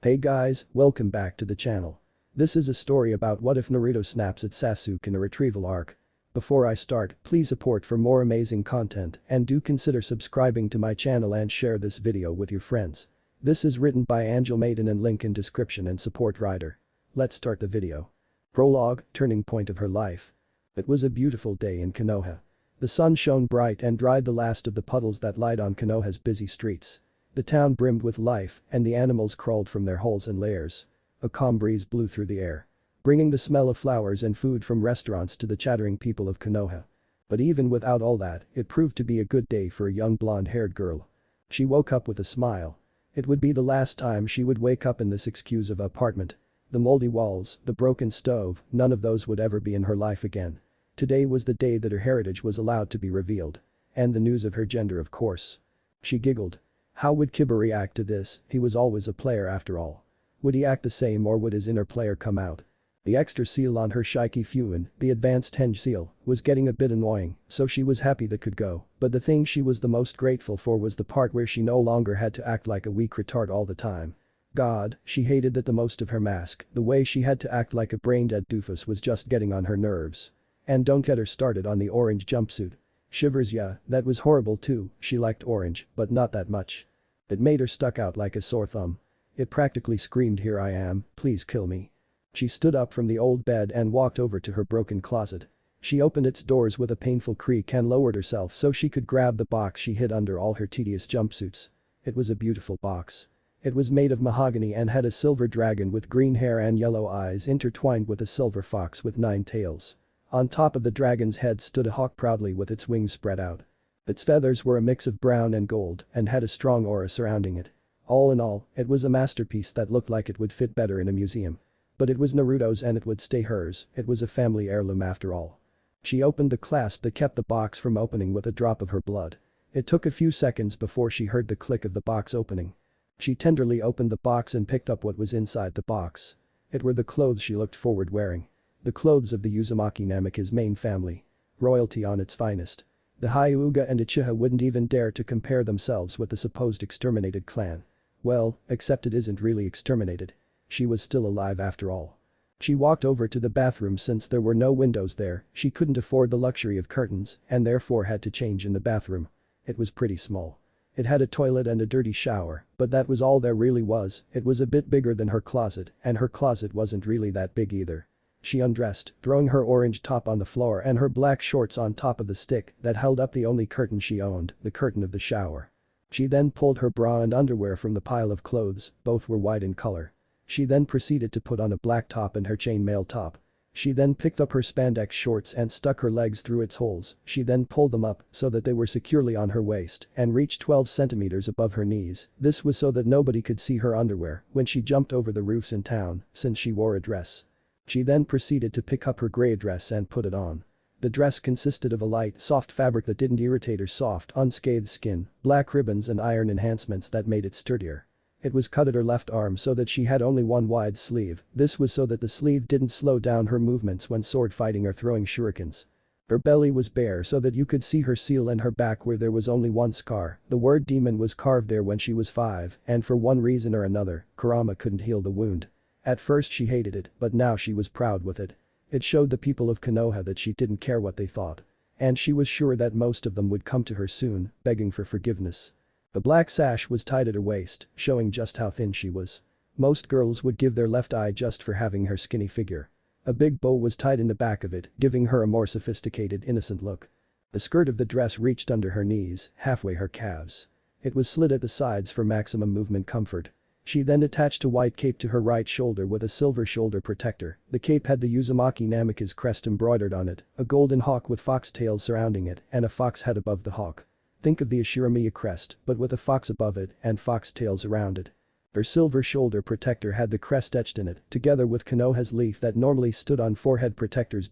Hey guys, welcome back to the channel. This is a story about what if Naruto snaps at Sasuke in a retrieval arc. Before I start, please support for more amazing content and do consider subscribing to my channel and share this video with your friends. This is written by Angelmaiden and link in description and support writer. Let's start the video. Prologue, turning point of her life. It was a beautiful day in Konoha. The sun shone bright and dried the last of the puddles that lied on Konoha's busy streets. The town brimmed with life and the animals crawled from their holes and lairs. A calm breeze blew through the air, bringing the smell of flowers and food from restaurants to the chattering people of Konoha. But even without all that, it proved to be a good day for a young blonde-haired girl. She woke up with a smile. It would be the last time she would wake up in this exclusive apartment. The moldy walls, the broken stove, none of those would ever be in her life again. Today was the day that her heritage was allowed to be revealed. And the news of her gender, of course. She giggled. How would Kiba react to this? He was always a player after all. Would he act the same or would his inner player come out? The extra seal on her Shiki Fuin, the advanced henge seal, was getting a bit annoying, so she was happy that could go, but the thing she was the most grateful for was the part where she no longer had to act like a weak retard all the time. God, she hated that the most of her mask, the way she had to act like a brain-dead doofus was just getting on her nerves. And don't get her started on the orange jumpsuit. Shivers, yeah, that was horrible too. She liked orange, but not that much. It made her stuck out like a sore thumb. It practically screamed, here I am, please kill me. She stood up from the old bed and walked over to her broken closet. She opened its doors with a painful creak and lowered herself so she could grab the box she hid under all her tedious jumpsuits. It was a beautiful box. It was made of mahogany and had a silver dragon with green hair and yellow eyes intertwined with a silver fox with 9 tails. On top of the dragon's head stood a hawk proudly with its wings spread out. Its feathers were a mix of brown and gold and had a strong aura surrounding it. All in all, it was a masterpiece that looked like it would fit better in a museum. But it was Naruto's and it would stay hers, it was a family heirloom after all. She opened the clasp that kept the box from opening with a drop of her blood. It took a few seconds before she heard the click of the box opening. She tenderly opened the box and picked up what was inside the box. It were the clothes she looked forward wearing. The clothes of the Uzumaki Namika's main family. Royalty on its finest. The Hyuga and Uchiha wouldn't even dare to compare themselves with the supposed exterminated clan. Well, except it isn't really exterminated. She was still alive after all. She walked over to the bathroom since there were no windows there, she couldn't afford the luxury of curtains and therefore had to change in the bathroom. It was pretty small. It had a toilet and a dirty shower, but that was all there really was. It was a bit bigger than her closet and her closet wasn't really that big either. She undressed, throwing her orange top on the floor and her black shorts on top of the stick that held up the only curtain she owned, the curtain of the shower. She then pulled her bra and underwear from the pile of clothes, both were white in color. She then proceeded to put on a black top and her chainmail top. She then picked up her spandex shorts and stuck her legs through its holes. She then pulled them up so that they were securely on her waist and reached 12 centimeters above her knees. This was so that nobody could see her underwear when she jumped over the roofs in town, since she wore a dress. She then proceeded to pick up her gray dress and put it on. The dress consisted of a light, soft fabric that didn't irritate her soft, unscathed skin, black ribbons and iron enhancements that made it sturdier. It was cut at her left arm so that she had only one wide sleeve, this was so that the sleeve didn't slow down her movements when sword fighting or throwing shurikens. Her belly was bare so that you could see her seal and her back where there was only one scar, the word demon was carved there when she was 5 and for one reason or another, Kurama couldn't heal the wound. At first she hated it, but now she was proud with it. It showed the people of Konoha that she didn't care what they thought. And she was sure that most of them would come to her soon, begging for forgiveness. The black sash was tied at her waist, showing just how thin she was. Most girls would give their left eye just for having her skinny figure. A big bow was tied in the back of it, giving her a more sophisticated, innocent look. The skirt of the dress reached under her knees, halfway her calves. It was slit at the sides for maximum movement comfort. She then attached a white cape to her right shoulder with a silver shoulder protector. The cape had the Uzumaki Namika's crest embroidered on it, a golden hawk with foxtails surrounding it and a fox head above the hawk. Think of the Ashiramiya crest, but with a fox above it and foxtails around it. Her silver shoulder protector had the crest etched in it, together with Konoha's leaf that normally stood on forehead protectors.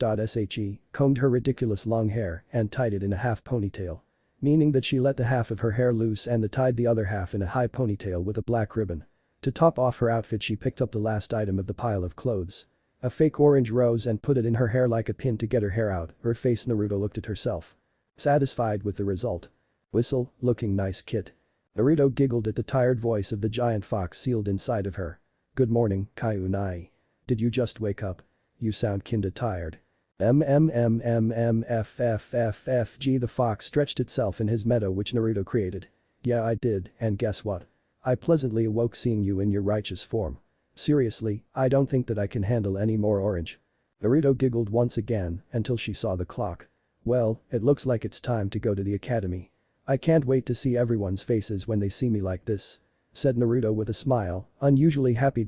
She combed her ridiculous long hair and tied it in a half ponytail. Meaning that she let the half of her hair loose and tied the other half in a high ponytail with a black ribbon. To top off her outfit she picked up the last item of the pile of clothes. A fake orange rose and put it in her hair like a pin to get her hair out. Her face. Naruto looked at herself. Satisfied with the result. Whistle, looking nice kid. Naruto giggled at the tired voice of the giant fox sealed inside of her. Good morning, Kaiunai. Did you just wake up? You sound kinda tired. FFFFFG. The fox stretched itself in his meadow which Naruto created. Yeah, I did, and guess what? I pleasantly awoke seeing you in your righteous form. Seriously, I don't think that I can handle any more orange. Naruto giggled once again until she saw the clock. Well, it looks like it's time to go to the academy. I can't wait to see everyone's faces when they see me like this, said Naruto with a smile, unusually happy.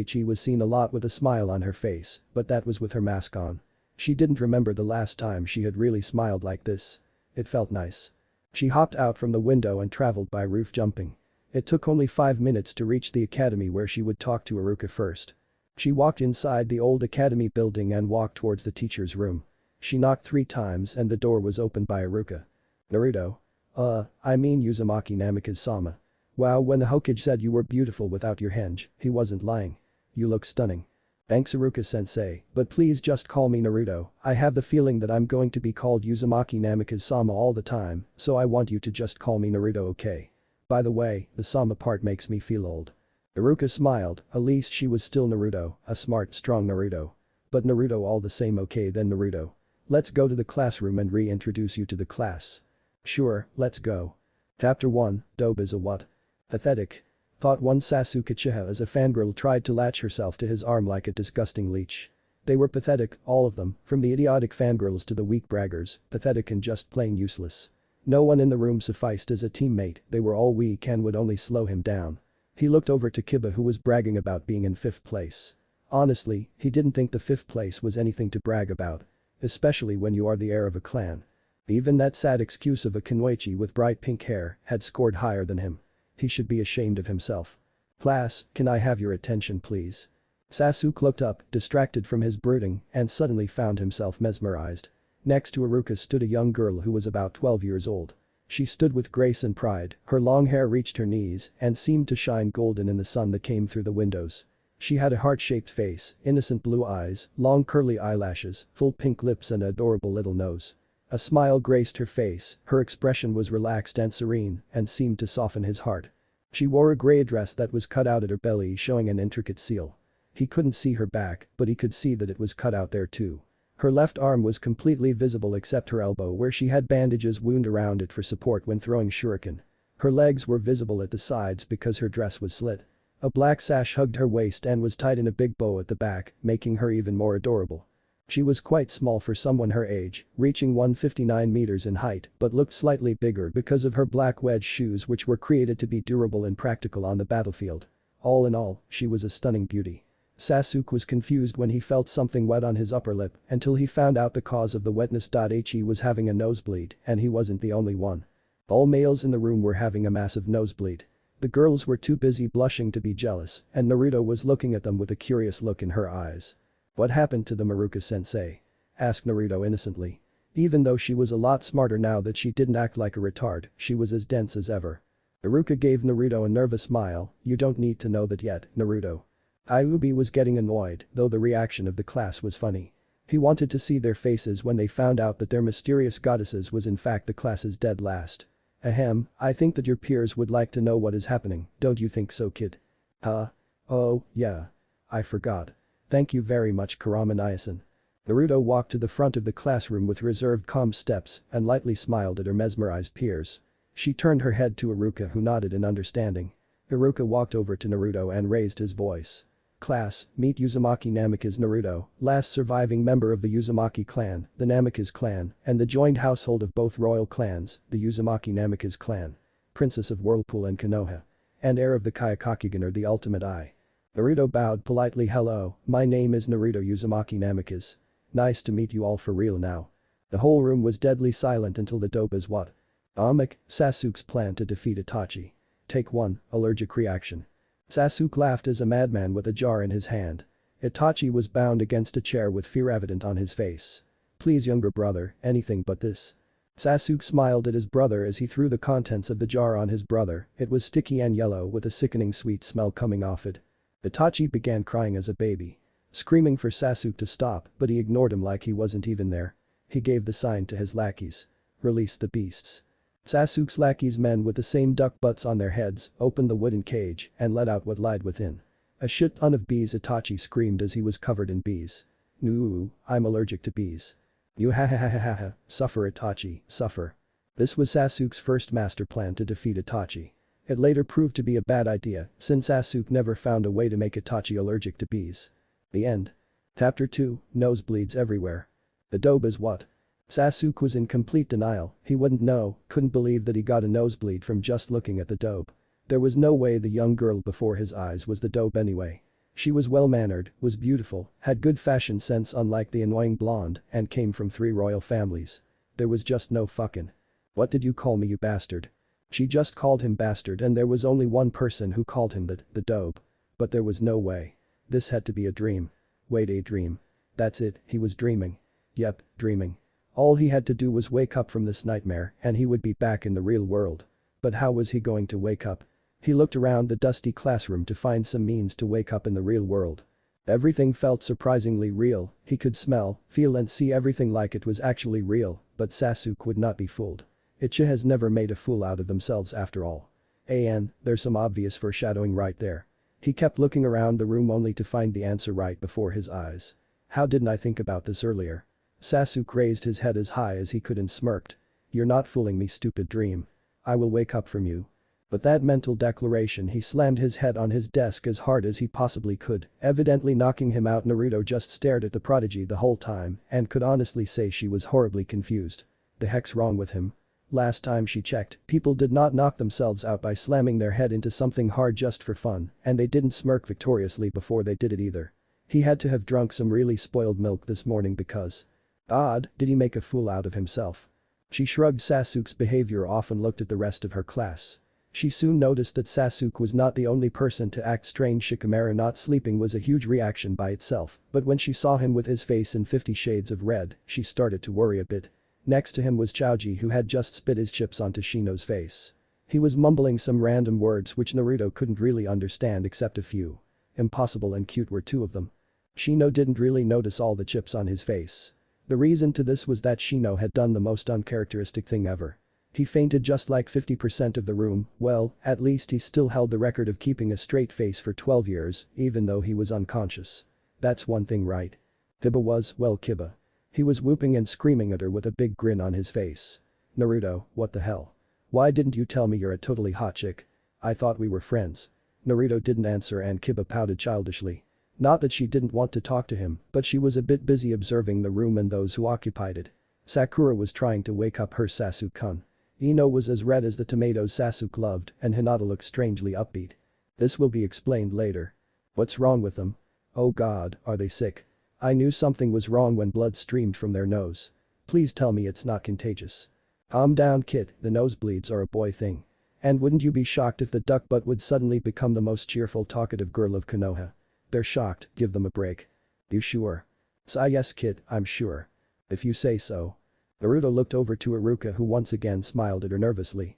She was seen a lot with a smile on her face, but that was with her mask on. She didn't remember the last time she had really smiled like this. It felt nice. She hopped out from the window and traveled by roof jumping. It took only 5 minutes to reach the academy where she would talk to Iruka first. She walked inside the old academy building and walked towards the teacher's room. She knocked 3 times and the door was opened by Iruka. Naruto. I mean Uzumaki Namikaze-sama. Wow, when the Hokage said you were beautiful without your henge, he wasn't lying. You look stunning. Thanks Iruka-sensei, but please just call me Naruto. I have the feeling that I'm going to be called Uzumaki Namikaze-sama all the time, so I want you to just call me Naruto, okay? By the way, the Sama part makes me feel old. Iruka smiled, at least she was still Naruto, a smart, strong Naruto. But Naruto all the same. Okay then Naruto. Let's go to the classroom and reintroduce you to the class. Sure, let's go. Chapter 1, Dobe is a what? Pathetic. Thought one. Sasuke Chiha as a fangirl tried to latch herself to his arm like a disgusting leech. They were pathetic, all of them, from the idiotic fangirls to the weak braggers, pathetic and just plain useless. No one in the room sufficed as a teammate, they were all weak and would only slow him down. He looked over to Kiba who was bragging about being in 5th place. Honestly, he didn't think the 5th place was anything to brag about. Especially when you are the heir of a clan. Even that sad excuse of a Kunoichi with bright pink hair had scored higher than him. He should be ashamed of himself. Class, can I have your attention please? Sasuke looked up, distracted from his brooding, and suddenly found himself mesmerized. Next to Iruka stood a young girl who was about 12 years old. She stood with grace and pride, her long hair reached her knees and seemed to shine golden in the sun that came through the windows. She had a heart-shaped face, innocent blue eyes, long curly eyelashes, full pink lips and an adorable little nose. A smile graced her face, her expression was relaxed and serene and seemed to soften his heart. She wore a grey dress that was cut out at her belly showing an intricate seal. He couldn't see her back, but he could see that it was cut out there too. Her left arm was completely visible except her elbow where she had bandages wound around it for support when throwing shuriken. Her legs were visible at the sides because her dress was slit. A black sash hugged her waist and was tied in a big bow at the back, making her even more adorable. She was quite small for someone her age, reaching 159 meters in height but looked slightly bigger because of her black wedge shoes which were created to be durable and practical on the battlefield. All in all, she was a stunning beauty. Sasuke was confused when he felt something wet on his upper lip until he found out the cause of the wetness. He was having a nosebleed and he wasn't the only one. All males in the room were having a massive nosebleed. The girls were too busy blushing to be jealous and Naruto was looking at them with a curious look in her eyes. What happened to the Iruka-sensei? Asked Naruto innocently. Even though she was a lot smarter now that she didn't act like a retard, she was as dense as ever. Iruka gave Naruto a nervous smile. You don't need to know that yet, Naruto. Ayubi was getting annoyed, though the reaction of the class was funny. He wanted to see their faces when they found out that their mysterious goddesses was in fact the class's dead last. Ahem, I think that your peers would like to know what is happening, don't you think so kid? Huh? Oh, yeah. I forgot. Thank you very much Kurama-san. Naruto walked to the front of the classroom with reserved calm steps and lightly smiled at her mesmerized peers. She turned her head to Iruka who nodded in understanding. Iruka walked over to Naruto and raised his voice. Class, meet Uzumaki Namikaze Naruto, last surviving member of the Uzumaki clan, the Namikaze clan, and the joined household of both royal clans, the Uzumaki Namikaze clan. Princess of Whirlpool and Konoha. And heir of the Kyokugen or the ultimate eye. Naruto bowed politely. Hello, my name is Naruto Uzumaki Namikaze. Nice to meet you all for real now. The whole room was deadly silent until the dope is what? Sasuke's plan to defeat Itachi. Take 1, allergic reaction. Sasuke laughed as a madman with a jar in his hand. Itachi was bound against a chair with fear evident on his face. Please younger brother, anything but this. Sasuke smiled at his brother as he threw the contents of the jar on his brother. It was sticky and yellow with a sickening sweet smell coming off it. Itachi began crying as a baby. Screaming for Sasuke to stop, but he ignored him like he wasn't even there. He gave the sign to his lackeys. Release the beasts. Sasuke's lackeys, men with the same duck butts on their heads, opened the wooden cage and let out what lied within. A shit ton of bees, Itachi screamed as he was covered in bees. No, I'm allergic to bees. You ha ha ha ha ha ha, suffer Itachi, suffer. This was Sasuke's first master plan to defeat Itachi. It later proved to be a bad idea since Sasuke never found a way to make Itachi allergic to bees. The end. Chapter 2, Nosebleeds everywhere. The dobe is what? Sasuke was in complete denial, he wouldn't know, couldn't believe that he got a nosebleed from just looking at the dobe. There was no way the young girl before his eyes was the dobe anyway. She was well-mannered, was beautiful, had good fashion sense unlike the annoying blonde, and came from 3 royal families. There was just no fucking. What did you call me, you bastard? She just called him bastard and there was only one person who called him that, the dobe. But there was no way. This had to be a dream. Wait, a dream. That's it, he was dreaming. Yep, dreaming. All he had to do was wake up from this nightmare and he would be back in the real world. But how was he going to wake up? He looked around the dusty classroom to find some means to wake up in the real world. Everything felt surprisingly real, he could smell, feel and see everything like it was actually real, but Sasuke would not be fooled. Ichi has never made a fool out of themselves after all. And there's some obvious foreshadowing right there. He kept looking around the room only to find the answer right before his eyes. How didn't I think about this earlier? Sasuke raised his head as high as he could and smirked. You're not fooling me, stupid dream. I will wake up from you. But that mental declaration, he slammed his head on his desk as hard as he possibly could, evidently knocking him out. Naruto just stared at the prodigy the whole time and could honestly say she was horribly confused. The heck's wrong with him? Last time she checked, people did not knock themselves out by slamming their head into something hard just for fun, and they didn't smirk victoriously before they did it either. He had to have drunk some really spoiled milk this morning because. Odd, did he make a fool out of himself? She shrugged Sasuke's behavior off and looked at the rest of her class. She soon noticed that Sasuke was not the only person to act strange. Shikamaru not sleeping was a huge reaction by itself, but when she saw him with his face in 50 shades of red, she started to worry a bit. Next to him was Chaoji, who had just spit his chips onto Shino's face. He was mumbling some random words which Naruto couldn't really understand except a few. Impossible and cute were 2 of them. Shino didn't really notice all the chips on his face. The reason to this was that Shino had done the most uncharacteristic thing ever. He fainted just like 50% of the room. Well, at least he still held the record of keeping a straight face for 12 years, even though he was unconscious. That's one thing right. Kiba was, well, Kiba. He was whooping and screaming at her with a big grin on his face. Naruto, what the hell? Why didn't you tell me you're a totally hot chick? I thought we were friends. Naruto didn't answer and Kiba pouted childishly. Not that she didn't want to talk to him, but she was a bit busy observing the room and those who occupied it. Sakura was trying to wake up her Sasuke-kun. Ino was as red as the tomatoes Sasuke loved and Hinata looked strangely upbeat. This will be explained later. What's wrong with them? Oh god, are they sick? I knew something was wrong when blood streamed from their nose. Please tell me it's not contagious. Calm down, kid, the nosebleeds are a boy thing. And wouldn't you be shocked if the duck butt would suddenly become the most cheerful talkative girl of Konoha? They're shocked, give them a break. You sure? Yes kid, I'm sure. If you say so. Naruto looked over to Iruka who once again smiled at her nervously.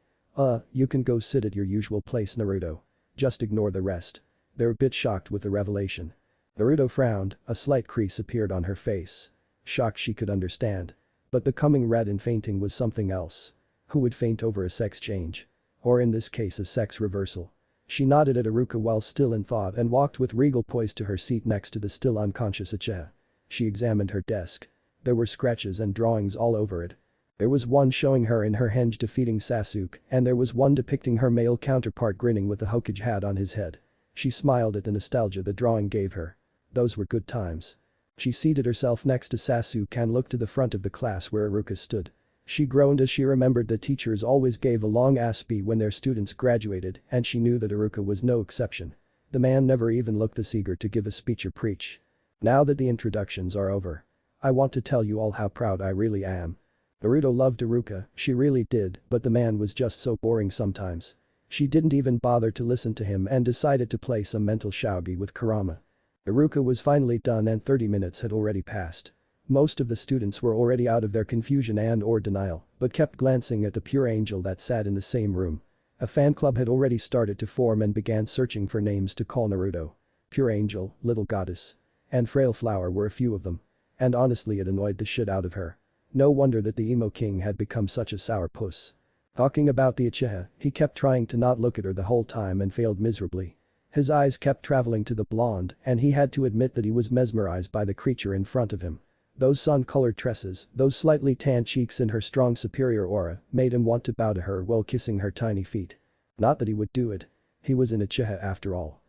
You can go sit at your usual place, Naruto. Just ignore the rest. They're a bit shocked with the revelation. Naruto frowned, a slight crease appeared on her face. Shock she could understand. But becoming red and fainting was something else. Who would faint over a sex change? Or in this case a sex reversal? She nodded at Iruka while still in thought and walked with regal poise to her seat next to the still unconscious Uchiha. She examined her desk. There were scratches and drawings all over it. There was one showing her in her henge defeating Sasuke and there was one depicting her male counterpart grinning with a hokage hat on his head. She smiled at the nostalgia the drawing gave her. Those were good times. She seated herself next to Sasuke and looked to the front of the class where Iruka stood. She groaned as she remembered that teachers always gave a long-ass speech when their students graduated and she knew that Iruka was no exception. The man never even looked this eager to give a speech or preach. Now that the introductions are over. I want to tell you all how proud I really am. Naruto loved Iruka, she really did, but the man was just so boring sometimes. She didn't even bother to listen to him and decided to play some mental shogi with Kurama. Iruka was finally done and 30 minutes had already passed. Most of the students were already out of their confusion and/or denial, but kept glancing at the pure angel that sat in the same room. A fan club had already started to form and began searching for names to call Naruto. Pure Angel, Little Goddess, and Frail Flower were a few of them. And honestly it annoyed the shit out of her. No wonder that the emo king had become such a sour puss. Talking about the Uchiha, he kept trying to not look at her the whole time and failed miserably. His eyes kept traveling to the blonde and he had to admit that he was mesmerized by the creature in front of him. Those sun-colored tresses, those slightly tan cheeks and her strong superior aura made him want to bow to her while kissing her tiny feet. Not that he would do it. He was in a Uchiha after all.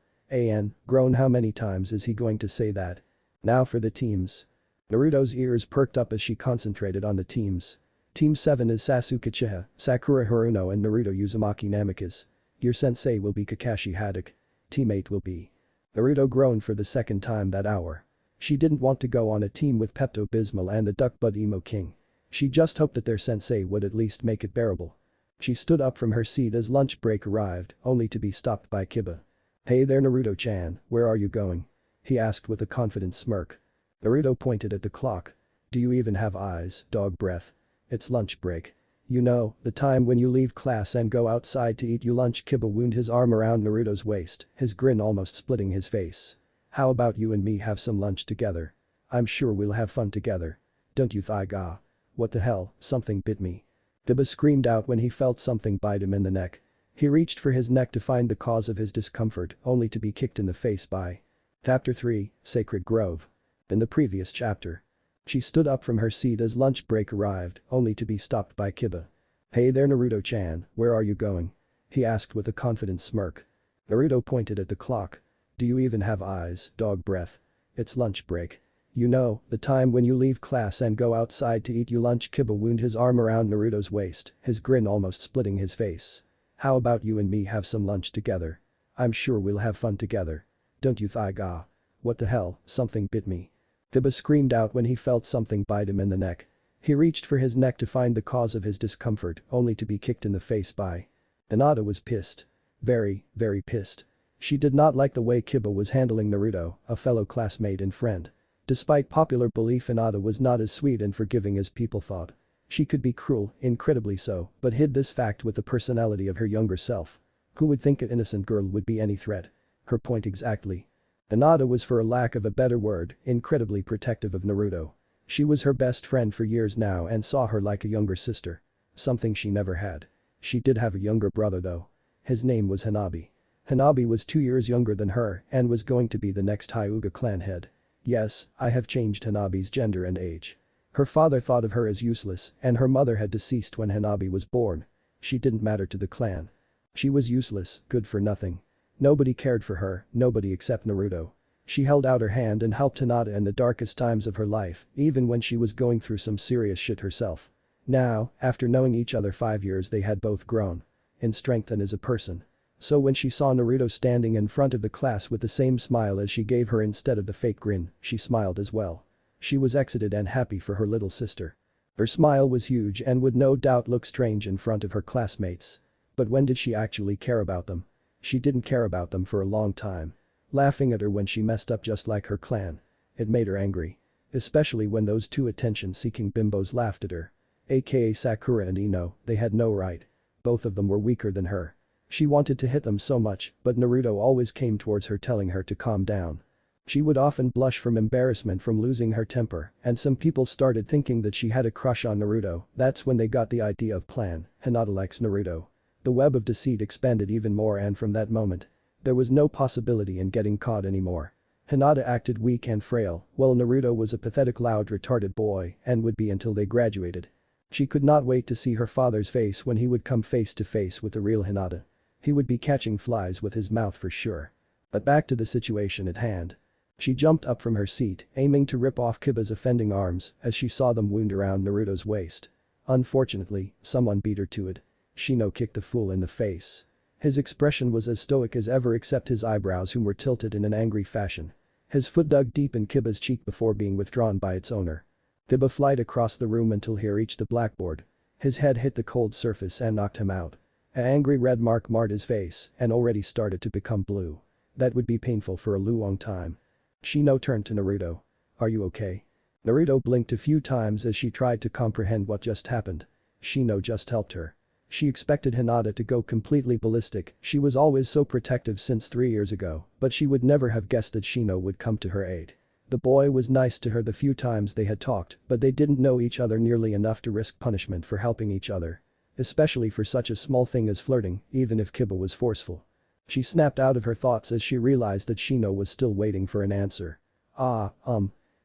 Grown, how many times is he going to say that? Now for the teams. Naruto's ears perked up as she concentrated on the teams. Team 7 is Sasuke Uchiha, Sakura Haruno and Naruto Uzumaki Namikaze. Your sensei will be Kakashi Haddock. Team 8 will be. Naruto groaned for the second time that hour. She didn't want to go on a team with Pepto-Bismol and the Duck Bud Emo King. She just hoped that their sensei would at least make it bearable. She stood up from her seat as lunch break arrived, only to be stopped by Kiba. "Hey there Naruto-chan, where are you going?" he asked with a confident smirk. Naruto pointed at the clock. "Do you even have eyes, dog breath? It's lunch break. You know, the time when you leave class and go outside to eat your lunch." Kiba wound his arm around Naruto's waist, his grin almost splitting his face. "How about you and me have some lunch together? I'm sure we'll have fun together. Don't you Thaiga?" "What the hell, something bit me." Kiba screamed out when he felt something bite him in the neck. He reached for his neck to find the cause of his discomfort, only to be kicked in the face by. Chapter 3, Sacred Grove. In the previous chapter. She stood up from her seat as lunch break arrived, only to be stopped by Kiba. "Hey there Naruto-chan, where are you going?" he asked with a confident smirk. Naruto pointed at the clock. "Do you even have eyes, dog breath? It's lunch break. You know, the time when you leave class and go outside to eat your lunch." Kiba wound his arm around Naruto's waist, his grin almost splitting his face. "How about you and me have some lunch together? I'm sure we'll have fun together. Don't you Thaiga?" "What the hell, something bit me." Kiba screamed out when he felt something bite him in the neck. He reached for his neck to find the cause of his discomfort, only to be kicked in the face by. Hinata was pissed. Very, very pissed. She did not like the way Kiba was handling Naruto, a fellow classmate and friend. Despite popular belief, Hinata was not as sweet and forgiving as people thought. She could be cruel, incredibly so, but hid this fact with the personality of her younger self. Who would think an innocent girl would be any threat? Her point exactly. Hinata was, for a lack of a better word, incredibly protective of Naruto. She was her best friend for years now and saw her like a younger sister. Something she never had. She did have a younger brother though. His name was Hanabi. Hanabi was 2 years younger than her and was going to be the next Hyuga clan head. Yes, I have changed Hanabi's gender and age. Her father thought of her as useless and her mother had deceased when Hanabi was born. She didn't matter to the clan. She was useless, good for nothing. Nobody cared for her, nobody except Naruto. She held out her hand and helped Hinata in the darkest times of her life, even when she was going through some serious shit herself. Now, after knowing each other 5 years, they had both grown. In strength and as a person. So when she saw Naruto standing in front of the class with the same smile as she gave her instead of the fake grin, she smiled as well. She was excited and happy for her little sister. Her smile was huge and would no doubt look strange in front of her classmates. But when did she actually care about them? She didn't care about them for a long time. Laughing at her when she messed up just like her clan. It made her angry. Especially when those two attention-seeking bimbos laughed at her. AKA Sakura and Ino, they had no right. Both of them were weaker than her. She wanted to hit them so much, but Naruto always came towards her telling her to calm down. She would often blush from embarrassment from losing her temper, and some people started thinking that she had a crush on Naruto. That's when they got the idea of plan. Hinata likes Naruto. The web of deceit expanded even more, and from that moment, there was no possibility in getting caught anymore. Hinata acted weak and frail, while Naruto was a pathetic, loud, retarded boy and would be until they graduated. She could not wait to see her father's face when he would come face to face with the real Hinata. He would be catching flies with his mouth for sure. But back to the situation at hand. She jumped up from her seat, aiming to rip off Kiba's offending arms as she saw them wound around Naruto's waist. Unfortunately, someone beat her to it. Shino kicked the fool in the face. His expression was as stoic as ever except his eyebrows, whom were tilted in an angry fashion. His foot dug deep in Kiba's cheek before being withdrawn by its owner. Kiba flied across the room until he reached the blackboard. His head hit the cold surface and knocked him out. An angry red mark marred his face and already started to become blue. That would be painful for a long time. Shino turned to Naruto. "Are you okay?" Naruto blinked a few times as she tried to comprehend what just happened. Shino just helped her. She expected Hinata to go completely ballistic, she was always so protective since 3 years ago, but she would never have guessed that Shino would come to her aid. The boy was nice to her the few times they had talked, but they didn't know each other nearly enough to risk punishment for helping each other. Especially for such a small thing as flirting, even if Kiba was forceful. She snapped out of her thoughts as she realized that Shino was still waiting for an answer.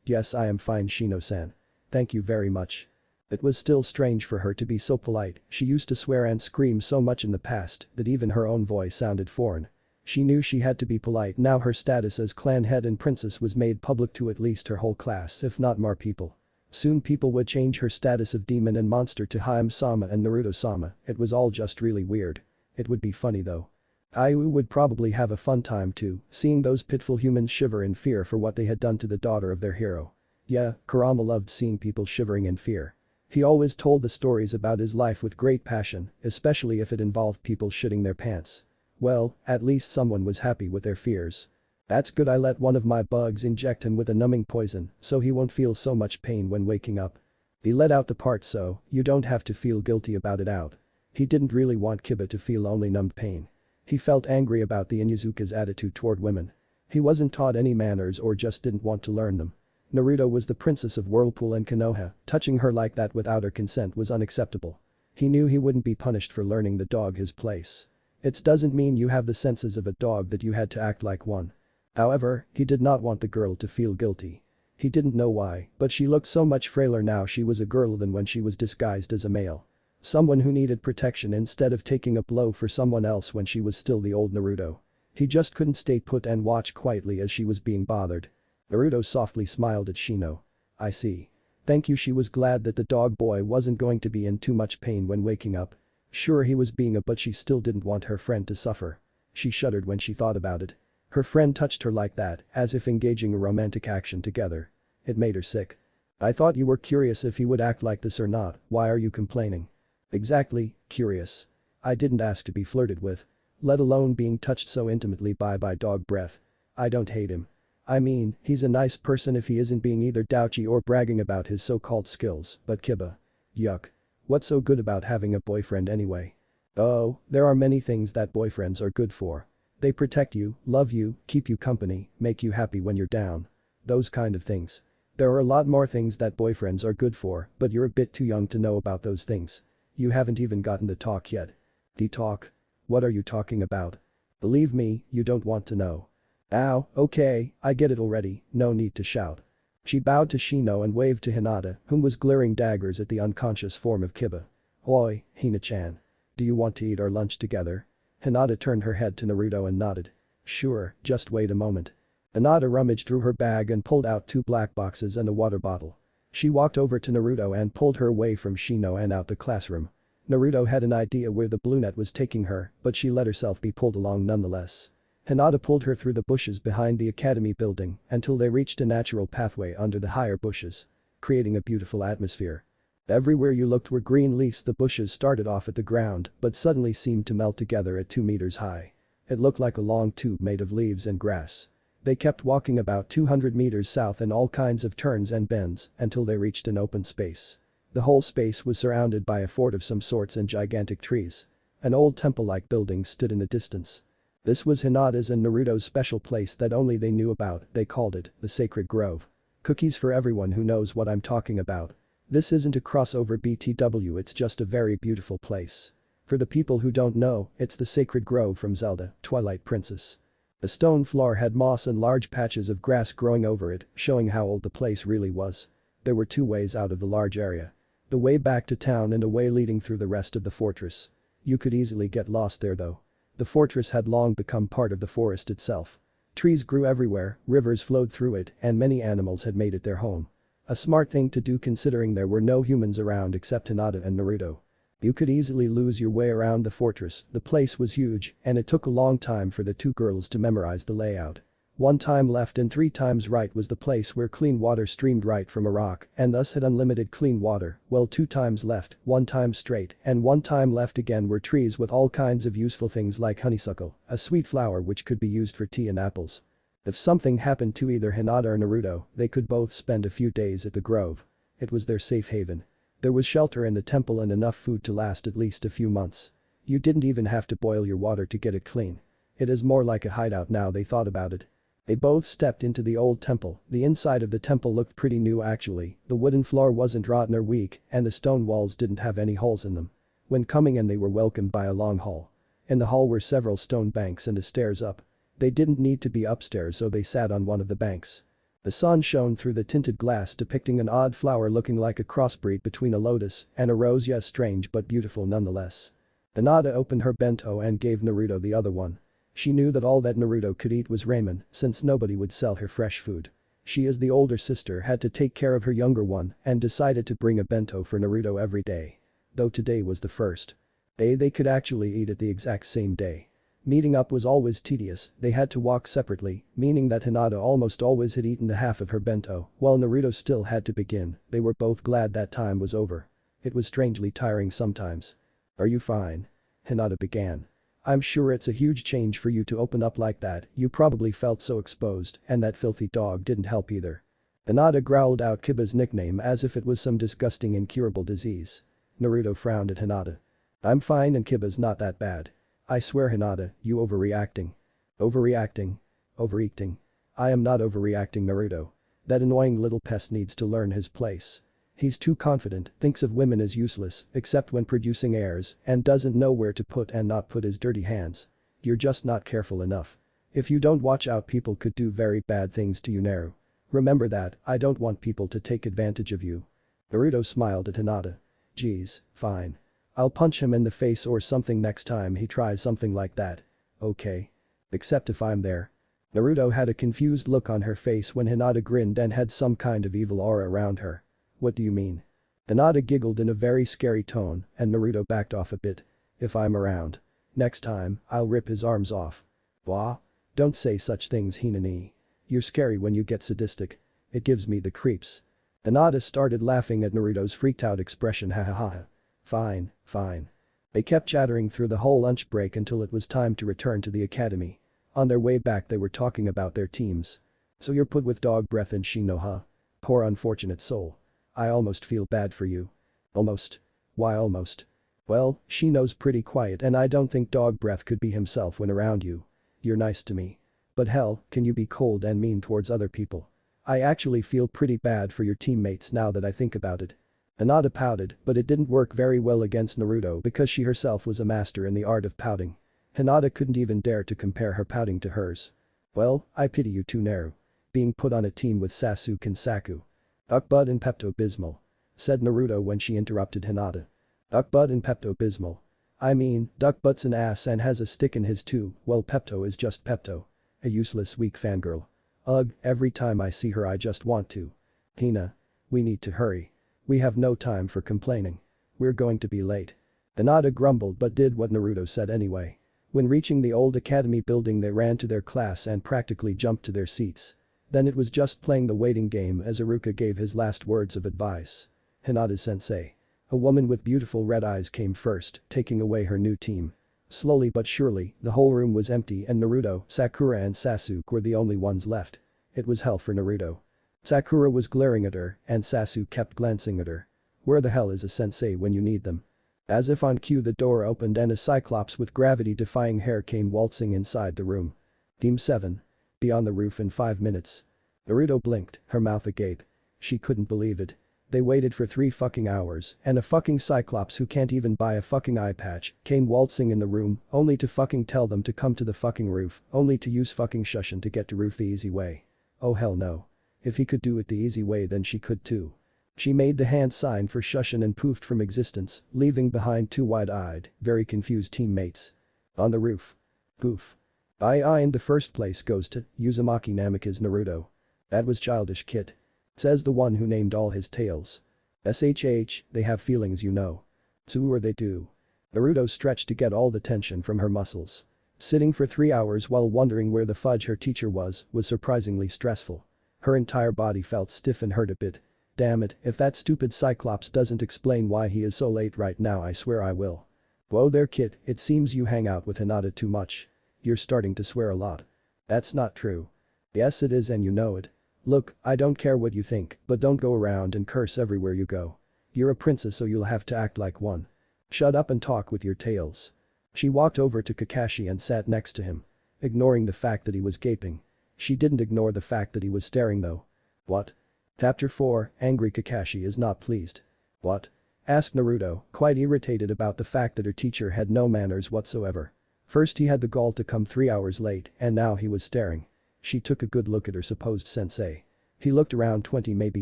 Yes, I am fine, Shino-san. Thank you very much. It was still strange for her to be so polite. She used to swear and scream so much in the past that even her own voice sounded foreign. She knew she had to be polite now her status as clan head and princess was made public to at least her whole class if not more people. Soon people would change her status of demon and monster to Hayame-sama and Naruto-sama, it was all just really weird. It would be funny though. Ayu would probably have a fun time too, seeing those pitiful humans shiver in fear for what they had done to the daughter of their hero. Yeah, Kurama loved seeing people shivering in fear. He always told the stories about his life with great passion, especially if it involved people shitting their pants. Well, at least someone was happy with their fears. That's good. I let one of my bugs inject him with a numbing poison so he won't feel so much pain when waking up. He let out the part so you don't have to feel guilty about it out. He didn't really want Kiba to feel only numbed pain. He felt angry about the Inuzuka's attitude toward women. He wasn't taught any manners or just didn't want to learn them. Naruto was the princess of Whirlpool and Konoha, touching her like that without her consent was unacceptable. He knew he wouldn't be punished for learning the dog his place. It doesn't mean you have the senses of a dog that you had to act like one. However, he did not want the girl to feel guilty. He didn't know why, but she looked so much frailer now she was a girl than when she was disguised as a male. Someone who needed protection instead of taking a blow for someone else when she was still the old Naruto. He just couldn't stay put and watch quietly as she was being bothered. Naruto softly smiled at Shino. I see. Thank you. She was glad that the dog boy wasn't going to be in too much pain when waking up. Sure he was being a but she still didn't want her friend to suffer. She shuddered when she thought about it. Her friend touched her like that, as if engaging a romantic action together. It made her sick. I thought you were curious if he would act like this or not, why are you complaining? Exactly, curious. I didn't ask to be flirted with. Let alone being touched so intimately by dog breath. I don't hate him. I mean, he's a nice person if he isn't being either douchy or bragging about his so-called skills, but Kiba. Yuck. What's so good about having a boyfriend anyway? Oh, there are many things that boyfriends are good for. They protect you, love you, keep you company, make you happy when you're down. Those kind of things. There are a lot more things that boyfriends are good for, but you're a bit too young to know about those things. You haven't even gotten the talk yet. The talk? What are you talking about? Believe me, you don't want to know. Ow, okay, I get it already, no need to shout. She bowed to Shino and waved to Hinata, whom was glaring daggers at the unconscious form of Kiba. Oi, Hina-chan. Do you want to eat our lunch together? Hinata turned her head to Naruto and nodded. Sure, just wait a moment. Hinata rummaged through her bag and pulled out 2 black boxes and a water bottle. She walked over to Naruto and pulled her away from Shino and out the classroom. Naruto had an idea where the blue net was taking her, but she let herself be pulled along nonetheless. Hinata pulled her through the bushes behind the academy building until they reached a natural pathway under the higher bushes, creating a beautiful atmosphere. Everywhere you looked were green leaves. The bushes started off at the ground but suddenly seemed to melt together at 2 meters high. It looked like a long tube made of leaves and grass. They kept walking about 200 meters south in all kinds of turns and bends until they reached an open space. The whole space was surrounded by a fort of some sorts and gigantic trees. An old temple-like building stood in the distance. This was Hinata's and Naruto's special place that only they knew about. They called it the Sacred Grove. Cookies for everyone who knows what I'm talking about. This isn't a crossover BTW, it's just a very beautiful place. For the people who don't know, it's the Sacred Grove from Zelda, Twilight Princess. The stone floor had moss and large patches of grass growing over it, showing how old the place really was. There were 2 ways out of the large area. The way back to town and a way leading through the rest of the fortress. You could easily get lost there though. The fortress had long become part of the forest itself. Trees grew everywhere, rivers flowed through it, and many animals had made it their home. A smart thing to do considering there were no humans around except Hinata and Naruto. You could easily lose your way around the fortress. The place was huge, and it took a long time for the 2 girls to memorize the layout. 1 time left and 3 times right was the place where clean water streamed right from a rock and thus had unlimited clean water, while 2 times left, 1 time straight, and 1 time left again were trees with all kinds of useful things like honeysuckle, a sweet flower which could be used for tea and apples. If something happened to either Hinata or Naruto, they could both spend a few days at the grove. It was their safe haven. There was shelter in the temple and enough food to last at least a few months. You didn't even have to boil your water to get it clean. It is more like a hideout now they thought about it. They both stepped into the old temple. The inside of the temple looked pretty new actually. The wooden floor wasn't rotten or weak and the stone walls didn't have any holes in them. When coming in they were welcomed by a long hall. In the hall were several stone banks and a stairs up. They didn't need to be upstairs so they sat on one of the banks. The sun shone through the tinted glass depicting an odd flower looking like a crossbreed between a lotus and a rose, yes, strange but beautiful nonetheless. Hinata opened her bento and gave Naruto the other one. She knew that all that Naruto could eat was ramen since nobody would sell her fresh food. She as the older sister had to take care of her younger one and decided to bring a bento for Naruto every day. Though today was the first day they could actually eat it the exact same day. Meeting up was always tedious, they had to walk separately, meaning that Hinata almost always had eaten the half of her bento, while Naruto still had to begin. They were both glad that time was over. It was strangely tiring sometimes. "Are you fine?" Hinata began. "I'm sure it's a huge change for you to open up like that, you probably felt so exposed, and that filthy dog didn't help either." Hinata growled out Kiba's nickname as if it was some disgusting incurable disease. Naruto frowned at Hinata. "I'm fine and Kiba's not that bad. I swear Hinata, you overreacting." "Overreacting? Overeating? I am not overreacting Naruto. That annoying little pest needs to learn his place. He's too confident, thinks of women as useless except when producing heirs and doesn't know where to put and not put his dirty hands. You're just not careful enough. If you don't watch out people could do very bad things to you Naru. Remember that, I don't want people to take advantage of you." Naruto smiled at Hinata. "Geez, fine. I'll punch him in the face or something next time he tries something like that. Okay. Except if I'm there." Naruto had a confused look on her face when Hinata grinned and had some kind of evil aura around her. "What do you mean?" Hinata giggled in a very scary tone and Naruto backed off a bit. "If I'm around. Next time, I'll rip his arms off." "Wah? Don't say such things Hinani. You're scary when you get sadistic. It gives me the creeps." Hinata started laughing at Naruto's freaked out expression, ha ha ha. "Fine, fine." They kept chattering through the whole lunch break until it was time to return to the academy. On their way back they were talking about their teams. "So you're put with dog breath and Shino, huh? Poor unfortunate soul. I almost feel bad for you." "Almost? Why almost?" "Well, Shino's pretty quiet and I don't think dog breath could be himself when around you. You're nice to me. But hell, can you be cold and mean towards other people? I actually feel pretty bad for your teammates now that I think about it." Hinata pouted, but it didn't work very well against Naruto because she herself was a master in the art of pouting. Hinata couldn't even dare to compare her pouting to hers. "Well, I pity you too Naru. Being put on a team with Sasuke and Saku. Ukbud and Pepto-Bismol," said Naruto when she interrupted Hinata. "Ukbud and Pepto-Bismol. I mean, Duckbutt's an ass and has a stick in his too, well Pepto is just Pepto. A useless weak fangirl. Ugh, every time I see her I just want to. Hina. We need to hurry. We have no time for complaining. We're going to be late." Hinata grumbled but did what Naruto said anyway. When reaching the old academy building they ran to their class and practically jumped to their seats. Then it was just playing the waiting game as Iruka gave his last words of advice. "Hinata sensei." A woman with beautiful red eyes came first, taking away her new team. Slowly but surely, the whole room was empty and Naruto, Sakura and Sasuke were the only ones left. It was hell for Naruto. Sakura was glaring at her and Sasuke kept glancing at her. Where the hell is a sensei when you need them? As if on cue the door opened and a cyclops with gravity-defying hair came waltzing inside the room. "Team 7. Be on the roof in 5 minutes." Naruto blinked, her mouth agape. She couldn't believe it. They waited for 3 fucking hours and a fucking cyclops who can't even buy a fucking eye patch came waltzing in the room only to fucking tell them to come to the fucking roof only to use fucking shushin to get to roof the easy way. Oh hell no. If he could do it the easy way then she could too. She made the hand sign for shushin and poofed from existence, leaving behind 2 wide-eyed, very confused teammates. On the roof. Poof. I in the first place goes to Uzumaki Namikaze Naruto. That was childish kid. Says the one who named all his tails. SHH, they have feelings you know. So or they do. Naruto stretched to get all the tension from her muscles. Sitting for 3 hours while wondering where the fudge her teacher was surprisingly stressful. Her entire body felt stiff and hurt a bit. Damn it, if that stupid Cyclops doesn't explain why he is so late right now I swear I will. Whoa there kid, it seems you hang out with Hinata too much. You're starting to swear a lot. That's not true. Yes it is and you know it. Look, I don't care what you think, but don't go around and curse everywhere you go. You're a princess so you'll have to act like one. Shut up and talk with your tails. She walked over to Kakashi and sat next to him. Ignoring the fact that he was gaping. She didn't ignore the fact that he was staring though. What? Chapter 4, Angry Kakashi is not pleased. What? Asked Naruto, quite irritated about the fact that her teacher had no manners whatsoever. First he had the gall to come 3 hours late and now he was staring. She took a good look at her supposed sensei. He looked around 20 maybe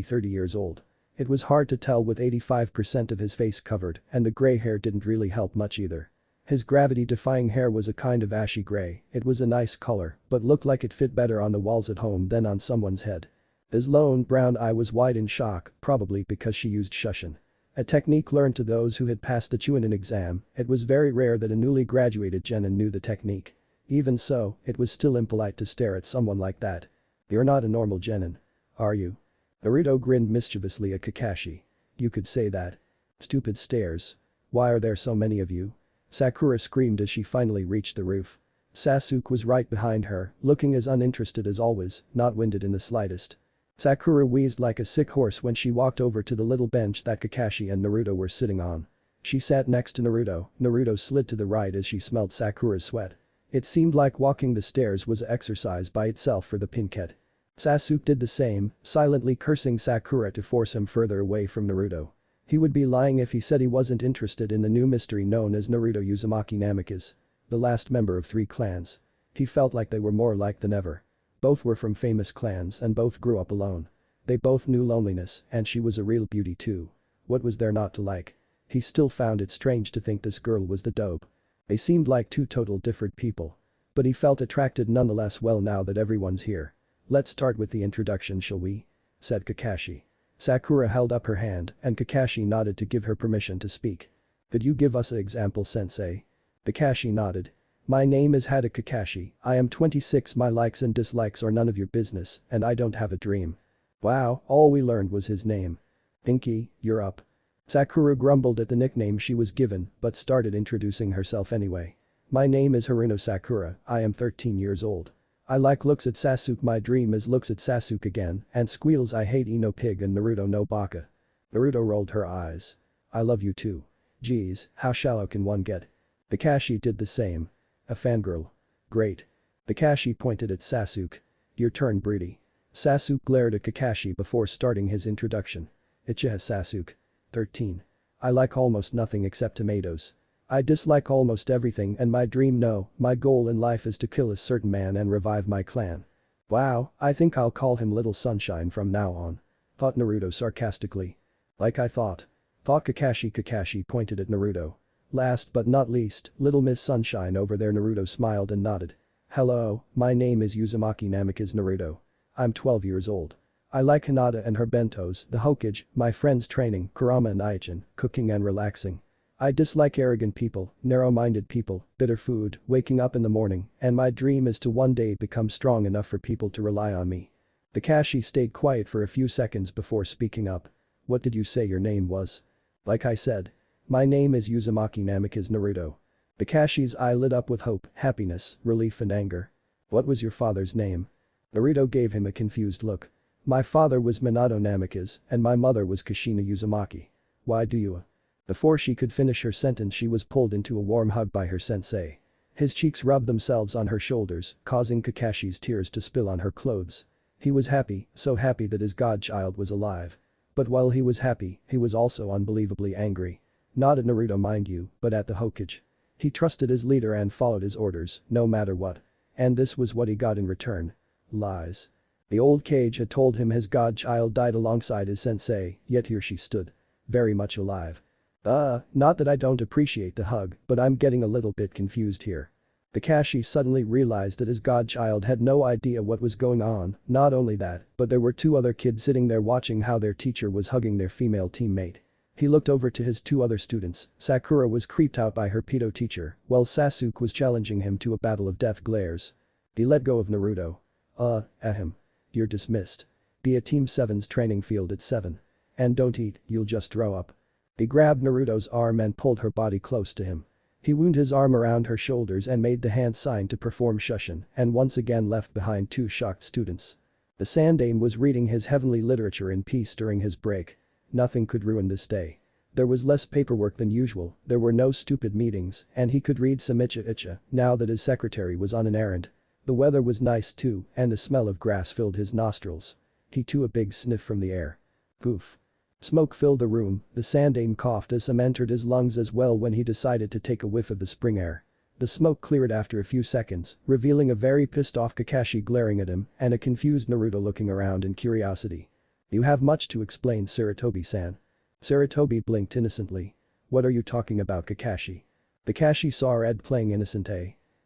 30 years old. It was hard to tell with 85% of his face covered and the grey hair didn't really help much either. His gravity-defying hair was a kind of ashy grey, it was a nice color but looked like it fit better on the walls at home than on someone's head. His lone brown eye was wide in shock, probably because she used shushin. A technique learned to those who had passed the Chunin exam, it was very rare that a newly graduated genin knew the technique. Even so, it was still impolite to stare at someone like that. You're not a normal genin. Are you? Naruto grinned mischievously at Kakashi. You could say that. Stupid stares. Why are there so many of you? Sakura screamed as she finally reached the roof. Sasuke was right behind her, looking as uninterested as always, not winded in the slightest. Sakura wheezed like a sick horse when she walked over to the little bench that Kakashi and Naruto were sitting on. She sat next to Naruto, Naruto slid to the right as she smelled Sakura's sweat. It seemed like walking the stairs was an exercise by itself for the pinkhead. Sasuke did the same, silently cursing Sakura to force him further away from Naruto. He would be lying if he said he wasn't interested in the new mystery known as Naruto Uzumaki Namikaze. The last member of 3 clans. He felt like they were more alike than ever. Both were from famous clans and both grew up alone. They both knew loneliness and she was a real beauty too. What was there not to like? He still found it strange to think this girl was the dope. They seemed like 2 total different people. But he felt attracted nonetheless. Well, now that everyone's here. Let's start with the introduction, shall we? Said Kakashi. Sakura held up her hand and Kakashi nodded to give her permission to speak. Could you give us an example, sensei? Kakashi nodded. My name is Hada Kakashi, I am 26, my likes and dislikes are none of your business and I don't have a dream. Wow, all we learned was his name. Pinky, you're up. Sakura grumbled at the nickname she was given but started introducing herself anyway. My name is Haruno Sakura, I am 13 years old. I like looks at Sasuke, my dream is looks at Sasuke again and squeals I hate Ino Pig and Naruto no Baka. Naruto rolled her eyes. I love you too. Geez, how shallow can one get? Kakashi did the same. A fangirl. Great. Kakashi pointed at Sasuke. Your turn, Breedy. Sasuke glared at Kakashi before starting his introduction. Ichiha Sasuke. 13. I like almost nothing except tomatoes. I dislike almost everything and my dream my goal in life is to kill a certain man and revive my clan. Wow, I think I'll call him Little Sunshine from now on. Thought Naruto sarcastically. Like I thought. Thought Kakashi. Kakashi pointed at Naruto. Last but not least, Little Miss Sunshine over there. Naruto smiled and nodded. Hello, my name is Uzumaki Namikaze Naruto. I'm 12 years old. I like Hinata and her bentos, the hokage, my friends training, Kurama and Aichin, cooking and relaxing. I dislike arrogant people, narrow-minded people, bitter food, waking up in the morning, and my dream is to one day become strong enough for people to rely on me. Kakashi stayed quiet for a few seconds before speaking up. What did you say your name was? Like I said. My name is Uzumaki Namikaze Naruto. Kakashi's eye lit up with hope, happiness, relief and anger. What was your father's name? Naruto gave him a confused look. My father was Minato Namikaze and my mother was Kushina Uzumaki. Why do you? Before she could finish her sentence she was pulled into a warm hug by her sensei. His cheeks rubbed themselves on her shoulders, causing Kakashi's tears to spill on her clothes. He was happy, so happy that his godchild was alive. But while he was happy, he was also unbelievably angry. Not at Naruto, mind you, but at the Hokage. He trusted his leader and followed his orders, no matter what. And this was what he got in return. Lies. The old Kage had told him his godchild died alongside his sensei, yet here she stood. Very much alive. Not that I don't appreciate the hug, but I'm getting a little bit confused here. Kakashi suddenly realized that his godchild had no idea what was going on, not only that, but there were 2 other kids sitting there watching how their teacher was hugging their female teammate. He looked over to his 2 other students, Sakura was creeped out by her pedo teacher, while Sasuke was challenging him to a battle of death glares. He let go of Naruto. At him. You're dismissed. Be at Team 7's training field at 7. And don't eat, you'll just throw up. He grabbed Naruto's arm and pulled her body close to him. He wound his arm around her shoulders and made the hand sign to perform shushin and once again left behind 2 shocked students. The Sandaime was reading his heavenly literature in peace during his break. Nothing could ruin this day. There was less paperwork than usual, there were no stupid meetings, and he could read some icha now that his secretary was on an errand. The weather was nice too, and the smell of grass filled his nostrils. He took a big sniff from the air. Poof. Smoke filled the room, the Sandaime coughed as some entered his lungs as well when he decided to take a whiff of the spring air. The smoke cleared after a few seconds, revealing a very pissed off Kakashi glaring at him and a confused Naruto looking around in curiosity. "You have much to explain, Sarutobi-san." Sarutobi blinked innocently. "What are you talking about, Kakashi?" Kakashi saw Red playing innocent.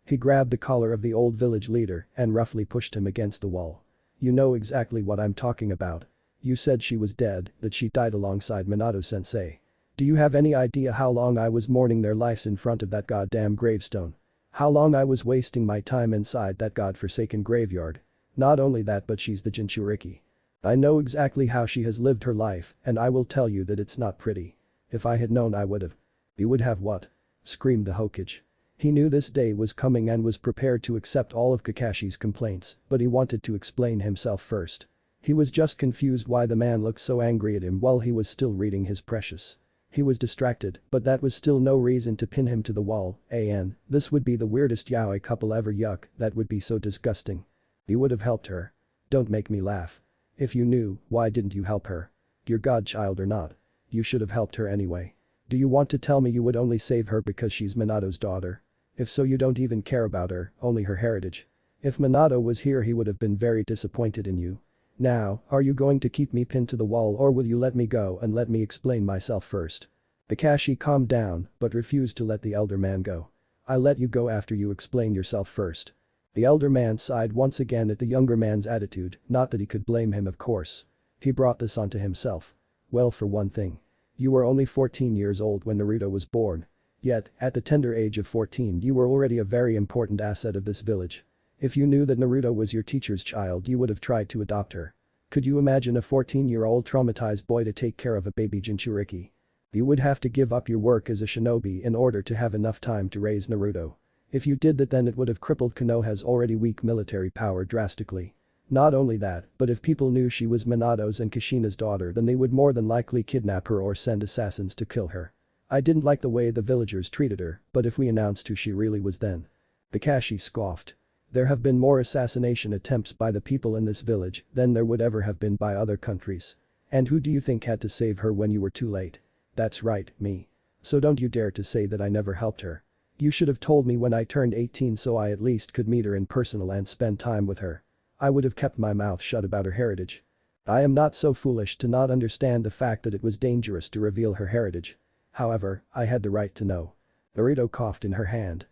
He grabbed the collar of the old village leader and roughly pushed him against the wall. "You know exactly what I'm talking about. You said she was dead, that she died alongside Minato-sensei. Do you have any idea how long I was mourning their lives in front of that goddamn gravestone? How long I was wasting my time inside that godforsaken graveyard? Not only that, but she's the Jinchuriki. I know exactly how she has lived her life, and I will tell you that it's not pretty. If I had known, I would have." "You would have what?" screamed the Hokage. He knew this day was coming and was prepared to accept all of Kakashi's complaints, but he wanted to explain himself first. He was just confused why the man looked so angry at him while he was still reading his precious. He was distracted, but that was still no reason to pin him to the wall. This would be the weirdest yaoi couple ever. Yuck, that would be so disgusting. "You would have helped her. Don't make me laugh. If you knew, why didn't you help her? Your godchild or not. You should have helped her anyway. Do you want to tell me you would only save her because she's Minato's daughter? If so, you don't even care about her, only her heritage. If Minato was here, he would have been very disappointed in you. Now, are you going to keep me pinned to the wall, or will you let me go and let me explain myself first?" Kakashi calmed down but refused to let the elder man go. "I'll let you go after you explain yourself first." The elder man sighed once again at the younger man's attitude, not that he could blame him, of course. He brought this onto himself. "Well, for one thing. You were only 14 years old when Naruto was born. Yet, at the tender age of 14, you were already a very important asset of this village. If you knew that Naruto was your teacher's child, you would have tried to adopt her. Could you imagine a 14-year-old traumatized boy to take care of a baby Jinchuriki? You would have to give up your work as a shinobi in order to have enough time to raise Naruto. If you did that, then it would have crippled Konoha's already weak military power drastically. Not only that, but if people knew she was Minato's and Kushina's daughter, then they would more than likely kidnap her or send assassins to kill her. I didn't like the way the villagers treated her, but if we announced who she really was, then..." Kakashi scoffed. "There have been more assassination attempts by the people in this village than there would ever have been by other countries. And who do you think had to save her when you were too late? That's right, me. So don't you dare to say that I never helped her. You should have told me when I turned 18 so I at least could meet her in person and spend time with her. I would have kept my mouth shut about her heritage. I am not so foolish to not understand the fact that it was dangerous to reveal her heritage. However, I had the right to know." Naruto coughed in her hand.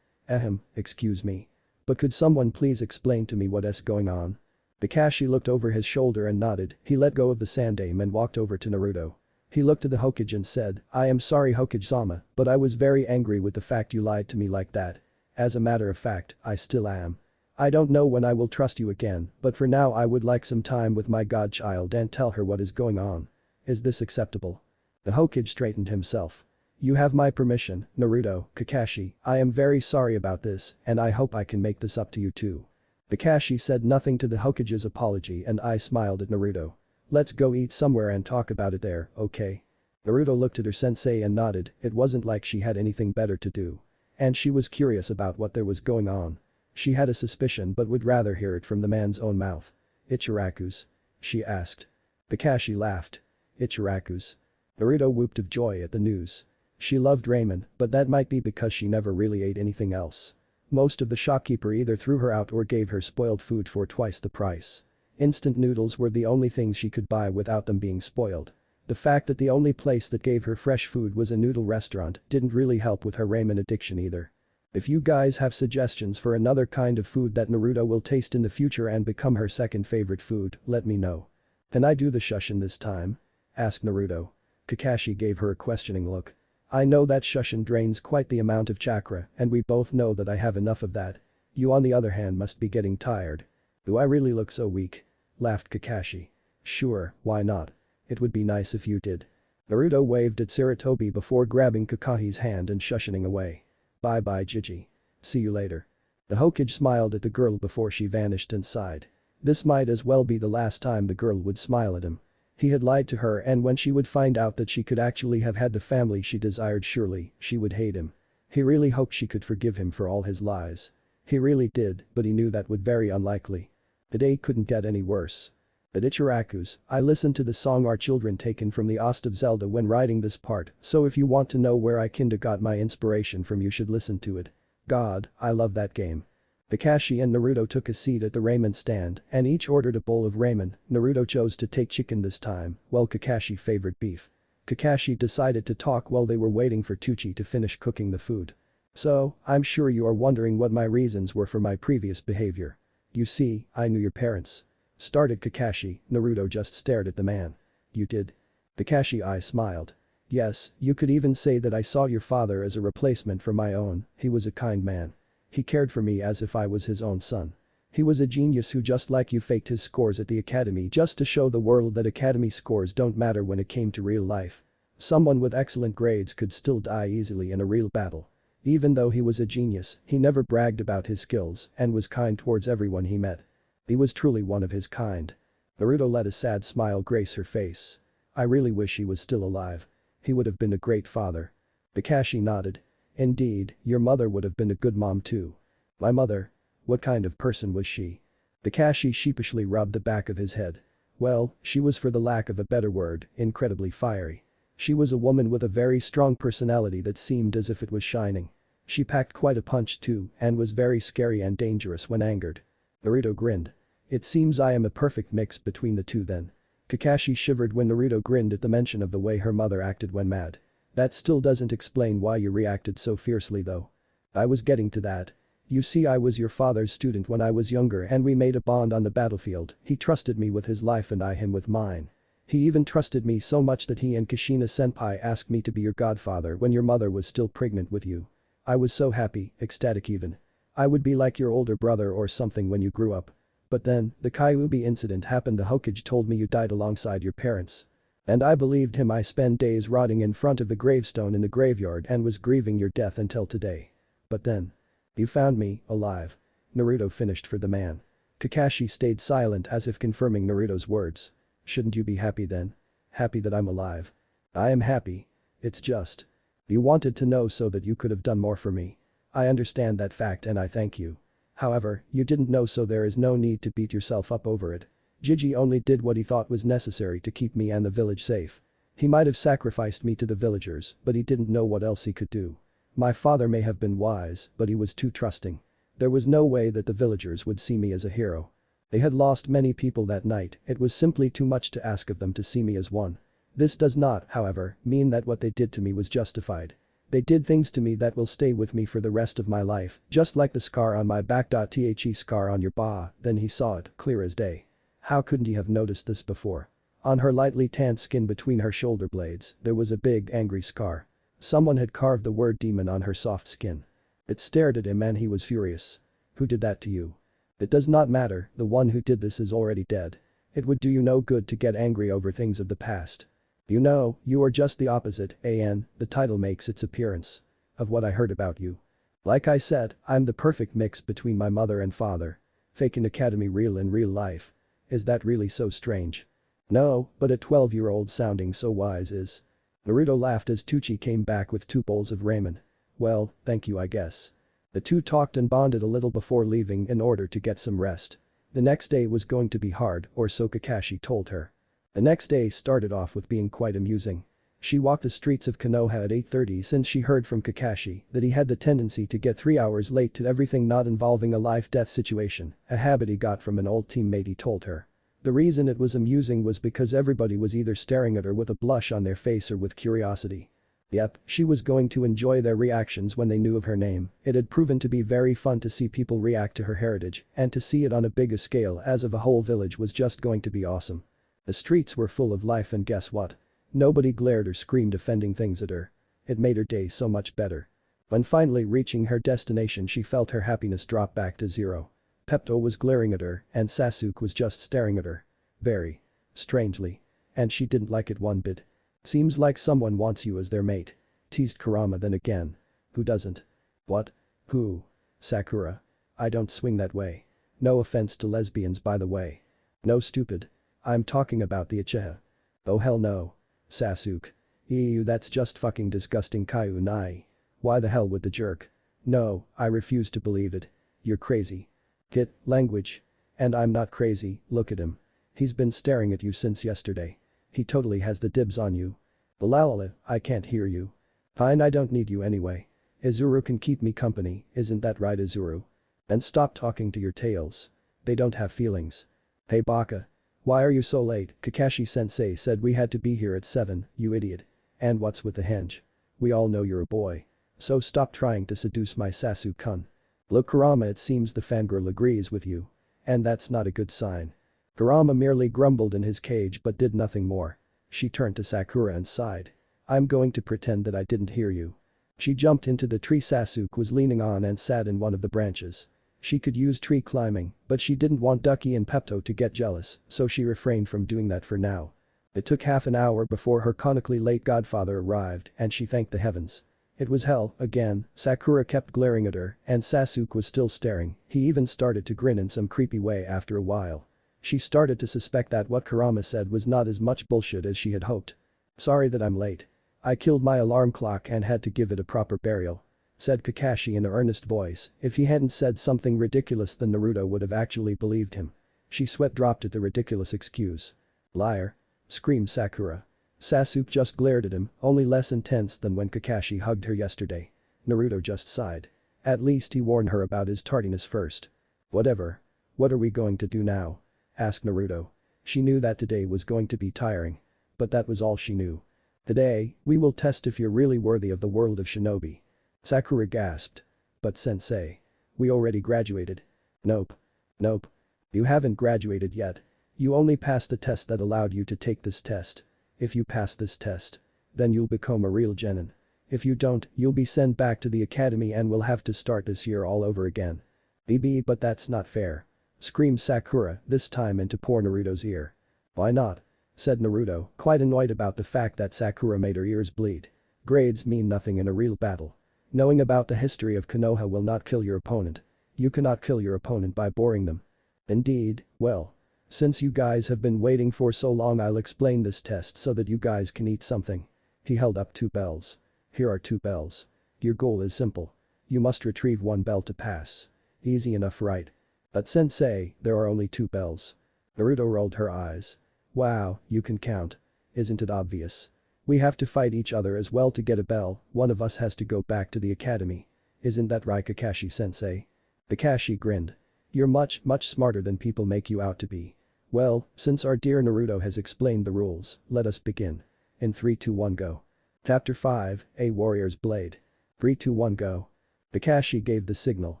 Excuse me. But could someone please explain to me what's going on?" Kakashi looked over his shoulder and nodded. He let go of the sandame and walked over to Naruto. He looked at the Hokage and said, "I am sorry, Hokage-sama, but I was very angry with the fact you lied to me like that. As a matter of fact, I still am. I don't know when I will trust you again, but for now I would like some time with my godchild and tell her what is going on. Is this acceptable?" The Hokage straightened himself. "You have my permission, Naruto, Kakashi, I am very sorry about this, and I hope I can make this up to you too." Kakashi said nothing to the Hokage's apology and I smiled at Naruto. "Let's go eat somewhere and talk about it there, okay?" Naruto looked at her sensei and nodded. It wasn't like she had anything better to do. And she was curious about what there was going on. She had a suspicion but would rather hear it from the man's own mouth. "Ichiraku's?" she asked. Kakashi laughed. "Ichiraku's?" Naruto whooped of joy at the news. She loved ramen, but that might be because she never really ate anything else. Most of the shopkeeper either threw her out or gave her spoiled food for twice the price. Instant noodles were the only things she could buy without them being spoiled. The fact that the only place that gave her fresh food was a noodle restaurant didn't really help with her ramen addiction either. If you guys have suggestions for another kind of food that Naruto will taste in the future and become her second favorite food, let me know. "Can I do the shushin this time?" asked Naruto. Kakashi gave her a questioning look. "I know that shushin drains quite the amount of chakra and we both know that I have enough of that. You on the other hand must be getting tired." "Do I really look so weak?" laughed Kakashi. "Sure, why not? It would be nice if you did." Naruto waved at Sarutobi before grabbing Kakahi's hand and shushining away. "Bye-bye, Gigi. See you later." The Hokage smiled at the girl before she vanished and sighed. This might as well be the last time the girl would smile at him. He had lied to her, and when she would find out that she could actually have had the family she desired, surely she would hate him. He really hoped she could forgive him for all his lies. He really did, but he knew that would be very unlikely. The day couldn't get any worse. At Ichiraku's, I listened to the song Our Children taken from the Ost of Zelda when writing this part, so if you want to know where I kinda got my inspiration from, you should listen to it. God, I love that game. Kakashi and Naruto took a seat at the ramen stand and each ordered a bowl of ramen. Naruto chose to take chicken this time, while Kakashi favored beef. Kakashi decided to talk while they were waiting for Tucci to finish cooking the food. So, I'm sure you are wondering what my reasons were for my previous behavior. You see, I knew your parents. Started Kakashi. Naruto just stared at the man. You did? Kakashi I smiled. Yes, you could even say that I saw your father as a replacement for my own. He was a kind man. He cared for me as if I was his own son. He was a genius who just like you faked his scores at the academy just to show the world that academy scores don't matter when it came to real life. Someone with excellent grades could still die easily in a real battle. Even though he was a genius, he never bragged about his skills and was kind towards everyone he met. He was truly one of his kind. Naruto let a sad smile grace her face. I really wish he was still alive. He would have been a great father. Kakashi nodded. Indeed, your mother would have been a good mom too. My mother? What kind of person was she? Kakashi sheepishly rubbed the back of his head. Well, she was, for the lack of a better word, incredibly fiery. She was a woman with a very strong personality that seemed as if it was shining. She packed quite a punch too and was very scary and dangerous when angered. Naruto grinned. It seems I am a perfect mix between the two then. Kakashi shivered when Naruto grinned at the mention of the way her mother acted when mad. That still doesn't explain why you reacted so fiercely though. I was getting to that. You see, I was your father's student when I was younger and we made a bond on the battlefield. He trusted me with his life and I him with mine. He even trusted me so much that he and Kushina senpai asked me to be your godfather when your mother was still pregnant with you. I was so happy, ecstatic even. I would be like your older brother or something when you grew up. But then, the Kyuubi incident happened. The Hokage told me you died alongside your parents. And I believed him. I spent days rotting in front of the gravestone in the graveyard and was grieving your death until today. But then. You found me, alive. Naruto finished for the man. Kakashi stayed silent as if confirming Naruto's words. Shouldn't you be happy then? Happy that I'm alive. I am happy. It's just. You wanted to know so that you could have done more for me. I understand that fact and I thank you. However, you didn't know, so there is no need to beat yourself up over it. Gigi only did what he thought was necessary to keep me and the village safe. He might have sacrificed me to the villagers, but he didn't know what else he could do. My father may have been wise, but he was too trusting. There was no way that the villagers would see me as a hero. They had lost many people that night. It was simply too much to ask of them to see me as one. This does not, however, mean that what they did to me was justified. They did things to me that will stay with me for the rest of my life, just like the scar on my back. The scar on your ba. Then he saw it, clear as day. How couldn't he have noticed this before? On her lightly tanned skin between her shoulder blades, there was a big angry scar. Someone had carved the word demon on her soft skin. It stared at him and he was furious. Who did that to you? It does not matter, the one who did this is already dead. It would do you no good to get angry over things of the past. You know, you are just the opposite, the title makes its appearance. Of what I heard about you. Like I said, I'm the perfect mix between my mother and father. Fake an academy real in real life. Is that really so strange? No, but a 12-year-old sounding so wise is. Naruto laughed as Tucci came back with 2 bowls of ramen. Well, thank you I guess. The two talked and bonded a little before leaving in order to get some rest. The next day was going to be hard, or so Kakashi told her. The next day started off with being quite amusing. She walked the streets of Konoha at 8:30 since she heard from Kakashi that he had the tendency to get 3 hours late to everything not involving a life-death situation, a habit he got from an old teammate, he told her. The reason it was amusing was because everybody was either staring at her with a blush on their face or with curiosity. Yep, she was going to enjoy their reactions when they knew of her name. It had proven to be very fun to see people react to her heritage, and to see it on a bigger scale as of a whole village was just going to be awesome. The streets were full of life and guess what? Nobody glared or screamed offending things at her. It made her day so much better. When finally reaching her destination, she felt her happiness drop back to zero. Pepto was glaring at her and Sasuke was just staring at her. Very strangely. And she didn't like it one bit. Seems like someone wants you as their mate. Teased Kurama then again. Who doesn't? What? Who? Sakura. I don't swing that way. No offense to lesbians by the way. No stupid. I'm talking about the Uchiha. Oh hell no. Sasuke. Ew, that's just fucking disgusting. Kaiju nai. Why the hell would the jerk? No, I refuse to believe it. You're crazy. Kid, language. And I'm not crazy, look at him. He's been staring at you since yesterday. He totally has the dibs on you. Balalala, I can't hear you. Fine, I don't need you anyway. Izuru can keep me company, isn't that right Izuru? And stop talking to your tails. They don't have feelings. Hey Baka. Why are you so late? Kakashi-sensei said we had to be here at 7, you idiot. And what's with the henge? We all know you're a boy. So stop trying to seduce my Sasuke-kun. Look Kurama, it seems the fangirl agrees with you. And that's not a good sign. Kurama merely grumbled in his cage but did nothing more. She turned to Sakura and sighed. I'm going to pretend that I didn't hear you. She jumped into the tree Sasuke was leaning on and sat in one of the branches. She could use tree climbing, but she didn't want Ducky and Pepto to get jealous, so she refrained from doing that for now. It took half an hour before her comically late godfather arrived and she thanked the heavens. It was hell, again. Sakura kept glaring at her, and Sasuke was still staring. He even started to grin in some creepy way after a while. She started to suspect that what Kurama said was not as much bullshit as she had hoped. Sorry that I'm late. I killed my alarm clock and had to give it a proper burial, said Kakashi in an earnest voice. If he hadn't said something ridiculous then Naruto would have actually believed him. She sweat dropped at the ridiculous excuse. Liar. Screamed Sakura. Sasuke just glared at him, only less intense than when Kakashi hugged her yesterday. Naruto just sighed. At least he warned her about his tardiness first. Whatever. What are we going to do now? Asked Naruto. She knew that today was going to be tiring. But that was all she knew. Today, we will test if you're really worthy of the world of shinobi. Sakura gasped. But sensei. We already graduated. Nope. Nope. You haven't graduated yet. You only passed the test that allowed you to take this test. If you pass this test, then you'll become a real genin. If you don't, you'll be sent back to the academy and we'll have to start this year all over again. BB, but that's not fair. Screamed Sakura, this time into poor Naruto's ear. Why not? Said Naruto, quite annoyed about the fact that Sakura made her ears bleed. Grades mean nothing in a real battle. Knowing about the history of Konoha will not kill your opponent. You cannot kill your opponent by boring them. Indeed, well. Since you guys have been waiting for so long I'll explain this test so that you guys can eat something. He held up 2 bells. Here are 2 bells. Your goal is simple. You must retrieve 1 bell to pass. Easy enough, right? But sensei, there are only 2 bells. Naruto rolled her eyes. Wow, you can count. Isn't it obvious? We have to fight each other as well to get a bell, one of us has to go back to the academy. Isn't that right Kakashi-sensei? Kakashi grinned. You're much smarter than people make you out to be. Well, since our dear Naruto has explained the rules, let us begin. In 3, 2, 1 go. Chapter 5, A Warrior's Blade. 3, 2, 1 go. Kakashi gave the signal.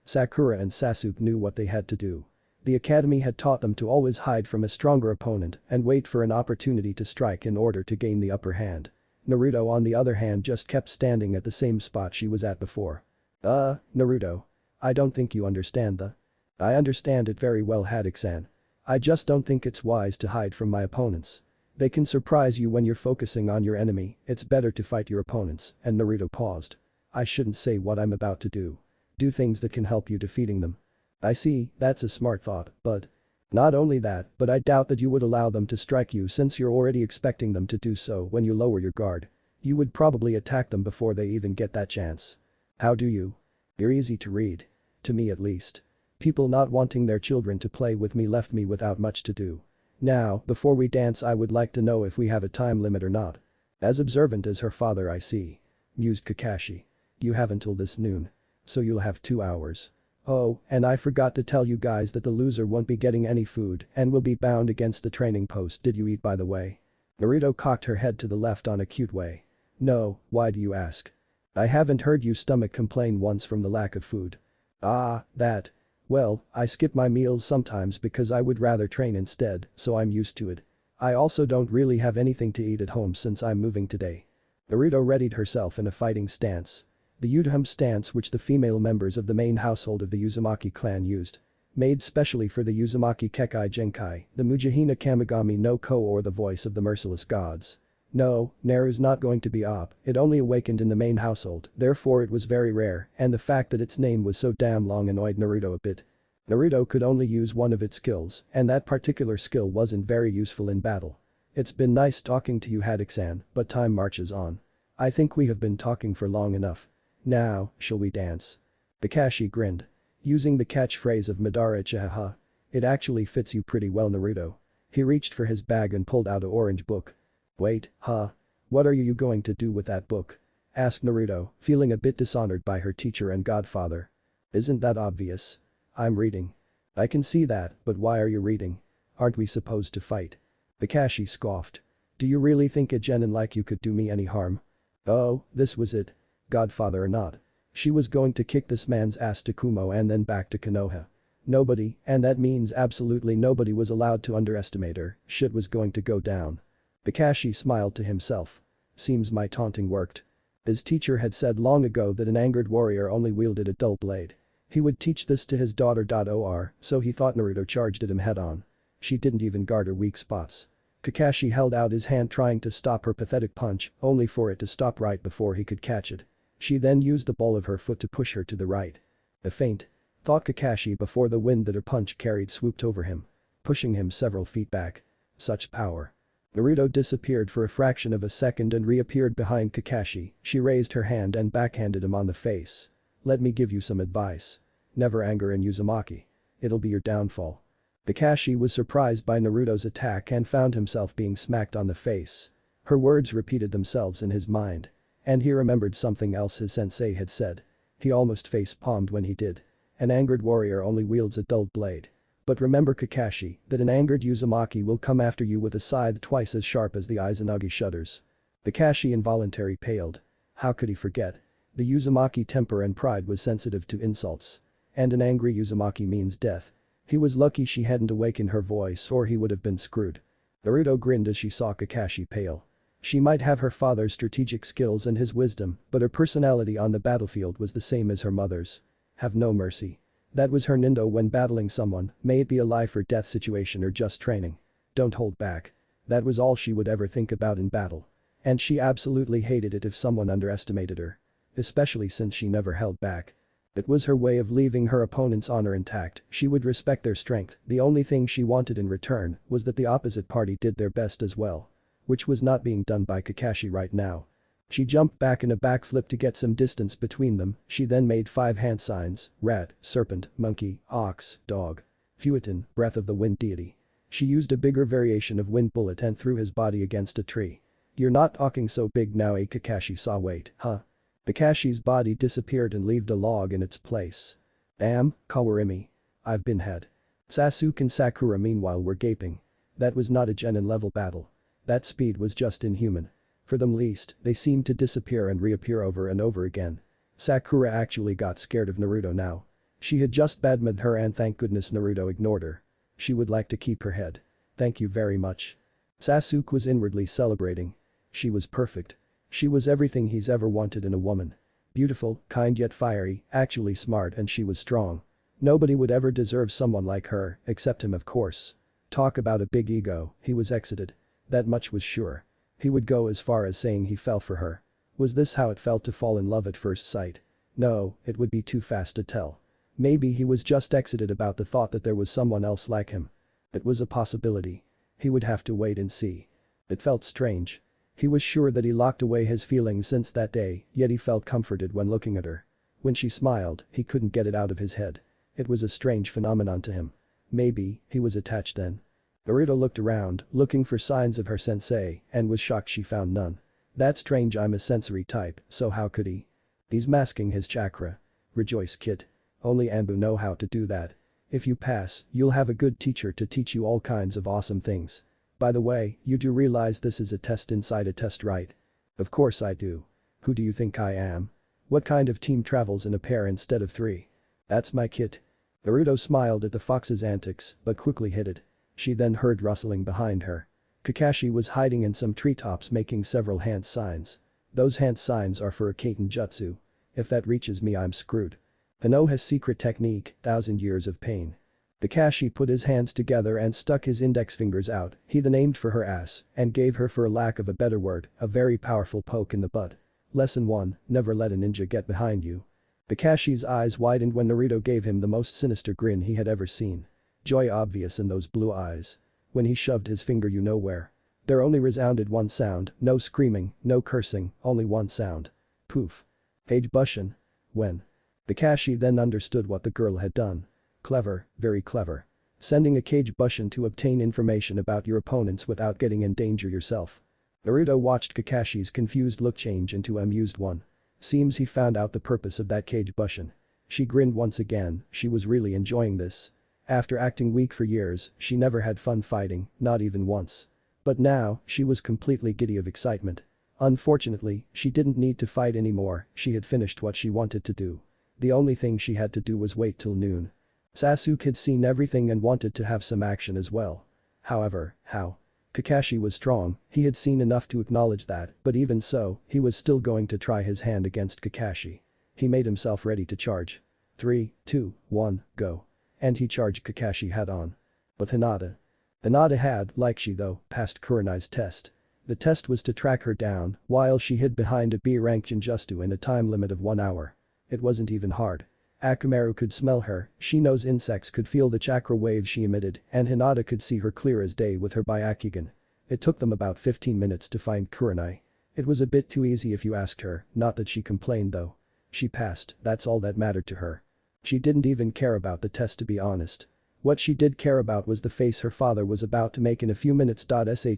Sakura and Sasuke knew what they had to do. The academy had taught them to always hide from a stronger opponent and wait for an opportunity to strike in order to gain the upper hand. Naruto on the other hand just kept standing at the same spot she was at before. Naruto. I don't think you understand the. I understand it very well Haddock-san. I just don't think it's wise to hide from my opponents. They can surprise you when you're focusing on your enemy, it's better to fight your opponents, and Naruto paused. I shouldn't say what I'm about to do. Do things that can help you defeating them. I see, that's a smart thought, but. Not only that, but I doubt that you would allow them to strike you since you're already expecting them to do so when you lower your guard. You would probably attack them before they even get that chance. How do you? You're easy to read. To me at least. People not wanting their children to play with me left me without much to do. Now, before we dance I would like to know if we have a time limit or not. As observant as her father I see. Mused Kakashi. You have until this noon. So you'll have 2 hours. Oh, and I forgot to tell you guys that the loser won't be getting any food and will be bound against the training post. Did you eat by the way? Naruto cocked her head to the left on a cute way. No, why do you ask? I haven't heard you stomach complain once from the lack of food. Ah, that. Well, I skip my meals sometimes because I would rather train instead, so I'm used to it. I also don't really have anything to eat at home since I'm moving today. Naruto readied herself in a fighting stance. The Udham stance which the female members of the main household of the Uzumaki clan used. Made specially for the Uzumaki Kekai Genkai, the Mujahina Kamigami no Ko or the voice of the merciless gods. No, Naru's not going to be op, it only awakened in the main household, therefore it was very rare, and the fact that its name was so damn long annoyed Naruto a bit. Naruto could only use one of its skills, and that particular skill wasn't very useful in battle. It's been nice talking to you Haddock-san, but time marches on. I think we have been talking for long enough. Now, shall we dance? Kakashi grinned. Using the catchphrase of Madara Ichihaha. It actually fits you pretty well Naruto. He reached for his bag and pulled out an orange book. Wait, huh? What are you going to do with that book? asked Naruto, feeling a bit dishonored by her teacher and godfather. Isn't that obvious? I'm reading. I can see that, but why are you reading? Aren't we supposed to fight? Kakashi scoffed. Do you really think a genin like you could do me any harm? Oh, this was it. Godfather or not. She was going to kick this man's ass to Kumo and then back to Konoha. Nobody, and that means absolutely nobody, was allowed to underestimate her. Shit was going to go down. Kakashi smiled to himself. Seems my taunting worked. His teacher had said long ago that an angered warrior only wielded a dull blade. He would teach this to his daughter. So he thought Naruto charged at him head-on. She didn't even guard her weak spots. Kakashi held out his hand trying to stop her pathetic punch, only for it to stop right before he could catch it. She then used the ball of her foot to push her to the right. A feint, thought Kakashi before the wind that her punch carried swooped over him, pushing him several feet back. Such power. Naruto disappeared for a fraction of a second and reappeared behind Kakashi. She raised her hand and backhanded him on the face. Let me give you some advice. Never anger in Uzumaki. It'll be your downfall. Kakashi was surprised by Naruto's attack and found himself being smacked on the face. Her words repeated themselves in his mind. And he remembered something else his sensei had said. He almost face-palmed when he did. An angered warrior only wields a dull blade. But remember, Kakashi, that an angered Uzumaki will come after you with a scythe twice as sharp as the Izanagi shudders. Kakashi involuntarily paled. How could he forget? The Uzumaki temper and pride was sensitive to insults. And an angry Uzumaki means death. He was lucky she hadn't awakened her voice or he would have been screwed. Naruto grinned as she saw Kakashi pale. She might have her father's strategic skills and his wisdom, but her personality on the battlefield was the same as her mother's. Have no mercy. That was her nindo when battling someone, may it be a life or death situation or just training. Don't hold back. That was all she would ever think about in battle. And she absolutely hated it if someone underestimated her. Especially since she never held back. It was her way of leaving her opponent's honor intact. She would respect their strength. The only thing she wanted in return was that the opposite party did their best as well. Which was not being done by Kakashi right now. She jumped back in a backflip to get some distance between them. She then made 5 hand signs: rat, serpent, monkey, ox, dog. Fuetin, breath of the wind deity. She used a bigger variation of wind bullet and threw his body against a tree. You're not talking so big now, Kakashi saw. Wait, huh? Kakashi's body disappeared and left a log in its place. Kawarimi. I've been had. Sasuke and Sakura meanwhile were gaping. That was not a genin level battle. That speed was just inhuman. For them least, they seemed to disappear and reappear over and over again. Sakura actually got scared of Naruto now. She had just badmouthed her and thank goodness Naruto ignored her. She would like to keep her head. Thank you very much. Sasuke was inwardly celebrating. She was perfect. She was everything he's ever wanted in a woman. Beautiful, kind yet fiery, actually smart, and she was strong. Nobody would ever deserve someone like her, except him of course. Talk about a big ego, he was exited. That much was sure. He would go as far as saying he fell for her. Was this how it felt to fall in love at first sight? No, it would be too fast to tell. Maybe he was just exited about the thought that there was someone else like him. It was a possibility. He would have to wait and see. It felt strange. He was sure that he locked away his feelings since that day, yet he felt comforted when looking at her. When she smiled, he couldn't get it out of his head. It was a strange phenomenon to him. Maybe he was attached then. Naruto looked around, looking for signs of her sensei, and was shocked she found none. That's strange, I'm a sensory type, so how could he? He's masking his chakra. Rejoice, kid. Only Anbu know how to do that. If you pass, you'll have a good teacher to teach you all kinds of awesome things. By the way, you do realize this is a test inside a test, right? Of course I do. Who do you think I am? What kind of team travels in a pair instead of 3? That's my kit. Naruto smiled at the fox's antics, but quickly hid it. She then heard rustling behind her. Kakashi was hiding in some treetops making several hand signs. Those hand signs are for a Kaiten jutsu. If that reaches me, I'm screwed. Konoha's secret technique, 1000 years of pain. Kakashi put his hands together and stuck his index fingers out. He then aimed for her ass and gave her, for lack of a better word, a very powerful poke in the butt. Lesson 1, never let a ninja get behind you. Kakashi's eyes widened when Naruto gave him the most sinister grin he had ever seen. Joy obvious in those blue eyes. When he shoved his finger you know where. There only resounded one sound, no screaming, no cursing, only one sound. Poof. Page Bushin. When? Kakashi then understood what the girl had done. Clever, very clever. Sending a Kage Bushin to obtain information about your opponents without getting in danger yourself. Naruto watched Kakashi's confused look change into an amused one. Seems he found out the purpose of that cage bushin'. She grinned once again, she was really enjoying this. After acting weak for years, she never had fun fighting, not even once. But now, she was completely giddy of excitement. Unfortunately, she didn't need to fight anymore, she had finished what she wanted to do. The only thing she had to do was wait till noon. Sasuke had seen everything and wanted to have some action as well. However, how? Kakashi was strong, he had seen enough to acknowledge that, but even so, he was still going to try his hand against Kakashi. He made himself ready to charge. 3, 2, 1, go. And he charged Kakashi head-on. But Hinata had, like she though, passed Kurama's test. The test was to track her down while she hid behind a B-rank Jinjutsu in a time limit of 1 hour. It wasn't even hard. Akamaru could smell her, Shino's insects could feel the chakra waves she emitted, and Hinata could see her clear as day with her Byakugan. It took them about 15 minutes to find Kurama. It was a bit too easy if you asked her, not that she complained though. She passed, that's all that mattered to her. She didn't even care about the test to be honest. What she did care about was the face her father was about to make in a few minutes.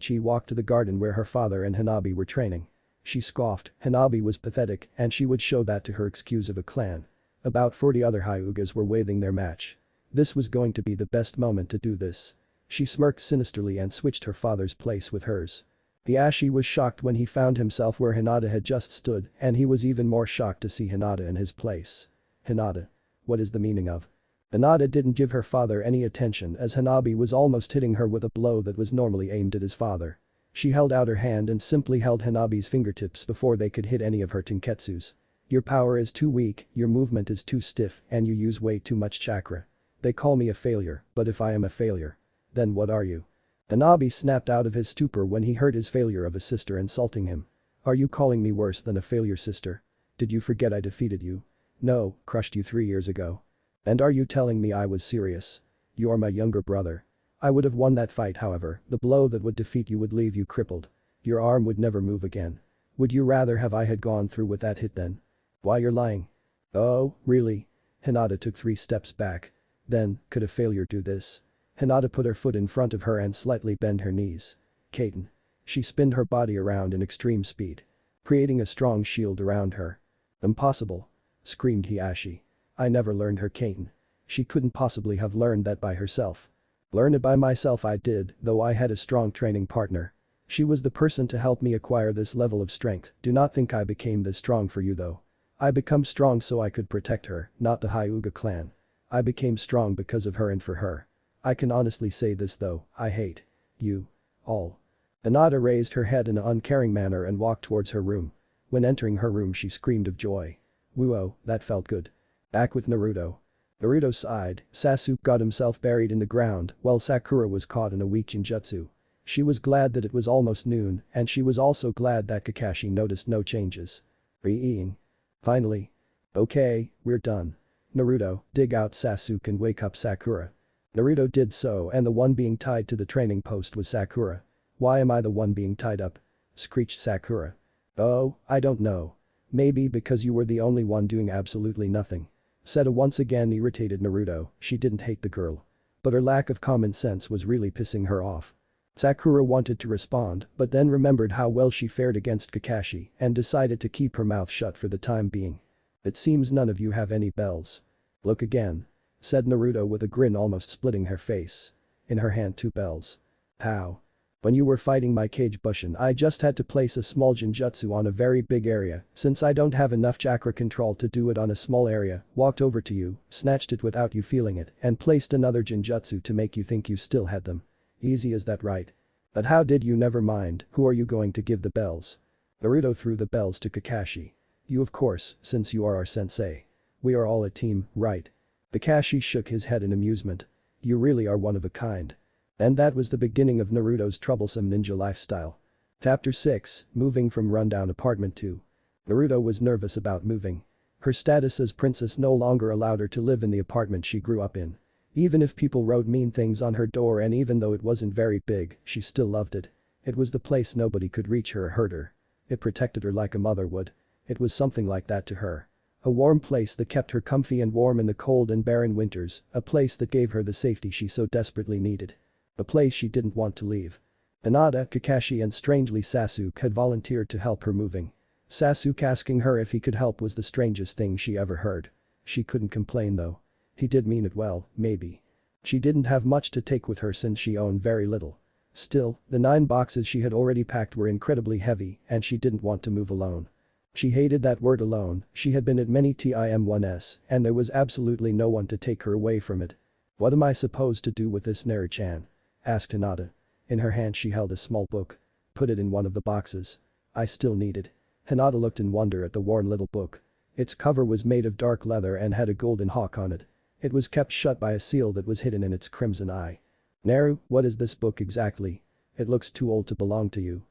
She walked to the garden where her father and Hanabi were training. She scoffed, Hanabi was pathetic and she would show that to her excuse of a clan. About 40 other Hyugas were waiting their match. This was going to be the best moment to do this. She smirked sinisterly and switched her father's place with hers. The Ashi was shocked when he found himself where Hinata had just stood and he was even more shocked to see Hinata in his place. Hinata. What is the meaning of? Hinata didn't give her father any attention as Hanabi was almost hitting her with a blow that was normally aimed at his father. She held out her hand and simply held Hanabi's fingertips before they could hit any of her tenketsus. Your power is too weak, your movement is too stiff, and you use way too much chakra. They call me a failure, but if I am a failure, then what are you? Hanabi snapped out of his stupor when he heard his failure of a sister insulting him. Are you calling me worse than a failure, sister? Did you forget I defeated you? No, crushed you 3 years ago. And are you telling me I was serious? You're my younger brother. I would have won that fight, however, the blow that would defeat you would leave you crippled. Your arm would never move again. Would you rather have I had gone through with that hit then? Why, you're lying. Oh, really? Hinata took 3 steps back. Then, could a failure do this? Hinata put her foot in front of her and slightly bent her knees. Kaiten. She spinned her body around in extreme speed, creating a strong shield around her. Impossible. Screamed Hiashi. I never learned her Kaiten. She couldn't possibly have learned that by herself. Learn it by myself I did, though I had a strong training partner. She was the person to help me acquire this level of strength. Do not think I became this strong for you though. I become strong so I could protect her, not the Hyuga clan. I became strong because of her and for her. I can honestly say this though, I hate you all. Hinata raised her head in an uncaring manner and walked towards her room. When entering her room she screamed of joy. Whoa, that felt good. Back with Naruto. Naruto sighed, Sasuke got himself buried in the ground while Sakura was caught in a weak Jinjutsu. She was glad that it was almost noon and she was also glad that Kakashi noticed no changes. Re-eating. Finally. Okay, we're done. Naruto, dig out Sasuke and wake up Sakura. Naruto did so and the one being tied to the training post was Sakura. Why am I the one being tied up? Screeched Sakura. Oh, I don't know. Maybe because you were the only one doing absolutely nothing. Seda once again irritated Naruto, she didn't hate the girl. But her lack of common sense was really pissing her off. Sakura wanted to respond but then remembered how well she fared against Kakashi and decided to keep her mouth shut for the time being. It seems none of you have any bells. Look again. Said Naruto with a grin almost splitting her face. In her hand 2 bells. How? When you were fighting my cage bushin I just had to place a small Jinjutsu on a very big area, since I don't have enough chakra control to do it on a small area, walked over to you, snatched it without you feeling it, and placed another Jinjutsu to make you think you still had them. Easy as that, right? But how did you? Never mind, who are you going to give the bells? Naruto threw the bells to Kakashi. You of course, since you are our sensei. We are all a team, right? Kakashi shook his head in amusement. You really are one of a kind. And that was the beginning of Naruto's troublesome ninja lifestyle. Chapter 6, Moving from Rundown Apartment 2. Naruto was nervous about moving. Her status as princess no longer allowed her to live in the apartment she grew up in. Even if people wrote mean things on her door and even though it wasn't very big, she still loved it. It was the place nobody could reach her or hurt her. It protected her like a mother would. It was something like that to her. A warm place that kept her comfy and warm in the cold and barren winters, a place that gave her the safety she so desperately needed. A place she didn't want to leave. Hinata, Kakashi and strangely Sasuke had volunteered to help her moving. Sasuke asking her if he could help was the strangest thing she ever heard. She couldn't complain though. He did mean it well, maybe. She didn't have much to take with her since she owned very little. Still, the 9 boxes she had already packed were incredibly heavy and she didn't want to move alone. She hated that word alone, she had been at many TIM1s and there was absolutely no one to take her away from it. "What am I supposed to do with this, Naru-chan?" asked Hinata. In her hand she held a small book. "Put it in one of the boxes. I still need it." Hinata looked in wonder at the worn little book. Its cover was made of dark leather and had a golden hawk on it. It was kept shut by a seal that was hidden in its crimson eye. "Naru, what is this book exactly? It looks too old to belong to you."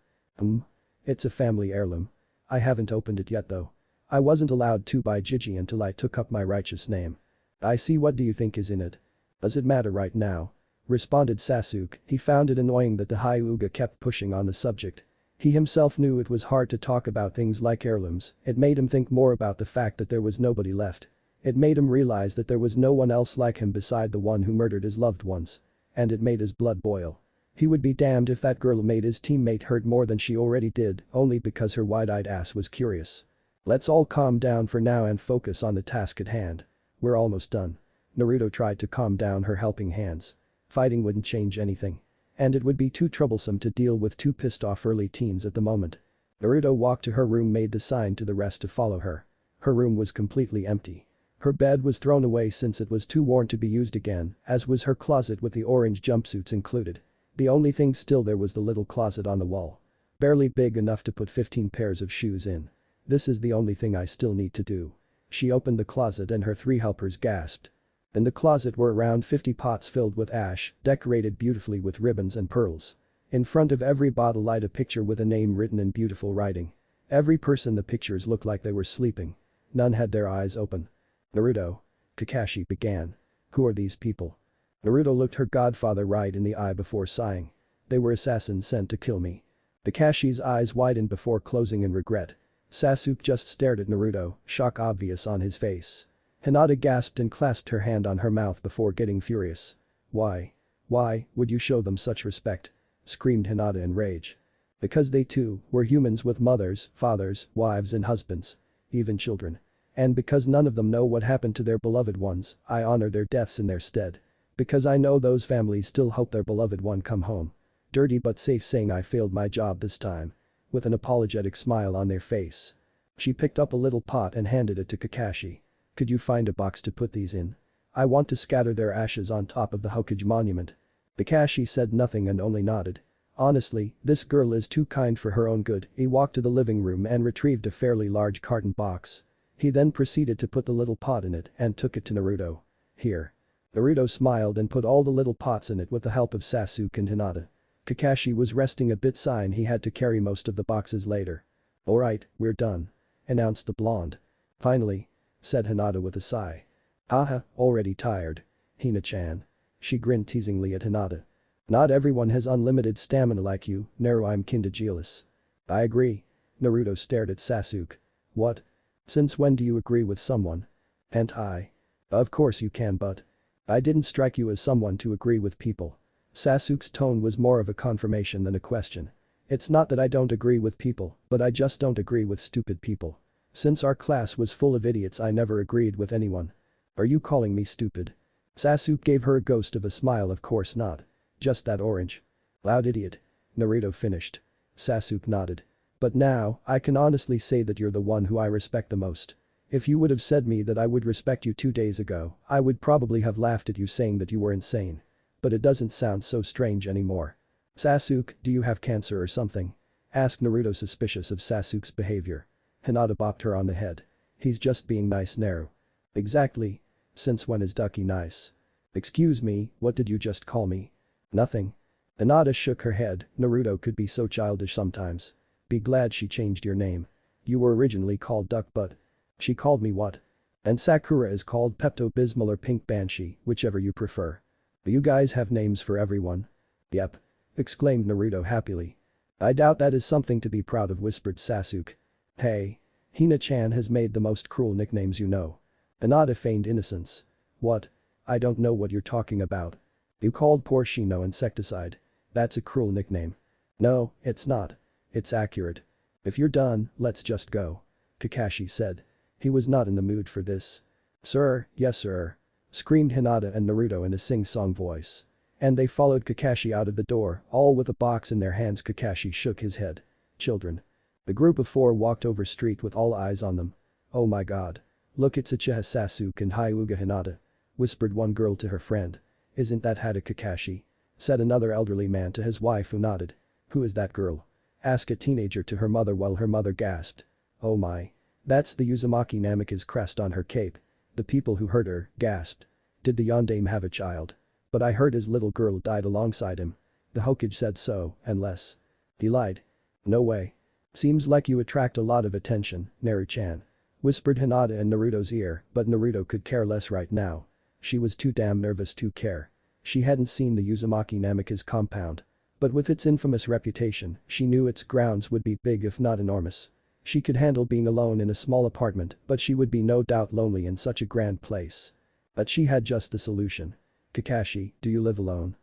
It's a family heirloom. I haven't opened it yet though. I wasn't allowed to by Jiji until I took up my righteous name." "I see, what do you think is in it?" "Does it matter right now?" responded Sasuke. He found it annoying that the Hyuga kept pushing on the subject. He himself knew it was hard to talk about things like heirlooms, it made him think more about the fact that there was nobody left. It made him realize that there was no one else like him beside the one who murdered his loved ones. And it made his blood boil. He would be damned if that girl made his teammate hurt more than she already did, only because her wide-eyed ass was curious. "Let's all calm down for now and focus on the task at hand. We're almost done." Naruto tried to calm down her helping hands. Fighting wouldn't change anything. And it would be too troublesome to deal with 2 pissed-off early teens at the moment. Naruto walked to her room, made the sign to the rest to follow her. Her room was completely empty. Her bed was thrown away since it was too worn to be used again, as was her closet with the orange jumpsuits included. The only thing still there was the little closet on the wall. Barely big enough to put 15 pairs of shoes in. "This is the only thing I still need to do." She opened the closet and her 3 helpers gasped. In the closet were around 50 pots filled with ash, decorated beautifully with ribbons and pearls. In front of every bottle lied a picture with a name written in beautiful writing. Every person in the pictures looked like they were sleeping. None had their eyes open. "Naruto," Kakashi began. "Who are these people?" Naruto looked her godfather right in the eye before sighing. "They were assassins sent to kill me." Kakashi's eyes widened before closing in regret. Sasuke just stared at Naruto, shock obvious on his face. Hinata gasped and clasped her hand on her mouth before getting furious. Why would you show them such respect?" screamed Hinata in rage. "Because they too were humans with mothers, fathers, wives and husbands. Even children. And because none of them know what happened to their beloved ones, I honor their deaths in their stead. Because I know those families still hope their beloved one come home. Dirty but safe saying I failed my job this time." With an apologetic smile on their face. She picked up a little pot and handed it to Kakashi. "Could you find a box to put these in? I want to scatter their ashes on top of the Hokage monument." Kakashi said nothing and only nodded. Honestly, this girl is too kind for her own good. He walked to the living room and retrieved a fairly large carton box. He then proceeded to put the little pot in it and took it to Naruto. "Here." Naruto smiled and put all the little pots in it with the help of Sasuke and Hinata. Kakashi was resting a bit, sighing he had to carry most of the boxes later. "Alright, we're done," announced the blonde. "Finally," said Hinata with a sigh. "Haha, already tired. Hina-chan." She grinned teasingly at Hinata. "Not everyone has unlimited stamina like you, Naru, I'm kinda jealous." "I agree." Naruto stared at Sasuke. "What? Since when do you agree with someone?" "And I?" "Of course you can, but I didn't strike you as someone to agree with people." Sasuke's tone was more of a confirmation than a question. "It's not that I don't agree with people, but I just don't agree with stupid people. Since our class was full of idiots, I never agreed with anyone." "Are you calling me stupid?" Sasuke gave her a ghost of a smile. "Of course not. Just that orange." "Loud idiot." Naruto finished. Sasuke nodded. "But now, I can honestly say that you're the one who I respect the most. If you would have said me that I would respect you 2 days ago, I would probably have laughed at you saying that you were insane. But it doesn't sound so strange anymore." "Sasuke, do you have cancer or something?" asked Naruto, suspicious of Sasuke's behavior. Hinata bopped her on the head. "He's just being nice, Naru." "Exactly. Since when is Ducky nice?" "Excuse me, what did you just call me?" "Nothing." Hinata shook her head. Naruto could be so childish sometimes. "Be glad she changed your name. You were originally called Duck, but..." "She called me what?" "And Sakura is called Pepto-Bismol or Pink Banshee, whichever you prefer." "You guys have names for everyone?" "Yep." exclaimed Naruto happily. "I doubt that is something to be proud of," whispered Sasuke. "Hey. Hina-chan has made the most cruel nicknames you know." Hinata feigned innocence. "What? I don't know what you're talking about." "You called poor Shino insecticide. That's a cruel nickname." No, it's not. It's accurate. If you're done, let's just go. Kakashi said. He was not in the mood for this. Sir, yes sir. Screamed Hinata and Naruto in a sing-song voice. And they followed Kakashi out of the door, all with a box in their hands. Kakashi shook his head. Children. The group of four walked over street with all eyes on them. Oh my god. Look, it's Uchiha Sasuke and Hyuga Hinata. Whispered one girl to her friend. Isn't that Hada Kakashi? Said another elderly man to his wife who nodded. Who is that girl? Asked a teenager to her mother while her mother gasped. Oh my. That's the Uzumaki Namika's crest on her cape. The people who heard her gasped. Did the Yondaime have a child? But I heard his little girl died alongside him. The Hokage said so, unless. He lied. No way. Seems like you attract a lot of attention, Naru-chan. Whispered Hinata in Naruto's ear, but Naruto could care less right now. She was too damn nervous to care. She hadn't seen the Uzumaki Namika's compound. But with its infamous reputation, she knew its grounds would be big if not enormous. She could handle being alone in a small apartment, but she would be no doubt lonely in such a grand place. But she had just the solution. Kakashi, do you live alone?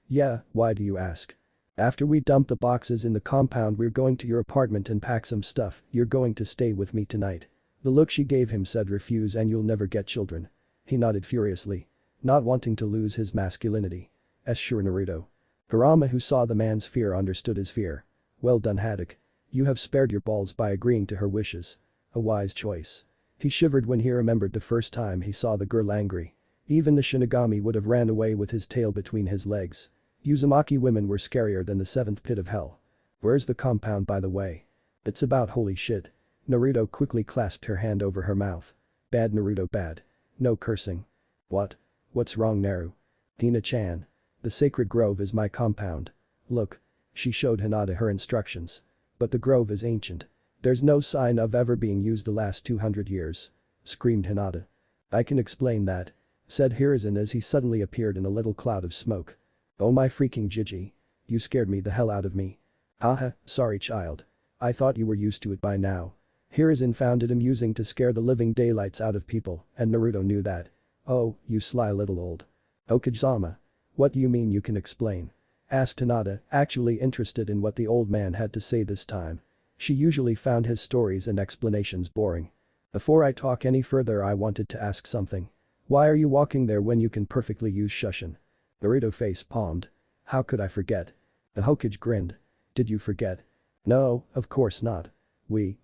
Yeah, why do you ask? After we dump the boxes in the compound, we're going to your apartment and pack some stuff. You're going to stay with me tonight. The look she gave him said refuse and you'll never get children. He nodded furiously. Not wanting to lose his masculinity. Sure Naruto. Kurama, who saw the man's fear, understood his fear. Well done Haddock. You have spared your balls by agreeing to her wishes. A wise choice. He shivered when he remembered the first time he saw the girl angry. Even the Shinigami would have ran away with his tail between his legs. Uzumaki women were scarier than the seventh pit of hell. Where's the compound, by the way? It's about holy shit. Naruto quickly clasped her hand over her mouth. Bad Naruto, bad. No cursing. What? What's wrong Naru? Hina-chan. The sacred grove is my compound. Look. She showed Hinata her instructions. But the grove is ancient. There's no sign of ever being used the last 200 years. Screamed Hinata. I can explain that. Said Hiruzen as he suddenly appeared in a little cloud of smoke. Oh my freaking Gigi. You scared me the hell out of me. Haha, sorry child. I thought you were used to it by now. Hiruzen found it amusing to scare the living daylights out of people, and Naruto knew that. Oh, you sly little old. Okage-sama. What do you mean you can explain? Asked Hinata, actually interested in what the old man had to say this time. She usually found his stories and explanations boring. Before I talk any further, I wanted to ask something. Why are you walking there when you can perfectly use Shushin? Naruto face palmed. How could I forget? The Hokage grinned. Did you forget? No, of course not. We,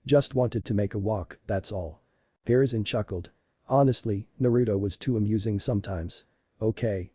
just wanted to make a walk, that's all. Hiruzen chuckled. Honestly, Naruto was too amusing sometimes. Okay.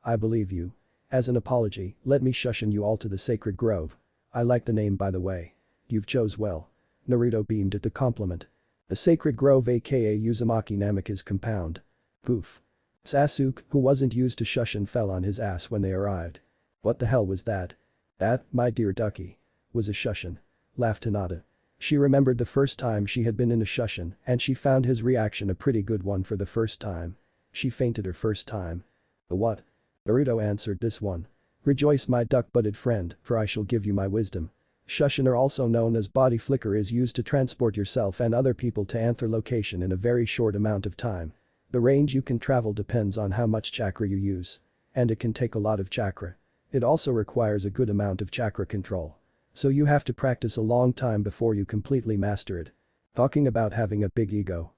I believe you. As an apology, let me Shushin you all to the sacred grove. I like the name, by the way. You've chose well. Naruto beamed at the compliment. The sacred grove, aka Uzumaki Namika's compound. Poof. Sasuke, who wasn't used to Shushin, fell on his ass when they arrived. What the hell was that? That, my dear ducky. Was a Shushin. Laughed Hinata. She remembered the first time she had been in a Shushin and she found his reaction a pretty good one for the first time. She fainted her first time. The what? Naruto answered this one. Rejoice my duck-butted friend, for I shall give you my wisdom. Shushin, are also known as body flicker, is used to transport yourself and other people to anther location in a very short amount of time. The range you can travel depends on how much chakra you use. And it can take a lot of chakra. It also requires a good amount of chakra control. So you have to practice a long time before you completely master it. Talking about having a big ego.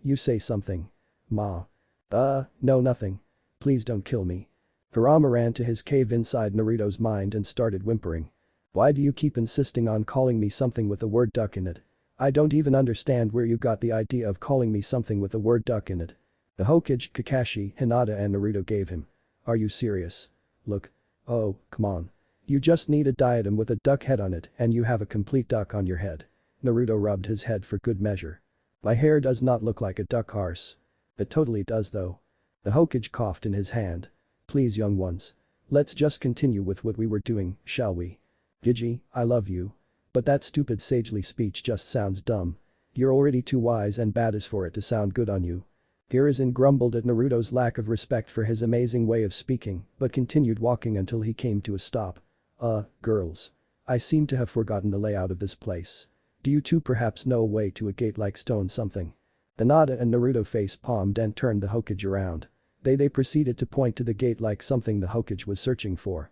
You say something. Ma. No nothing. Please don't kill me. Kurama ran to his cave inside Naruto's mind and started whimpering. Why do you keep insisting on calling me something with the word duck in it? I don't even understand where you got the idea of calling me something with the word duck in it. The Hokage, Kakashi, Hinata and Naruto gave him. Are you serious? Look. Oh, come on. You just need a diadem with a duck head on it and you have a complete duck on your head. Naruto rubbed his head for good measure. My hair does not look like a duck arse. It totally does though. The Hokage coughed in his hand. Please young ones. Let's just continue with what we were doing, shall we? Gigi, I love you. But that stupid sagely speech just sounds dumb. You're already too wise and badass for it to sound good on you. Hiruzen grumbled at Naruto's lack of respect for his amazing way of speaking, but continued walking until he came to a stop. Girls. I seem to have forgotten the layout of this place. Do you two perhaps know a way to a gate like stone something? Hinata and Naruto face palmed and turned the Hokage around. They proceeded to point to the gate like something the Hokage was searching for.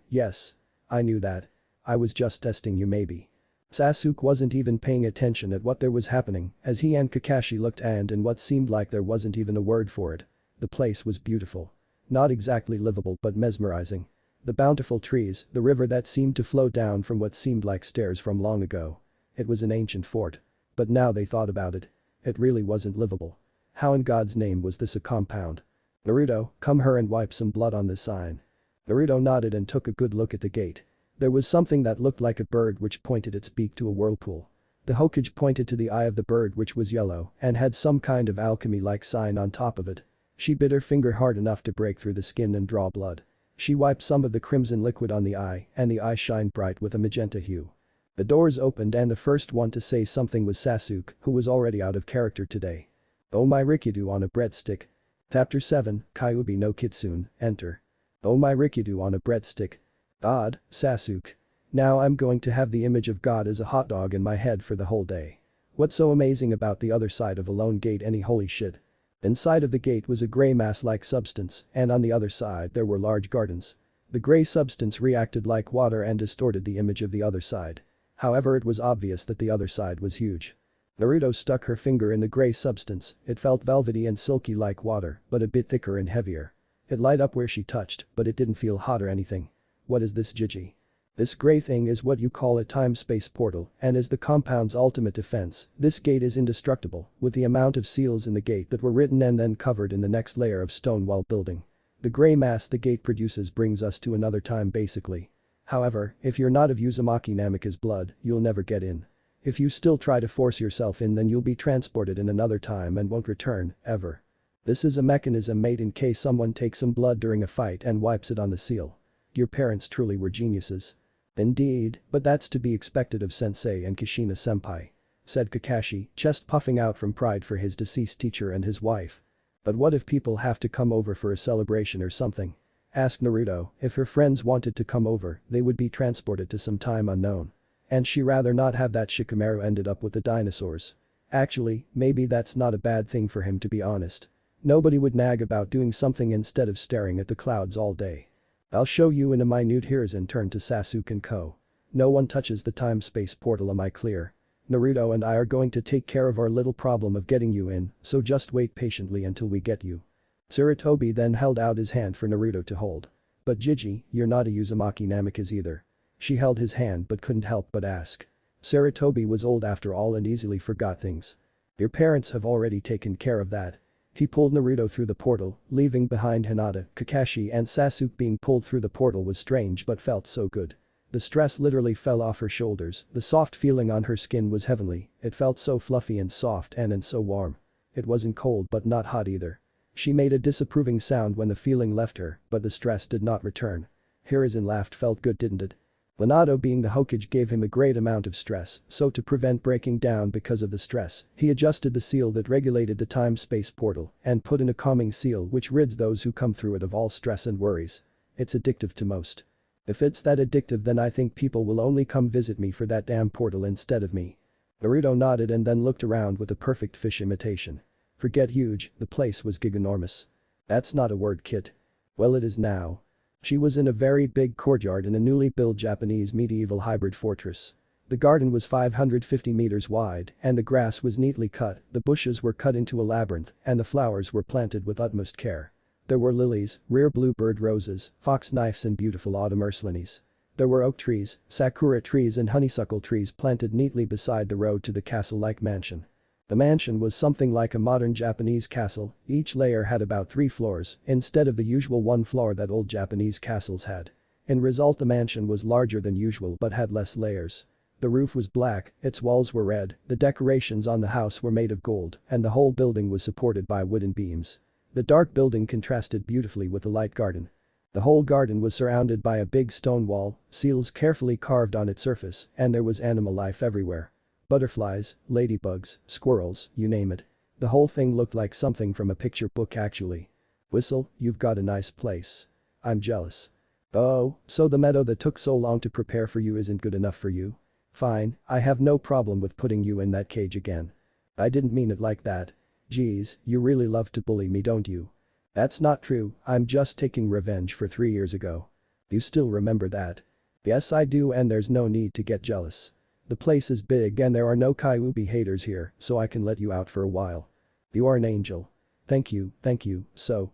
Yes. I knew that. I was just testing you maybe. Sasuke wasn't even paying attention at what there was happening as he and Kakashi looked and in what seemed like there wasn't even a word for it. The place was beautiful. Not exactly livable but mesmerizing. The bountiful trees, the river that seemed to flow down from what seemed like stairs from long ago. It was an ancient fort. But now they thought about it. It really wasn't livable. How in God's name was this a compound? Naruto, come here and wipe some blood on this sign. Naruto nodded and took a good look at the gate. There was something that looked like a bird which pointed its beak to a whirlpool. The hokage pointed to the eye of the bird which was yellow and had some kind of alchemy-like sign on top of it. She bit her finger hard enough to break through the skin and draw blood. She wiped some of the crimson liquid on the eye and the eye shined bright with a magenta hue. The doors opened and the first one to say something was Sasuke, who was already out of character today. Oh my Rikido on a breadstick. Chapter 7, Kyuubi no Kitsune, enter. Oh my Rikido on a breadstick. God, Sasuke. Now I'm going to have the image of God as a hot dog in my head for the whole day. What's so amazing about the other side of a lone gate any holy shit? Inside of the gate was a gray mass-like substance and on the other side there were large gardens. The gray substance reacted like water and distorted the image of the other side. However, it was obvious that the other side was huge. Naruto stuck her finger in the gray substance, it felt velvety and silky like water, but a bit thicker and heavier. It light up where she touched, but it didn't feel hot or anything. What is this Gigi? This gray thing is what you call a time-space portal and is the compound's ultimate defense. This gate is indestructible, with the amount of seals in the gate that were written and then covered in the next layer of stone while building. The gray mass the gate produces brings us to another time basically. However, if you're not of Uzumaki Namika's blood, you'll never get in. If you still try to force yourself in then you'll be transported in another time and won't return, ever. This is a mechanism made in case someone takes some blood during a fight and wipes it on the seal. Your parents truly were geniuses. Indeed, but that's to be expected of sensei and Kushina-senpai. Said Kakashi, chest puffing out from pride for his deceased teacher and his wife. But what if people have to come over for a celebration or something? Asked Naruto, if her friends wanted to come over, they would be transported to some time unknown. And she rather not have that Shikamaru ended up with the dinosaurs. Actually, maybe that's not a bad thing for him to be honest. Nobody would nag about doing something instead of staring at the clouds all day. I'll show you in a minute. Hiruzen turned to Sasuke and Ko. No one touches the time-space portal, am I clear? Naruto and I are going to take care of our little problem of getting you in, so just wait patiently until we get you. Sarutobi then held out his hand for Naruto to hold. But Gigi, you're not a Uzumaki Namikaze either. She held his hand but couldn't help but ask. Sarutobi was old after all and easily forgot things. Your parents have already taken care of that. He pulled Naruto through the portal, leaving behind Hinata, Kakashi and Sasuke. Being pulled through the portal was strange but felt so good. The stress literally fell off her shoulders, the soft feeling on her skin was heavenly, it felt so fluffy and soft and so warm. It wasn't cold but not hot either. She made a disapproving sound when the feeling left her, but the stress did not return. Hiruzen laughed. Felt good, didn't it? Minato being the Hokage gave him a great amount of stress, so to prevent breaking down because of the stress, he adjusted the seal that regulated the time-space portal and put in a calming seal which rids those who come through it of all stress and worries. It's addictive to most. If it's that addictive then I think people will only come visit me for that damn portal instead of me. Naruto nodded and then looked around with a perfect fish imitation. Forget huge, the place was giganormous. That's not a word, kid. Well, it is now. She was in a very big courtyard in a newly built Japanese medieval hybrid fortress. The garden was 550 meters wide and the grass was neatly cut, the bushes were cut into a labyrinth and the flowers were planted with utmost care. There were lilies, rare bluebird roses, fox knives and beautiful autumn ursulines. There were oak trees, sakura trees and honeysuckle trees planted neatly beside the road to the castle-like mansion. The mansion was something like a modern Japanese castle, each layer had about 3 floors instead of the usual 1 floor that old Japanese castles had. In result the mansion was larger than usual but had less layers. The roof was black, its walls were red, the decorations on the house were made of gold and the whole building was supported by wooden beams. The dark building contrasted beautifully with the light garden. The whole garden was surrounded by a big stone wall, seals carefully carved on its surface and there was animal life everywhere. Butterflies, ladybugs, squirrels, you name it. The whole thing looked like something from a picture book actually. Whistle, you've got a nice place. I'm jealous. Oh, so the meadow that took so long to prepare for you isn't good enough for you? Fine, I have no problem with putting you in that cage again. I didn't mean it like that. Geez, you really love to bully me, don't you? That's not true, I'm just taking revenge for 3 years ago. You still remember that? Yes I do and there's no need to get jealous. The place is big and there are no Kyuubi haters here, so I can let you out for a while. You are an angel. Thank you so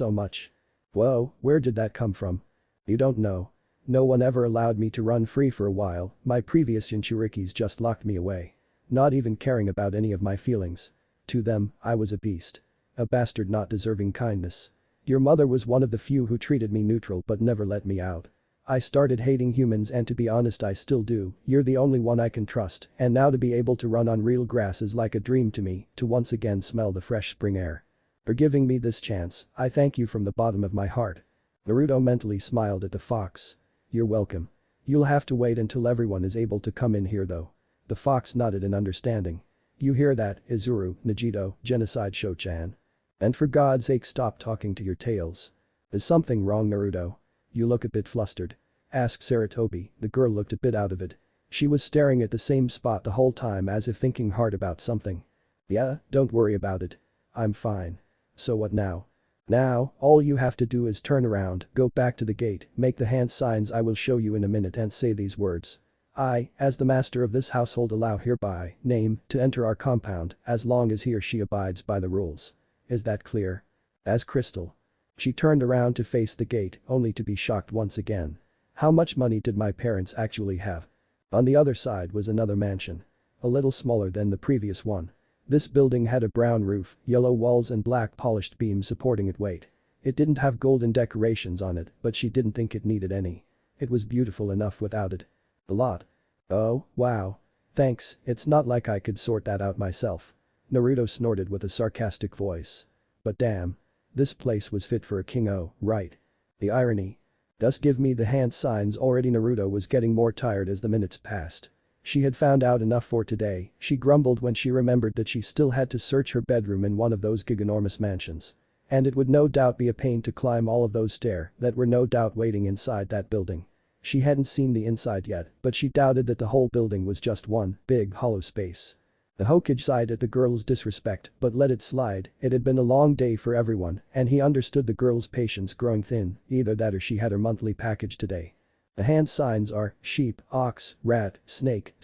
much. Whoa, where did that come from? You don't know. No one ever allowed me to run free for a while, my previous Jinchurikis just locked me away. Not even caring about any of my feelings. To them, I was a beast. A bastard not deserving kindness. Your mother was one of the few who treated me neutral but never let me out. I started hating humans and to be honest I still do, you're the only one I can trust, and now to be able to run on real grass is like a dream to me, to once again smell the fresh spring air. For giving me this chance, I thank you from the bottom of my heart. Naruto mentally smiled at the fox. You're welcome. You'll have to wait until everyone is able to come in here though. The fox nodded in understanding. You hear that, Izuru, Nagito, Genocide Shochan? And for God's sake stop talking to your tails. Is something wrong Naruto? You look a bit flustered. Asked Sarutobi, the girl looked a bit out of it. She was staring at the same spot the whole time as if thinking hard about something. Yeah, don't worry about it. I'm fine. So what now? Now, all you have to do is turn around, go back to the gate, make the hand signs I will show you in a minute and say these words. I, as the master of this household allow hereby, name, to enter our compound, as long as he or she abides by the rules. Is that clear? As crystal. She turned around to face the gate, only to be shocked once again. How much money did my parents actually have? On the other side was another mansion. A little smaller than the previous one. This building had a brown roof, yellow walls and black polished beams supporting its weight. It didn't have golden decorations on it, but she didn't think it needed any. It was beautiful enough without it. A lot. Oh, wow. Thanks, it's not like I could sort that out myself. Naruto snorted with a sarcastic voice. But damn. This place was fit for a king, right? The irony. Thus give me the hand signs already. Naruto was getting more tired as the minutes passed. She had found out enough for today, she grumbled when she remembered that she still had to search her bedroom in one of those giganormous mansions. And it would no doubt be a pain to climb all of those stairs that were no doubt waiting inside that building. She hadn't seen the inside yet, but she doubted that the whole building was just one big hollow space. The Hokage sighed at the girl's disrespect but let it slide, it had been a long day for everyone and he understood the girl's patience growing thin, either that or she had her monthly package today. The hand signs are sheep, ox, rat, snake,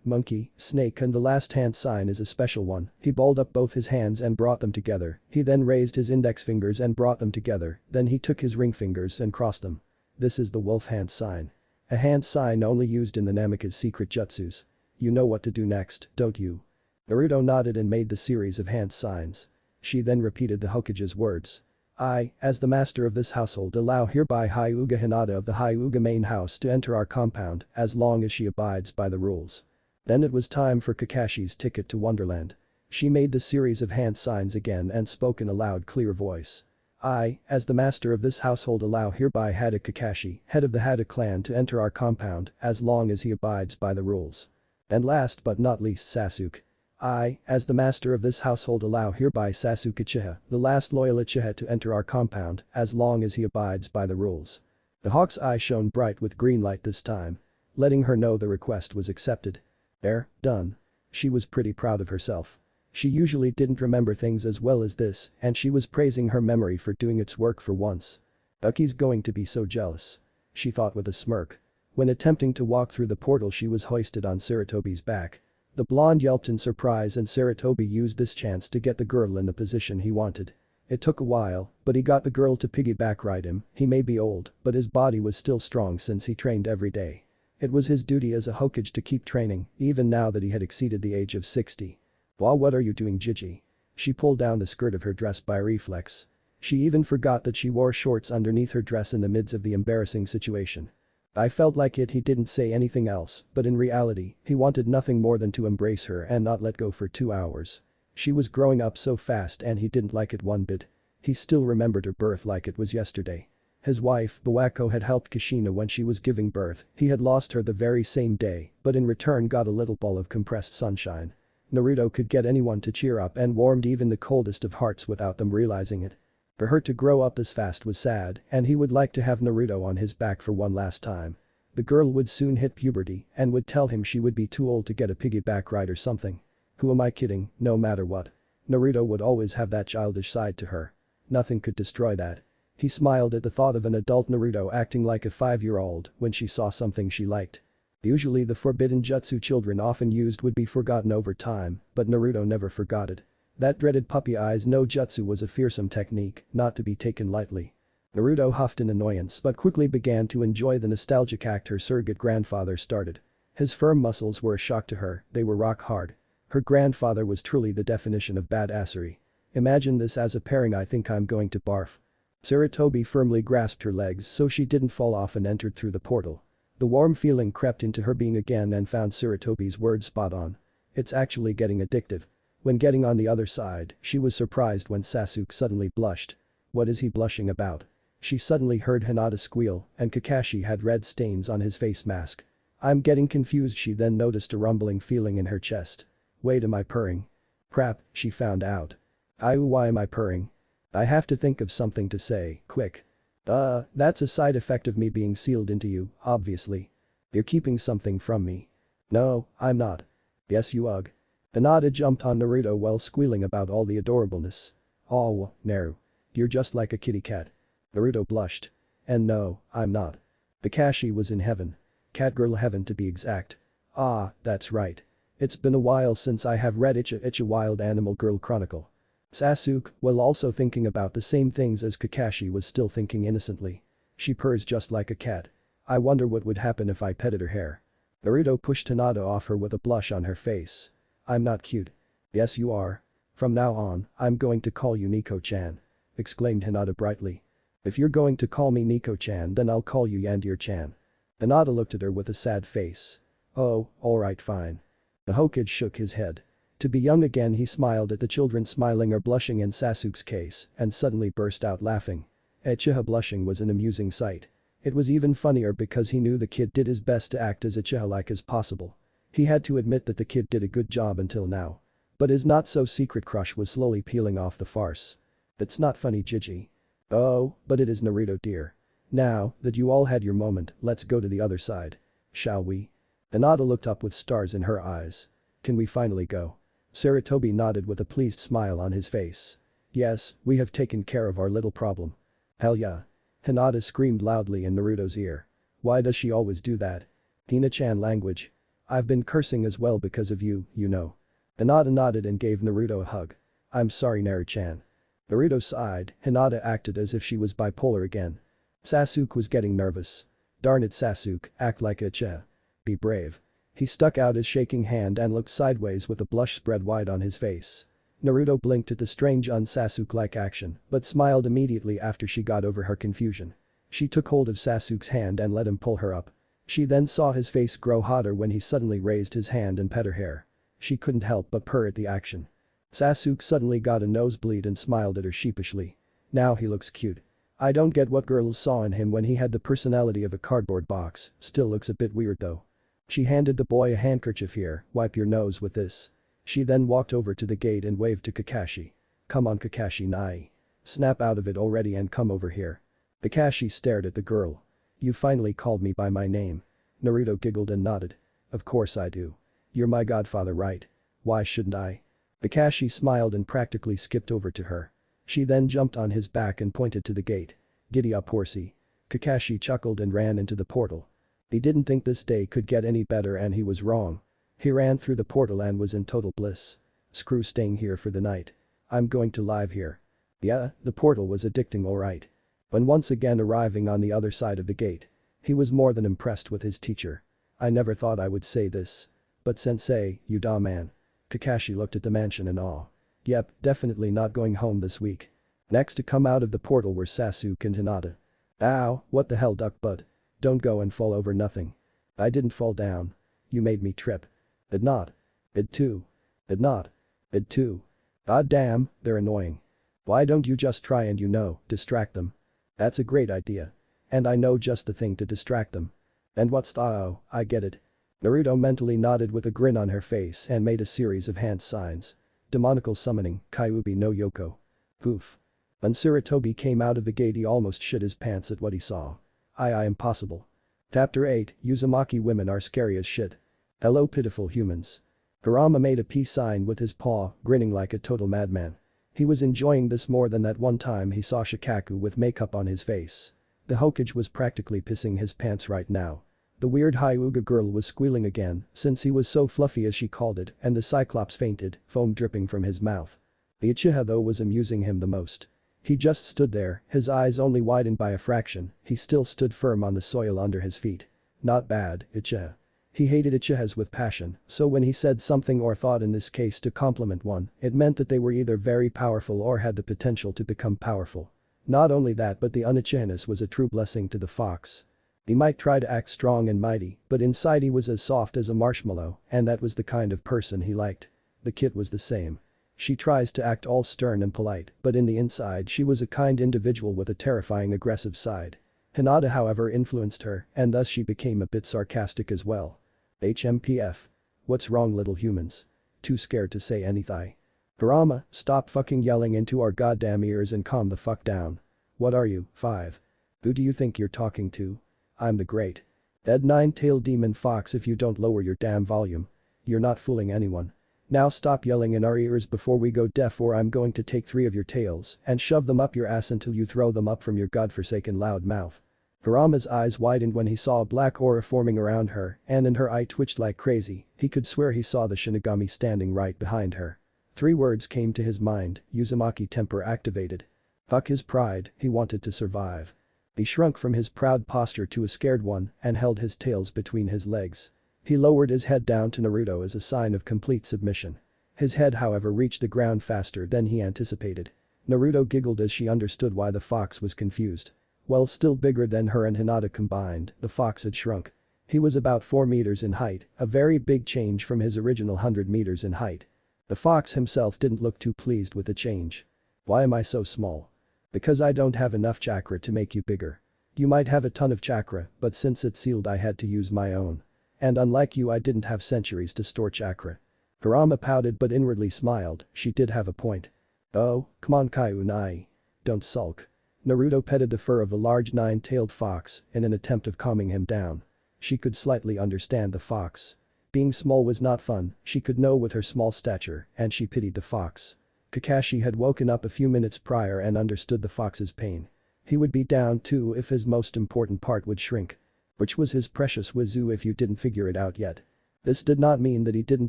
monkey, snake and the last hand sign is a special one. He balled up both his hands and brought them together, he then raised his index fingers and brought them together, then he took his ring fingers and crossed them. This is the wolf hand sign. A hand sign only used in the Namikaze secret jutsus. You know what to do next, don't you? Naruto nodded and made the series of hand signs. She then repeated the Hokage's words. I, as the master of this household allow hereby Hyuga Hinata of the Hyuga main house to enter our compound as long as she abides by the rules. Then it was time for Kakashi's ticket to Wonderland. She made the series of hand signs again and spoke in a loud clear voice. I, as the master of this household allow hereby Hada Kakashi, head of the Hada clan to enter our compound as long as he abides by the rules. And last but not least Sasuke. I, as the master of this household allow hereby Sasuke Uchiha, the last loyal Uchiha to enter our compound as long as he abides by the rules. The hawk's eye shone bright with green light this time, letting her know the request was accepted. There, done. She was pretty proud of herself. She usually didn't remember things as well as this and she was praising her memory for doing its work for once. Uki's going to be so jealous. She thought with a smirk. When attempting to walk through the portal she was hoisted on Sarutobi's back. The blonde yelped in surprise and Sarutobi used this chance to get the girl in the position he wanted. It took a while, but he got the girl to piggyback ride him. He may be old, but his body was still strong since he trained every day. It was his duty as a Hokage to keep training, even now that he had exceeded the age of 60. Wow, what are you doing, Gigi? She pulled down the skirt of her dress by reflex. She even forgot that she wore shorts underneath her dress in the midst of the embarrassing situation. I felt like he didn't say anything else, but in reality, he wanted nothing more than to embrace her and not let go for 2 hours. She was growing up so fast and he didn't like it one bit. He still remembered her birth like it was yesterday. His wife, Bawako, had helped Kushina when she was giving birth. He had lost her the very same day, but in return got a little ball of compressed sunshine. Naruto could get anyone to cheer up and warmed even the coldest of hearts without them realizing it. For her to grow up this fast was sad and he would like to have Naruto on his back for one last time. The girl would soon hit puberty and would tell him she would be too old to get a piggyback ride or something. Who am I kidding, no matter what. Naruto would always have that childish side to her. Nothing could destroy that. He smiled at the thought of an adult Naruto acting like a 5-year-old when she saw something she liked. Usually the forbidden jutsu children often used would be forgotten over time, but Naruto never forgot it. That dreaded puppy eyes no jutsu was a fearsome technique, not to be taken lightly. Naruto huffed in annoyance but quickly began to enjoy the nostalgic act her surrogate grandfather started. His firm muscles were a shock to her, they were rock hard. Her grandfather was truly the definition of badassery. Imagine this as a pairing. I think I'm going to barf. Sarutobi firmly grasped her legs so she didn't fall off and entered through the portal. The warm feeling crept into her being again and found Sarutobi's words spot on. It's actually getting addictive. When getting on the other side, she was surprised when Sasuke suddenly blushed. What is he blushing about? She suddenly heard Hinata squeal and Kakashi had red stains on his face mask. I'm getting confused. She then noticed a rumbling feeling in her chest. Wait, am I purring? Crap, she found out. Why am I purring? I have to think of something to say, quick. That's a side effect of me being sealed into you, obviously. You're keeping something from me. No, I'm not. Yes you ugh. Hinata jumped on Naruto while squealing about all the adorableness. Oh, Naru. You're just like a kitty cat. Naruto blushed. And no, I'm not. Kakashi was in heaven. Catgirl heaven to be exact. Ah, that's right. It's been a while since I have read Icha Wild Animal Girl Chronicle. Sasuke, while also thinking about the same things as Kakashi, was still thinking innocently. She purrs just like a cat. I wonder what would happen if I petted her hair. Naruto pushed Hinata off her with a blush on her face. I'm not cute. Yes you are. From now on, I'm going to call you Nico-chan. Exclaimed Hinata brightly. If you're going to call me Nico-chan then I'll call you Yandere-chan. Hinata looked at her with a sad face. Oh, alright fine. The Hokage shook his head. To be young again, he smiled at the children smiling or blushing in Sasuke's case and suddenly burst out laughing. Uchiha blushing was an amusing sight. It was even funnier because he knew the kid did his best to act as Uchiha-like as possible. He had to admit that the kid did a good job until now. But his not-so-secret crush was slowly peeling off the farce. That's not funny, Gigi. Oh, but it is, Naruto dear. Now that you all had your moment, let's go to the other side. Shall we? Hinata looked up with stars in her eyes. Can we finally go? Sarutobi nodded with a pleased smile on his face. Yes, we have taken care of our little problem. Hell yeah. Hinata screamed loudly in Naruto's ear. Why does she always do that? Hina-chan language. I've been cursing as well because of you, you know. Hinata nodded and gave Naruto a hug. I'm sorry Naru-chan. Naruto sighed. Hinata acted as if she was bipolar again. Sasuke was getting nervous. Darn it Sasuke, act like a Uchiha. Be brave. He stuck out his shaking hand and looked sideways with a blush spread wide on his face. Naruto blinked at the strange un-Sasuke-like action but smiled immediately after she got over her confusion. She took hold of Sasuke's hand and let him pull her up. She then saw his face grow hotter when he suddenly raised his hand and pet her hair. She couldn't help but purr at the action. Sasuke suddenly got a nosebleed and smiled at her sheepishly. Now he looks cute. I don't get what girls saw in him when he had the personality of a cardboard box, still looks a bit weird though. She handed the boy a handkerchief. Here, wipe your nose with this. She then walked over to the gate and waved to Kakashi. Come on Kakashi Nai. Snap out of it already and come over here. Kakashi stared at the girl. You finally called me by my name. Naruto giggled and nodded. Of course I do. You're my godfather, right? Why shouldn't I? Kakashi smiled and practically skipped over to her. She then jumped on his back and pointed to the gate. Giddy up horsey. Kakashi chuckled and ran into the portal. He didn't think this day could get any better and he was wrong. He ran through the portal and was in total bliss. Screw staying here for the night. I'm going to live here. Yeah, the portal was addicting alright. When once again arriving on the other side of the gate, he was more than impressed with his teacher. I never thought I would say this. But sensei, you da man. Kakashi looked at the mansion in awe. Yep, definitely not going home this week. Next to come out of the portal were Sasuke and Hinata. Ow, what the hell duck butt. Don't go and fall over nothing. I didn't fall down. You made me trip. Did not. Did too. Did not. Did too. God damn, they're annoying. Why don't you just try and distract them? That's a great idea. And I know just the thing to distract them. And what's the oh, I get it. Naruto mentally nodded with a grin on her face and made a series of hand signs. Demonical summoning, Kyuubi no Yoko. Poof. When Sarutobi came out of the gate he almost shit his pants at what he saw. Impossible. Chapter 8, Uzumaki women are scary as shit. Hello pitiful humans. Kurama made a peace sign with his paw, grinning like a total madman. He was enjoying this more than that one time he saw Shikaku with makeup on his face. The Hokage was practically pissing his pants right now. The weird Hyuga girl was squealing again since he was so fluffy as she called it, and the Cyclops fainted, foam dripping from his mouth. The Uchiha though was amusing him the most. He just stood there, his eyes only widened by a fraction, he still stood firm on the soil under his feet. Not bad, Uchiha. He hated Uchihas with passion, so when he said something or thought in this case to compliment one, it meant that they were either very powerful or had the potential to become powerful. Not only that, but the Uchihaness was a true blessing to the fox. He might try to act strong and mighty, but inside he was as soft as a marshmallow, and that was the kind of person he liked. The kid was the same. She tries to act all stern and polite, but in the inside she was a kind individual with a terrifying aggressive side. Hinata however influenced her, and thus she became a bit sarcastic as well. HMPF. What's wrong little humans? Too scared to say anything. Kurama, stop fucking yelling into our goddamn ears and calm the fuck down. What are you, 5? Who do you think you're talking to? I'm the great. Dead nine-tailed demon fox if you don't lower your damn volume. You're not fooling anyone. Now stop yelling in our ears before we go deaf, or I'm going to take 3 of your tails and shove them up your ass until you throw them up from your godforsaken loud mouth. Kurama's eyes widened when he saw a black aura forming around her, and in her eye twitched like crazy, he could swear he saw the Shinigami standing right behind her. 3 words came to his mind, Uzumaki temper activated. Fuck his pride, he wanted to survive. He shrunk from his proud posture to a scared one and held his tails between his legs. He lowered his head down to Naruto as a sign of complete submission. His head however reached the ground faster than he anticipated. Naruto giggled as she understood why the fox was confused. While still bigger than her and Hinata combined, the fox had shrunk. He was about 4 meters in height, a very big change from his original 100 meters in height. The fox himself didn't look too pleased with the change. Why am I so small? Because I don't have enough chakra to make you bigger. You might have a ton of chakra, but since it's sealed I had to use my own. And unlike you I didn't have centuries to store chakra. Kurama pouted but inwardly smiled, she did have a point. Oh, come on Kaiunai. Don't sulk. Naruto petted the fur of the large 9-tailed fox in an attempt of calming him down. She could slightly understand the fox. Being small was not fun, she could know with her small stature, and she pitied the fox. Kakashi had woken up a few minutes prior and understood the fox's pain. He would be down too if his most important part would shrink. Which was his precious Wizu if you didn't figure it out yet. This did not mean that he didn't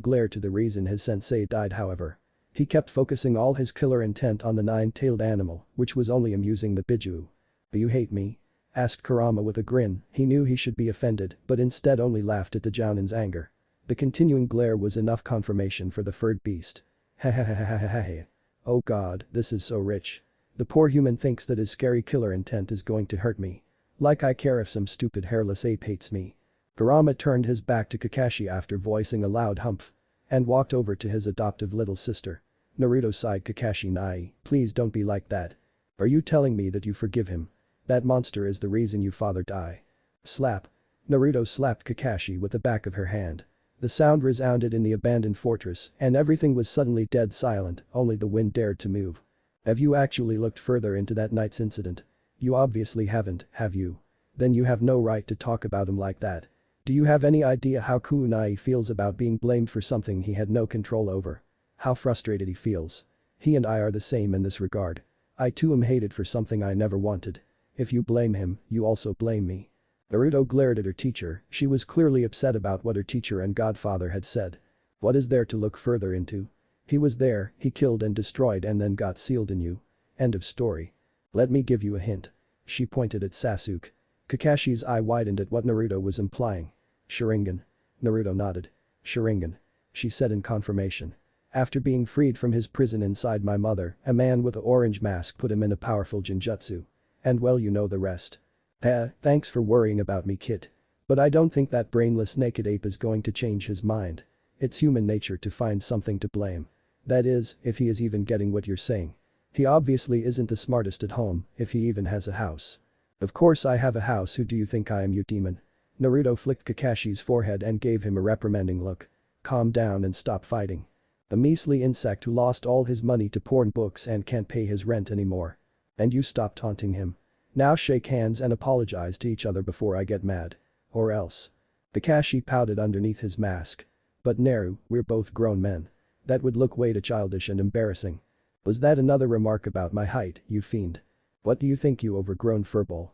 glare to the reason his sensei died however. He kept focusing all his killer intent on the 9-tailed animal, which was only amusing the Biju. "Do you hate me?" asked Kurama with a grin. He knew he should be offended but instead only laughed at the Jounin's anger. The continuing glare was enough confirmation for the furred beast. Ha. Oh god, this is so rich. The poor human thinks that his scary killer intent is going to hurt me. Like I care if some stupid hairless ape hates me. Kurama turned his back to Kakashi after voicing a loud humph. And walked over to his adoptive little sister. Naruto sighed. Kakashi Nai, please don't be like that. Are you telling me that you forgive him? That monster is the reason you father die. Slap. Naruto slapped Kakashi with the back of her hand. The sound resounded in the abandoned fortress and everything was suddenly dead silent, only the wind dared to move. Have you actually looked further into that night's incident? You obviously haven't, have you? Then you have no right to talk about him like that. Do you have any idea how Kunai feels about being blamed for something he had no control over? How frustrated he feels. He and I are the same in this regard. I too am hated for something I never wanted. If you blame him, you also blame me. Naruto glared at her teacher, she was clearly upset about what her teacher and godfather had said. What is there to look further into? He was there, he killed and destroyed and then got sealed in you. End of story. Let me give you a hint. She pointed at Sasuke. Kakashi's eye widened at what Naruto was implying. Sharingan. Naruto nodded. Sharingan. She said in confirmation. After being freed from his prison inside my mother, a man with an orange mask put him in a powerful genjutsu. And well you know the rest. Thanks for worrying about me kid. But I don't think that brainless naked ape is going to change his mind. It's human nature to find something to blame. That is, if he is even getting what you're saying. He obviously isn't the smartest at home, if he even has a house. Of course I have a house. Who do you think I am, you demon? Naruto flicked Kakashi's forehead and gave him a reprimanding look. Calm down and stop fighting. The measly insect who lost all his money to porn books and can't pay his rent anymore. And you stop taunting him. Now shake hands and apologize to each other before I get mad. Or else. Kakashi pouted underneath his mask. But Naru, we're both grown men. That would look way too childish and embarrassing. Was that another remark about my height, you fiend? What do you think, you overgrown furball?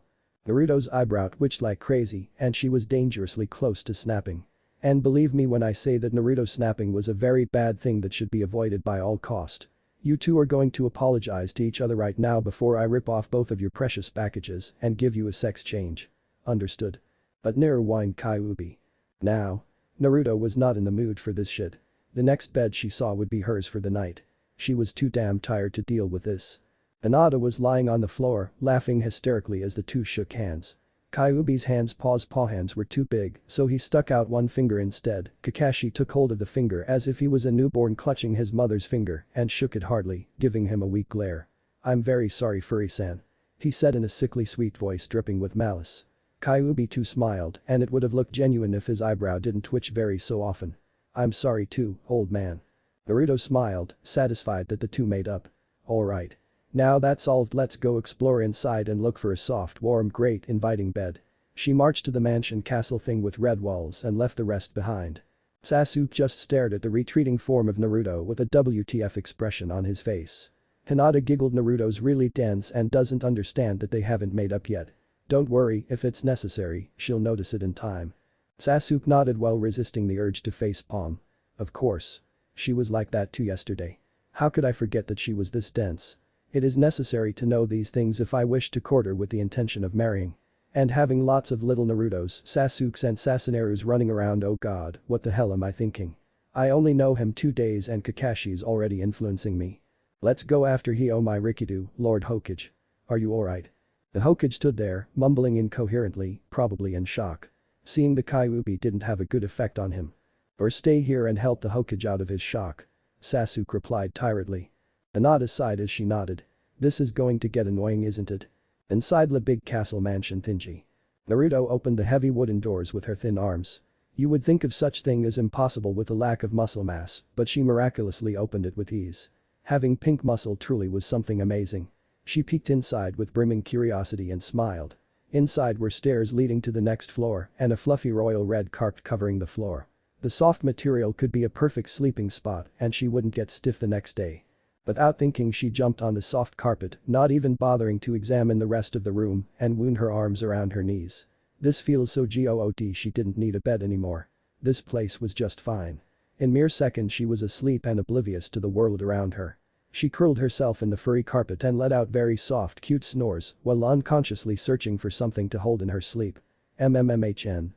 Naruto's eyebrow twitched like crazy and she was dangerously close to snapping. And believe me when I say that Naruto snapping was a very bad thing that should be avoided by all cost. You two are going to apologize to each other right now before I rip off both of your precious packages and give you a sex change. Understood? But ne'er whined Kyuubi. Now. Naruto was not in the mood for this shit. The next bed she saw would be hers for the night. She was too damn tired to deal with this. Hinata was lying on the floor, laughing hysterically as the two shook hands. Kyuubi's paw hands were too big, so he stuck out one finger instead. Kakashi took hold of the finger as if he was a newborn clutching his mother's finger and shook it hardly, giving him a weak glare. I'm very sorry, Furry-san. He said in a sickly sweet voice dripping with malice. Kyuubi too smiled and it would have looked genuine if his eyebrow didn't twitch very so often. I'm sorry too, old man. Naruto smiled, satisfied that the two made up. Alright. Now that's solved, let's go explore inside and look for a soft, warm, great, inviting bed. She marched to the mansion castle thing with red walls and left the rest behind. Sasuke just stared at the retreating form of Naruto with a WTF expression on his face. Hinata giggled, Naruto's really dense and doesn't understand that they haven't made up yet. Don't worry, if it's necessary, she'll notice it in time. Sasuke nodded while resisting the urge to facepalm. Of course. She was like that too yesterday. How could I forget that she was this dense? It is necessary to know these things if I wish to court her with the intention of marrying. And having lots of little Narutos, Sasukes and Sasunerus running around, oh god, what the hell am I thinking? I only know him 2 days and Kakashi's already influencing me. Let's go after he, oh my Rikido, Lord Hokage. Are you alright? The Hokage stood there, mumbling incoherently, probably in shock. Seeing the Kyuubi didn't have a good effect on him. Or stay here and help the Hokage out of his shock. Sasuke replied tiredly. Hinata sighed as she nodded. This is going to get annoying, isn't it? Inside the big castle mansion Thinji. Naruto opened the heavy wooden doors with her thin arms. You would think of such thing as impossible with a lack of muscle mass, but she miraculously opened it with ease. Having pink muscle truly was something amazing. She peeked inside with brimming curiosity and smiled. Inside were stairs leading to the next floor and a fluffy royal red carpet covering the floor. The soft material could be a perfect sleeping spot and she wouldn't get stiff the next day. Without thinking she jumped on the soft carpet, not even bothering to examine the rest of the room and wound her arms around her knees. This feels so good, she didn't need a bed anymore. This place was just fine. In mere seconds she was asleep and oblivious to the world around her. She curled herself in the furry carpet and let out very soft cute snores while unconsciously searching for something to hold in her sleep.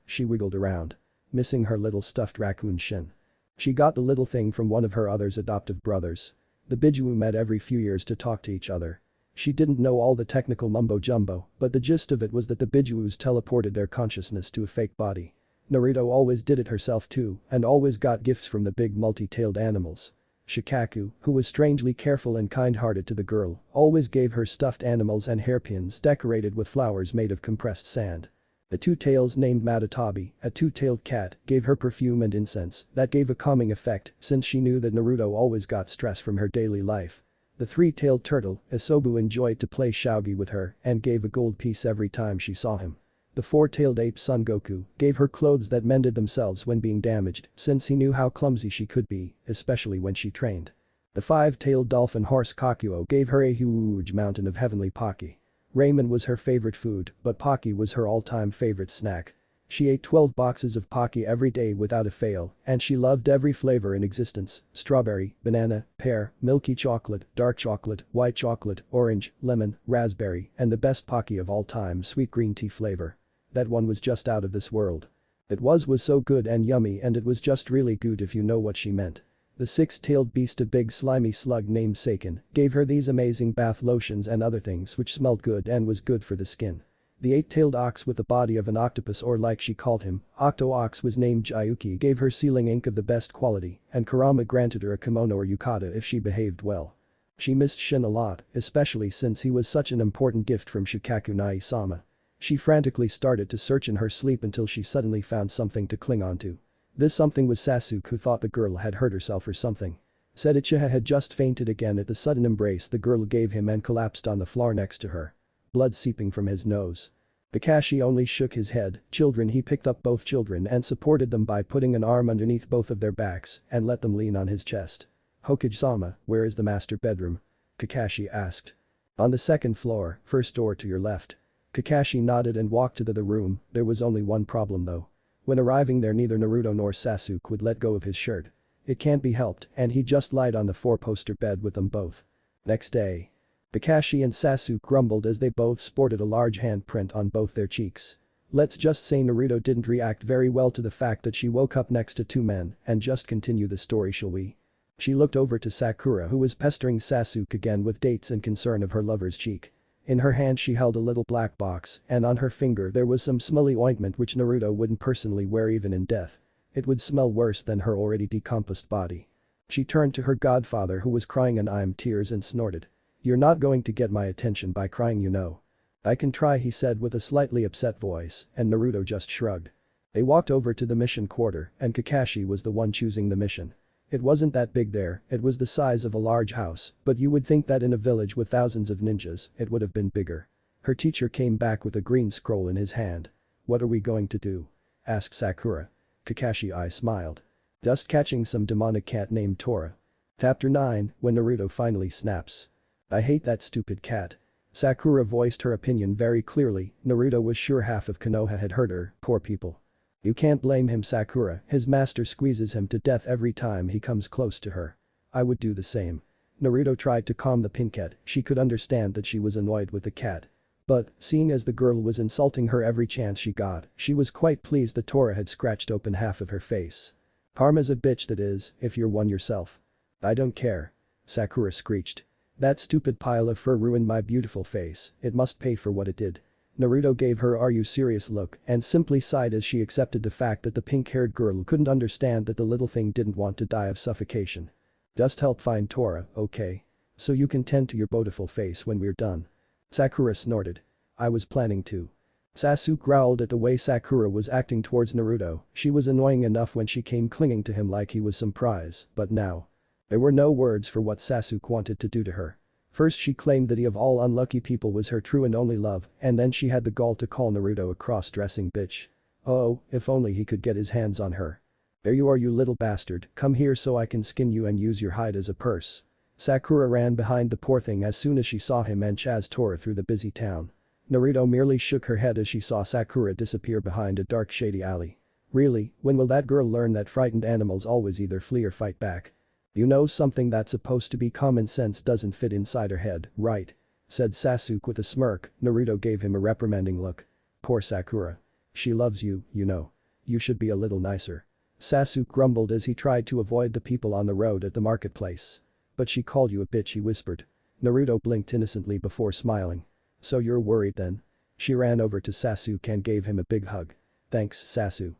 She wiggled around. Missing her little stuffed raccoon Shin. She got the little thing from one of her other's adoptive brothers. The Bijuu met every few years to talk to each other. She didn't know all the technical mumbo-jumbo, but the gist of it was that the Bijuus teleported their consciousness to a fake body. Naruto always did it herself too and always got gifts from the big multi-tailed animals. Shikaku, who was strangely careful and kind-hearted to the girl, always gave her stuffed animals and hairpins decorated with flowers made of compressed sand. The two tails named Matatabi, a two-tailed cat, gave her perfume and incense that gave a calming effect since she knew that Naruto always got stress from her daily life. The three-tailed turtle, Isobu, enjoyed to play shogi with her and gave a gold piece every time she saw him. The four-tailed ape Son Goku gave her clothes that mended themselves when being damaged since he knew how clumsy she could be, especially when she trained. The five-tailed dolphin horse Kakuo gave her a huge mountain of heavenly Pocky. Ramen was her favorite food, but Pocky was her all-time favorite snack. She ate 12 boxes of Pocky every day without a fail, and she loved every flavor in existence: strawberry, banana, pear, milky chocolate, dark chocolate, white chocolate, orange, lemon, raspberry, and the best Pocky of all time, sweet green tea flavor. That one was just out of this world. It was so good and yummy, and it was just really good if you know what she meant. The six-tailed beast, a big slimy slug named Seiken, gave her these amazing bath lotions and other things which smelled good and was good for the skin. The eight-tailed ox with the body of an octopus, or like she called him, Octo-Ox, was named Jayuki, gave her sealing ink of the best quality, and Kurama granted her a kimono or yukata if she behaved well. She missed Shin a lot, especially since he was such an important gift from Shikaku Nai-sama. She frantically started to search in her sleep until she suddenly found something to cling onto. This something was Sasuke, who thought the girl had hurt herself or something. Said Uchiha had just fainted again at the sudden embrace the girl gave him and collapsed on the floor next to her. Blood seeping from his nose. Kakashi only shook his head. Children, he picked up both children and supported them by putting an arm underneath both of their backs and let them lean on his chest. Hokage-sama, where is the master bedroom? Kakashi asked. On the second floor, first door to your left. Kakashi nodded and walked to the room. There was only one problem though. When arriving there neither Naruto nor Sasuke would let go of his shirt. It can't be helped and he just lied on the four-poster bed with them both. Next day. Kakashi and Sasuke grumbled as they both sported a large handprint on both their cheeks. Let's just say Naruto didn't react very well to the fact that she woke up next to two men and just continue the story, shall we? She looked over to Sakura who was pestering Sasuke again with dates and concern of her lover's cheek. In her hand she held a little black box and on her finger there was some smelly ointment which Naruto wouldn't personally wear even in death. It would smell worse than her already decomposed body. She turned to her godfather who was crying in tears and snorted. You're not going to get my attention by crying, you know. I can try, he said with a slightly upset voice, and Naruto just shrugged. They walked over to the mission quarter and Kakashi was the one choosing the mission. It wasn't that big there, it was the size of a large house, but you would think that in a village with thousands of ninjas, it would have been bigger. Her teacher came back with a green scroll in his hand. What are we going to do? Asked Sakura. Kakashi smiled. Just catching some demonic cat named Tora. Chapter 9, when Naruto finally snaps. I hate that stupid cat. Sakura voiced her opinion very clearly. Naruto was sure half of Konoha had heard her, poor people. You can't blame him, Sakura, his master squeezes him to death every time he comes close to her. I would do the same. Naruto tried to calm the pink cat, she could understand that she was annoyed with the cat. But, seeing as the girl was insulting her every chance she got, she was quite pleased that Tora had scratched open half of her face. Karma's a bitch, that is, if you're one yourself. I don't care. Sakura screeched. That stupid pile of fur ruined my beautiful face, it must pay for what it did. Naruto gave her "Are you serious" look and simply sighed as she accepted the fact that the pink-haired girl couldn't understand that the little thing didn't want to die of suffocation. Just help find Tora, okay? So you can tend to your beautiful face when we're done. Sakura snorted. I was planning to. Sasuke growled at the way Sakura was acting towards Naruto. She was annoying enough when she came clinging to him like he was some prize, but now. There were no words for what Sasuke wanted to do to her. First she claimed that he of all unlucky people was her true and only love, and then she had the gall to call Naruto a cross-dressing bitch. Oh, if only he could get his hands on her. There you are, you little bastard, come here so I can skin you and use your hide as a purse. Sakura ran behind the poor thing as soon as she saw him and Chaz tore through the busy town. Naruto merely shook her head as she saw Sakura disappear behind a dark shady alley. Really, when will that girl learn that frightened animals always either flee or fight back? You know, something that's supposed to be common sense doesn't fit inside her head, right? Said Sasuke with a smirk. Naruto gave him a reprimanding look. Poor Sakura. She loves you, you know. You should be a little nicer. Sasuke grumbled as he tried to avoid the people on the road at the marketplace. But she called you a bitch, he whispered. Naruto blinked innocently before smiling. So you're worried then? She ran over to Sasuke and gave him a big hug. Thanks, Sasuke.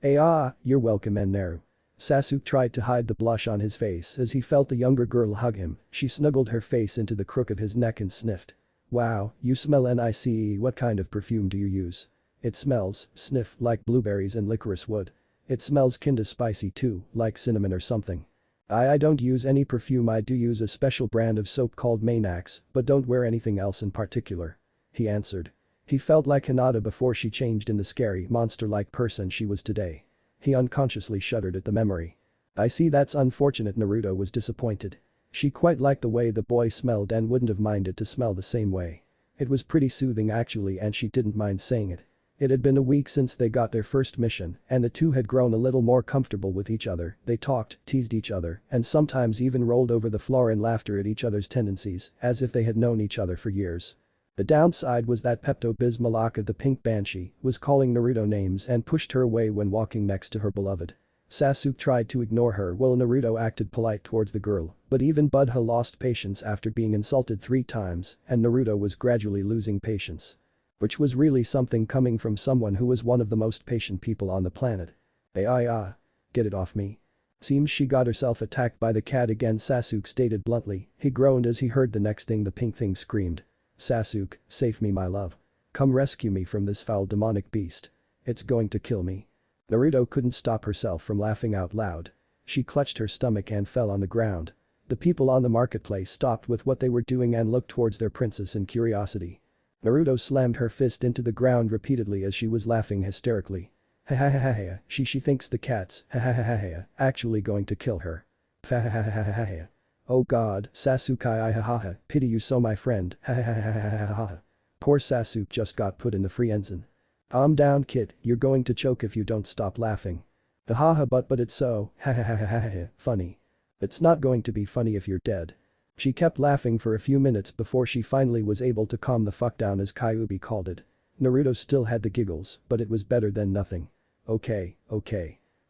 You're welcome, Naru. Sasuke tried to hide the blush on his face as he felt the younger girl hug him. She snuggled her face into the crook of his neck and sniffed. Wow, you smell nice. What kind of perfume do you use? It smells, sniff, like blueberries and licorice wood. It smells kinda spicy too, like cinnamon or something. I don't use any perfume, I do use a special brand of soap called Maynax, but don't wear anything else in particular. He answered. He felt like Hinata before she changed in the scary, monster-like person she was today. He unconsciously shuddered at the memory. I see, that's unfortunate. Naruto was disappointed. She quite liked the way the boy smelled and wouldn't have minded to smell the same way. It was pretty soothing actually, and she didn't mind saying it. It had been a week since they got their first mission and the two had grown a little more comfortable with each other. They talked, teased each other, and sometimes even rolled over the floor in laughter at each other's tendencies as if they had known each other for years. The downside was that Pepto-Bismol Aka, the pink banshee, was calling Naruto names and pushed her away when walking next to her beloved. Sasuke tried to ignore her while Naruto acted polite towards the girl, but even Buddha lost patience after being insulted 3 times and Naruto was gradually losing patience. Which was really something coming from someone who was one of the most patient people on the planet. Get it off me. Seems she got herself attacked by the cat again, Sasuke stated bluntly. He groaned as he heard the next thing the pink thing screamed. Sasuke, save me, my love. Come rescue me from this foul demonic beast. It's going to kill me. Naruto couldn't stop herself from laughing out loud. She clutched her stomach and fell on the ground. The people on the marketplace stopped with what they were doing and looked towards their princess in curiosity. Naruto slammed her fist into the ground repeatedly as she was laughing hysterically. She thinks the cat's actually going to kill her. Oh god, Sasuke I ha ha ha, pity you so my friend, ha ha ha ha ha ha ha. Poor Sasuke just got put in the free ensign. Calm down kid, you're going to choke if you don't stop laughing. Haha but it's so, ha ha ha ha ha ha, funny. It's not going to be funny if you're dead. She kept laughing for a few minutes before she finally was able to calm the fuck down as Kyuubi called it. Naruto still had the giggles, but it was better than nothing. Okay.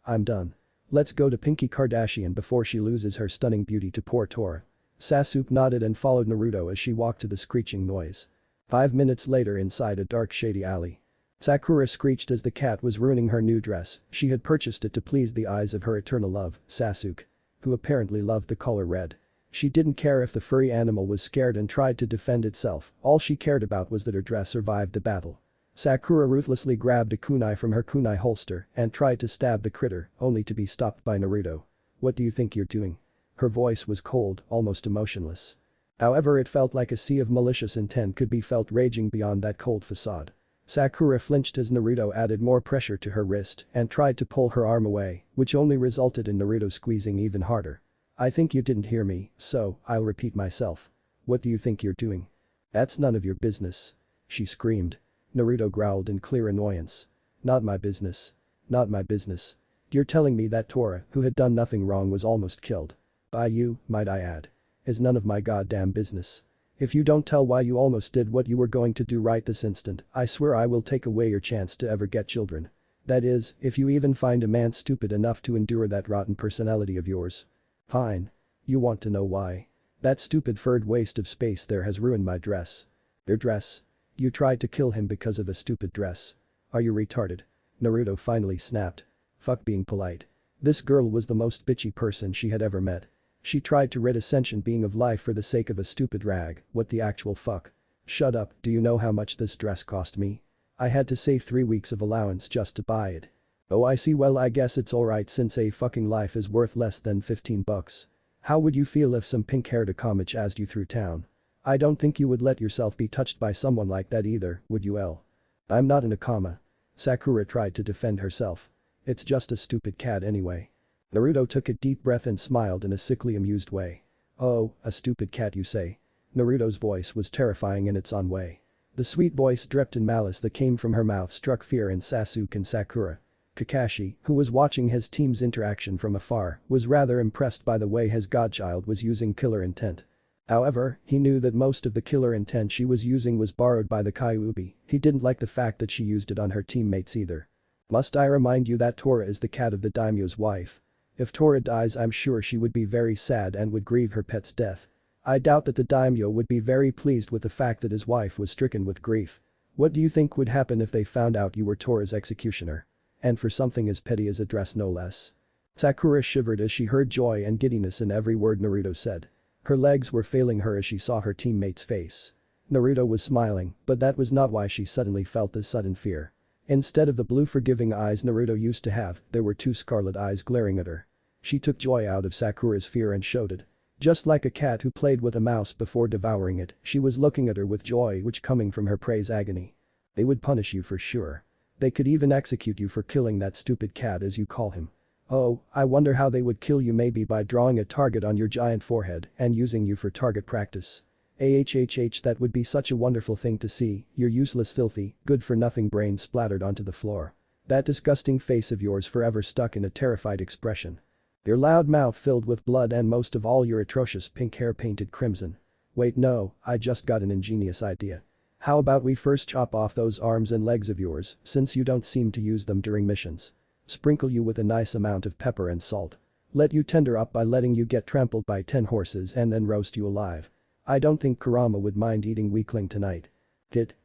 I'm done. Let's go to Pinky Kardashian before she loses her stunning beauty to poor Tora. Sasuke nodded and followed Naruto as she walked to the screeching noise. 5 minutes later inside a dark shady alley. Sakura screeched as the cat was ruining her new dress, she had purchased it to please the eyes of her eternal love, Sasuke. Who apparently loved the color red. She didn't care if the furry animal was scared and tried to defend itself, all she cared about was that her dress survived the battle. Sakura ruthlessly grabbed a kunai from her kunai holster and tried to stab the critter, only to be stopped by Naruto. What do you think you're doing? Her voice was cold, almost emotionless. However it felt like a sea of malicious intent could be felt raging beyond that cold facade. Sakura flinched as Naruto added more pressure to her wrist and tried to pull her arm away, which only resulted in Naruto squeezing even harder. I think you didn't hear me, so I'll repeat myself. What do you think you're doing? That's none of your business. She screamed. Naruto growled in clear annoyance. Not my business. Not my business. You're telling me that Tora, who had done nothing wrong, was almost killed. By you, might I add. Is none of my goddamn business. If you don't tell why you almost did what you were going to do right this instant, I swear I will take away your chance to ever get children. That is, if you even find a man stupid enough to endure that rotten personality of yours. Fine. You want to know why? That stupid furred waste of space there has ruined my dress. Your dress? You tried to kill him because of a stupid dress. Are you retarded? Naruto finally snapped. Fuck being polite. This girl was the most bitchy person she had ever met. She tried to rid a sentient being of life for the sake of a stupid rag, what the actual fuck? Shut up, do you know how much this dress cost me? I had to save 3 weeks of allowance just to buy it. Oh I see, well I guess it's alright since a fucking life is worth less than 15 bucks. How would you feel if some pink-haired Akame chased you through town? I don't think you would let yourself be touched by someone like that either, would you El? I'm not an Akame. Sakura tried to defend herself. It's just a stupid cat anyway. Naruto took a deep breath and smiled in a sickly amused way. Oh, a stupid cat you say? Naruto's voice was terrifying in its own way. The sweet voice dripped in malice that came from her mouth struck fear in Sasuke and Sakura. Kakashi, who was watching his team's interaction from afar, was rather impressed by the way his godchild was using killer intent. However, he knew that most of the killer intent she was using was borrowed by the Kyuubi, he didn't like the fact that she used it on her teammates either. Must I remind you that Tora is the cat of the daimyo's wife? If Tora dies I'm sure she would be very sad and would grieve her pet's death. I doubt that the daimyo would be very pleased with the fact that his wife was stricken with grief. What do you think would happen if they found out you were Tora's executioner? And for something as petty as a dress no less. Sakura shivered as she heard joy and giddiness in every word Naruto said. Her legs were failing her as she saw her teammate's face. Naruto was smiling, but that was not why she suddenly felt this sudden fear. Instead of the blue forgiving eyes Naruto used to have, there were 2 scarlet eyes glaring at her. She took joy out of Sakura's fear and showed it. Just like a cat who played with a mouse before devouring it, she was looking at her with joy which coming from her prey's agony. They would punish you for sure. They could even execute you for killing that stupid cat as you call him. Oh, I wonder how they would kill you, maybe by drawing a target on your giant forehead and using you for target practice. That would be such a wonderful thing to see, your useless filthy, good-for-nothing brain splattered onto the floor. That disgusting face of yours forever stuck in a terrified expression. Your loud mouth filled with blood and most of all your atrocious pink hair painted crimson. Wait no, I just got an ingenious idea. How about we first chop off those arms and legs of yours, since you don't seem to use them during missions. Sprinkle you with a nice amount of pepper and salt. Let you tender up by letting you get trampled by 10 horses and then roast you alive. I don't think Kurama would mind eating weakling tonight.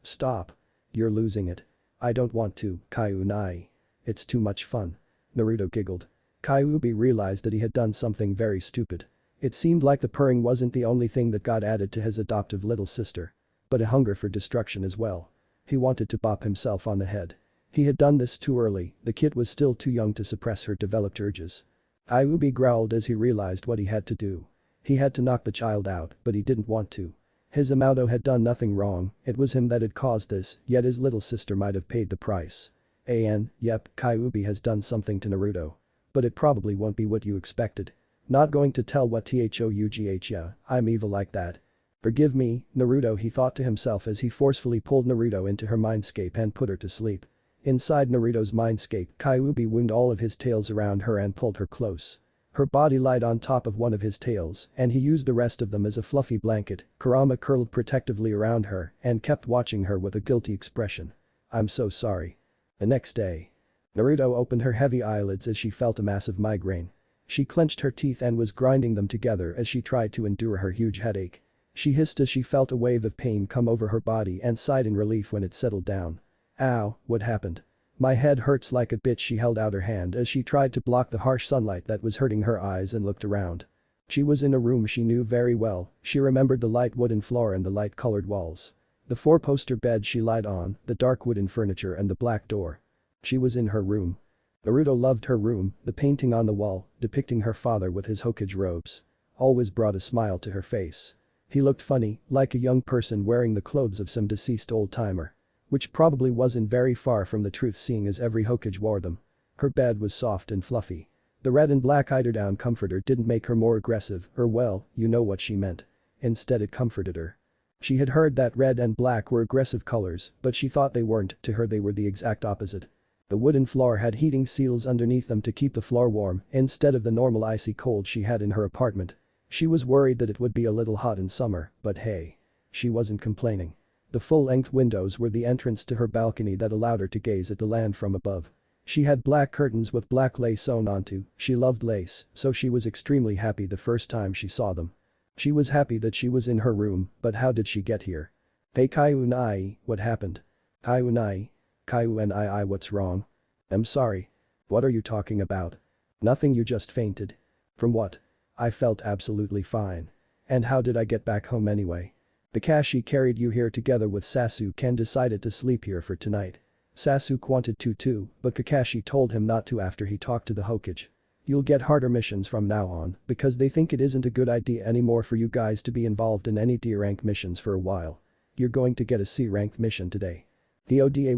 Stop. You're losing it. I don't want to, Kyuubi. It's too much fun. Naruto giggled. Kyuubi realized that he had done something very stupid. It seemed like the purring wasn't the only thing that got added to his adoptive little sister. But a hunger for destruction as well. He wanted to bop himself on the head. He had done this too early, the kid was still too young to suppress her developed urges. Kyuubi growled as he realized what he had to do. He had to knock the child out, but he didn't want to. His Amato had done nothing wrong, it was him that had caused this, yet his little sister might have paid the price. Yep, Kyuubi has done something to Naruto. But it probably won't be what you expected. Not going to tell what though, yeah, I'm evil like that. Forgive me, Naruto, he thought to himself as he forcefully pulled Naruto into her mindscape and put her to sleep. Inside Naruto's mindscape, Kyuubi wound all of his tails around her and pulled her close. Her body lied on top of one of his tails, and he used the rest of them as a fluffy blanket. Kurama curled protectively around her and kept watching her with a guilty expression. I'm so sorry. The next day. Naruto opened her heavy eyelids as she felt a massive migraine. She clenched her teeth and was grinding them together as she tried to endure her huge headache. She hissed as she felt a wave of pain come over her body and sighed in relief when it settled down. Ow, what happened? My head hurts like a bitch. She held out her hand as she tried to block the harsh sunlight that was hurting her eyes and looked around. She was in a room she knew very well. She remembered the light wooden floor and the light-colored walls. The four-poster bed she lied on, the dark wooden furniture and the black door. She was in her room. Naruto loved her room, the painting on the wall, depicting her father with his hokage robes. Always brought a smile to her face. He looked funny, like a young person wearing the clothes of some deceased old-timer. Which probably wasn't very far from the truth seeing as every hokage wore them. Her bed was soft and fluffy. The red and black eiderdown comforter didn't make her more aggressive or well, you know what she meant. Instead it comforted her. She had heard that red and black were aggressive colors, but she thought they weren't. To her they were the exact opposite. The wooden floor had heating seals underneath them to keep the floor warm instead of the normal icy cold she had in her apartment. She was worried that it would be a little hot in summer, but hey. She wasn't complaining. The full-length windows were the entrance to her balcony that allowed her to gaze at the land from above. She had black curtains with black lace sewn onto. She loved lace, so she was extremely happy the first time she saw them. She was happy that she was in her room, but how did she get here? Hey Kaiunai, what happened? Kaiunai? Kaiunai, what's wrong? I'm sorry. What are you talking about? Nothing, you just fainted. From what? I felt absolutely fine. And how did I get back home anyway? Kakashi carried you here together with Sasuke and decided to sleep here for tonight. Sasuke wanted to too, but Kakashi told him not to after he talked to the Hokage. You'll get harder missions from now on because they think it isn't a good idea anymore for you guys to be involved in any D-rank missions for a while. You're going to get a C-ranked mission today. DODAY,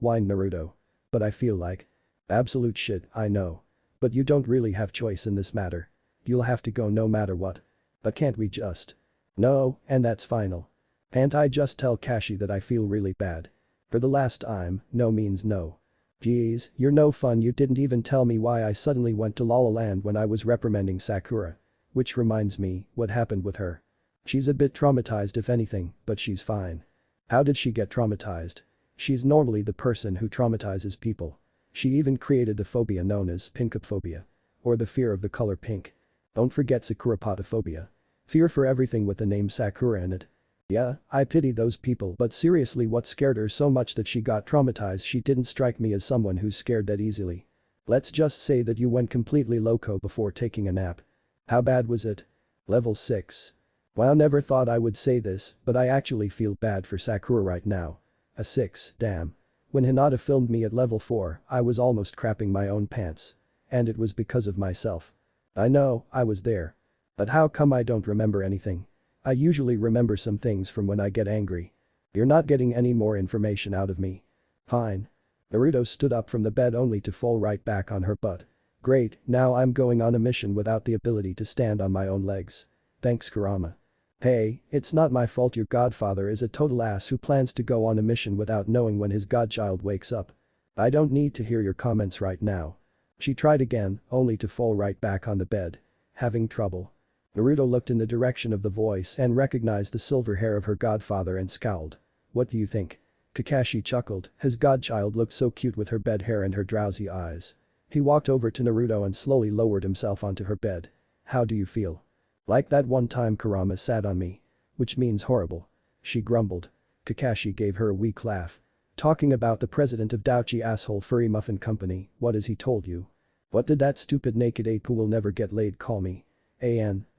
whined Naruto. But I feel like. Absolute shit, I know. But you don't really have choice in this matter. You'll have to go no matter what. But can't we just? No, and that's final. Can't I just tell Kashi that I feel really bad? For the last time, no means no. Geez, you're no fun. You didn't even tell me why I suddenly went to La La Land when I was reprimanding Sakura. Which reminds me, what happened with her? She's a bit traumatized if anything, but she's fine. How did she get traumatized? She's normally the person who traumatizes people. She even created the phobia known as pinkophobia. Or the fear of the color pink. Don't forget Sakurapotophobia. Fear for everything with the name Sakura in it. Yeah, I pity those people, but seriously, what scared her so much that she got traumatized? She didn't strike me as someone who's scared that easily. Let's just say that you went completely loco before taking a nap. How bad was it? Level 6. Wow, never thought I would say this, but I actually feel bad for Sakura right now. A 6, damn. When Hinata filmed me at level 4, I was almost crapping my own pants. And it was because of myself. I know, I was there. But how come I don't remember anything? I usually remember some things from when I get angry. You're not getting any more information out of me. Fine. Naruto stood up from the bed only to fall right back on her butt. Great, now I'm going on a mission without the ability to stand on my own legs. Thanks, Kurama. Hey, it's not my fault your godfather is a total ass who plans to go on a mission without knowing when his godchild wakes up. I don't need to hear your comments right now. She tried again, only to fall right back on the bed. Having trouble. Naruto looked in the direction of the voice and recognized the silver hair of her godfather and scowled. What do you think? Kakashi chuckled, his godchild looked so cute with her bed hair and her drowsy eyes. He walked over to Naruto and slowly lowered himself onto her bed. How do you feel? Like that one time Kurama sat on me. Which means horrible. She grumbled. Kakashi gave her a weak laugh. Talking about the president of Douchi asshole furry muffin company, what has he told you? What did that stupid naked ape who will never get laid call me?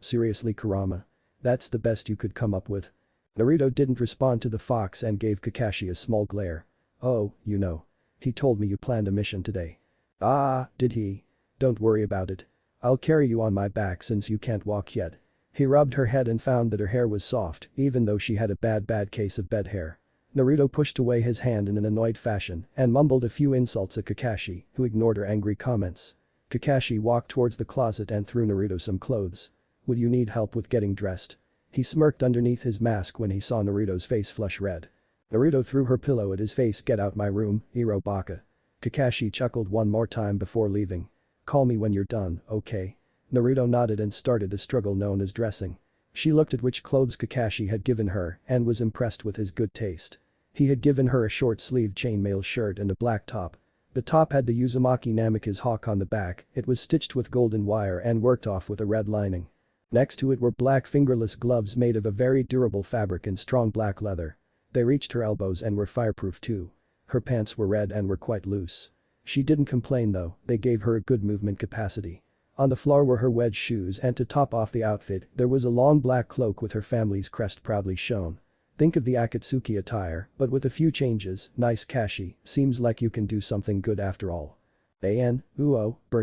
Seriously Kurama? That's the best you could come up with? Naruto didn't respond to the fox and gave Kakashi a small glare. Oh, you know. He told me you planned a mission today. Ah, did he? Don't worry about it. I'll carry you on my back since you can't walk yet. He rubbed her head and found that her hair was soft even though she had a bad case of bed hair. Naruto pushed away his hand in an annoyed fashion and mumbled a few insults at Kakashi, who ignored her angry comments. Kakashi walked towards the closet and threw Naruto some clothes. "Would you need help with getting dressed?" He smirked underneath his mask when he saw Naruto's face flush red. Naruto threw her pillow at his face. "Get out my room, Iro Baka." Kakashi chuckled one more time before leaving. "Call me when you're done, okay?" Naruto nodded and started a struggle known as dressing. She looked at which clothes Kakashi had given her and was impressed with his good taste. He had given her a short-sleeved chainmail shirt and a black top. The top had the Uzumaki Namika's hawk on the back. It was stitched with golden wire and worked off with a red lining. Next to it were black fingerless gloves made of a very durable fabric and strong black leather. They reached her elbows and were fireproof too. Her pants were red and were quite loose. She didn't complain though, they gave her a good movement capacity. On the floor were her wedge shoes and to top off the outfit, there was a long black cloak with her family's crest proudly shown. Think of the Akatsuki attire, but with a few changes. Nice Kashi, seems like you can do something good after all. Burned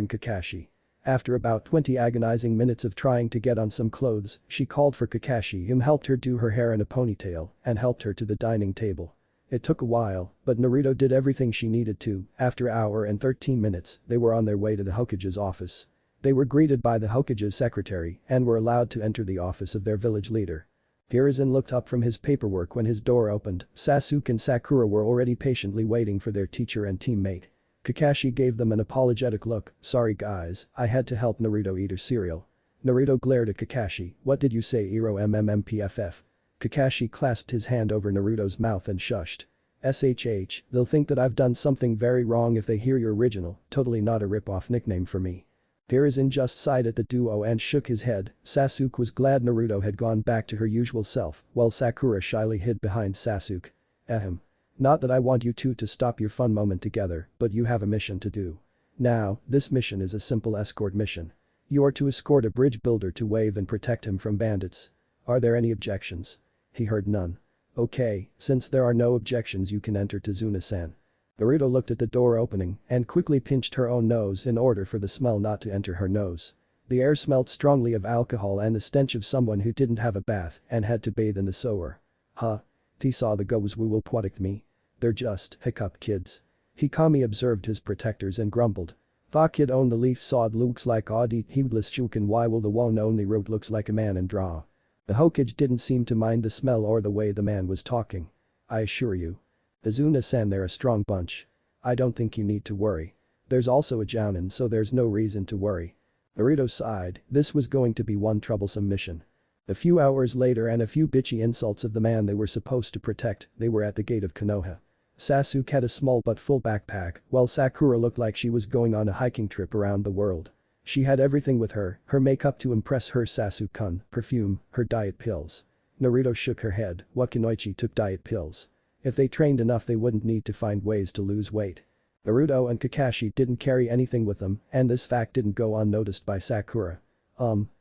Kakashi. After about 20 agonizing minutes of trying to get on some clothes, she called for Kakashi. Him helped her do her hair in a ponytail and helped her to the dining table. It took a while, but Naruto did everything she needed to. After an hour and 13 minutes, they were on their way to the Hokage's office. They were greeted by the Hokage's secretary and were allowed to enter the office of their village leader. Hiruzen looked up from his paperwork when his door opened. Sasuke and Sakura were already patiently waiting for their teacher and teammate. Kakashi gave them an apologetic look. "Sorry guys, I had to help Naruto eat her cereal." Naruto glared at Kakashi. "What did you say, Iro MMMPFF?" Kakashi clasped his hand over Naruto's mouth and shushed. "SHH, they'll think that I've done something very wrong if they hear your original, totally not a rip-off nickname for me." Hiruzen just sighed at the duo and shook his head. Sasuke was glad Naruto had gone back to her usual self, while Sakura shyly hid behind Sasuke. "Ahem. Not that I want you two to stop your fun moment together, but you have a mission to do. Now, this mission is a simple escort mission. You are to escort a bridge builder to Wave and protect him from bandits. Are there any objections?" He heard none. "Okay, since there are no objections you can enter Tazuna-san." Naruto looked at the door opening and quickly pinched her own nose in order for the smell not to enter her nose. The air smelled strongly of alcohol and the stench of someone who didn't have a bath and had to bathe in the sewer. "Huh? He saw the goes who will protect me. They're just hiccup kids." Hikami observed his protectors and grumbled. "The kid on the leaf sod looks like oddie heedless shuken why will the one only wrote looks like a man and draw." The Hokage didn't seem to mind the smell or the way the man was talking. "I assure you. Tazuna-san, they're a strong bunch. I don't think you need to worry. There's also a Jounin, so there's no reason to worry." Naruto sighed. This was going to be one troublesome mission. A few hours later and a few bitchy insults of the man they were supposed to protect, they were at the gate of Konoha. Sasuke had a small but full backpack, while Sakura looked like she was going on a hiking trip around the world. She had everything with her makeup to impress her, Sasuke-kun, perfume, her diet pills. Naruto shook her head. What Kunoichi took diet pills? If they trained enough they wouldn't need to find ways to lose weight. Naruto and Kakashi didn't carry anything with them and this fact didn't go unnoticed by Sakura.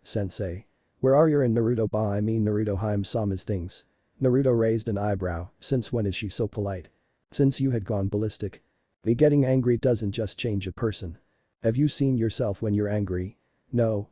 Sensei. Where are you and Naruto Naruto Haim Sama's things?" Naruto raised an eyebrow. "Since when is she so polite?" "Since you had gone ballistic. The getting angry doesn't just change a person. Have you seen yourself when you're angry?" No,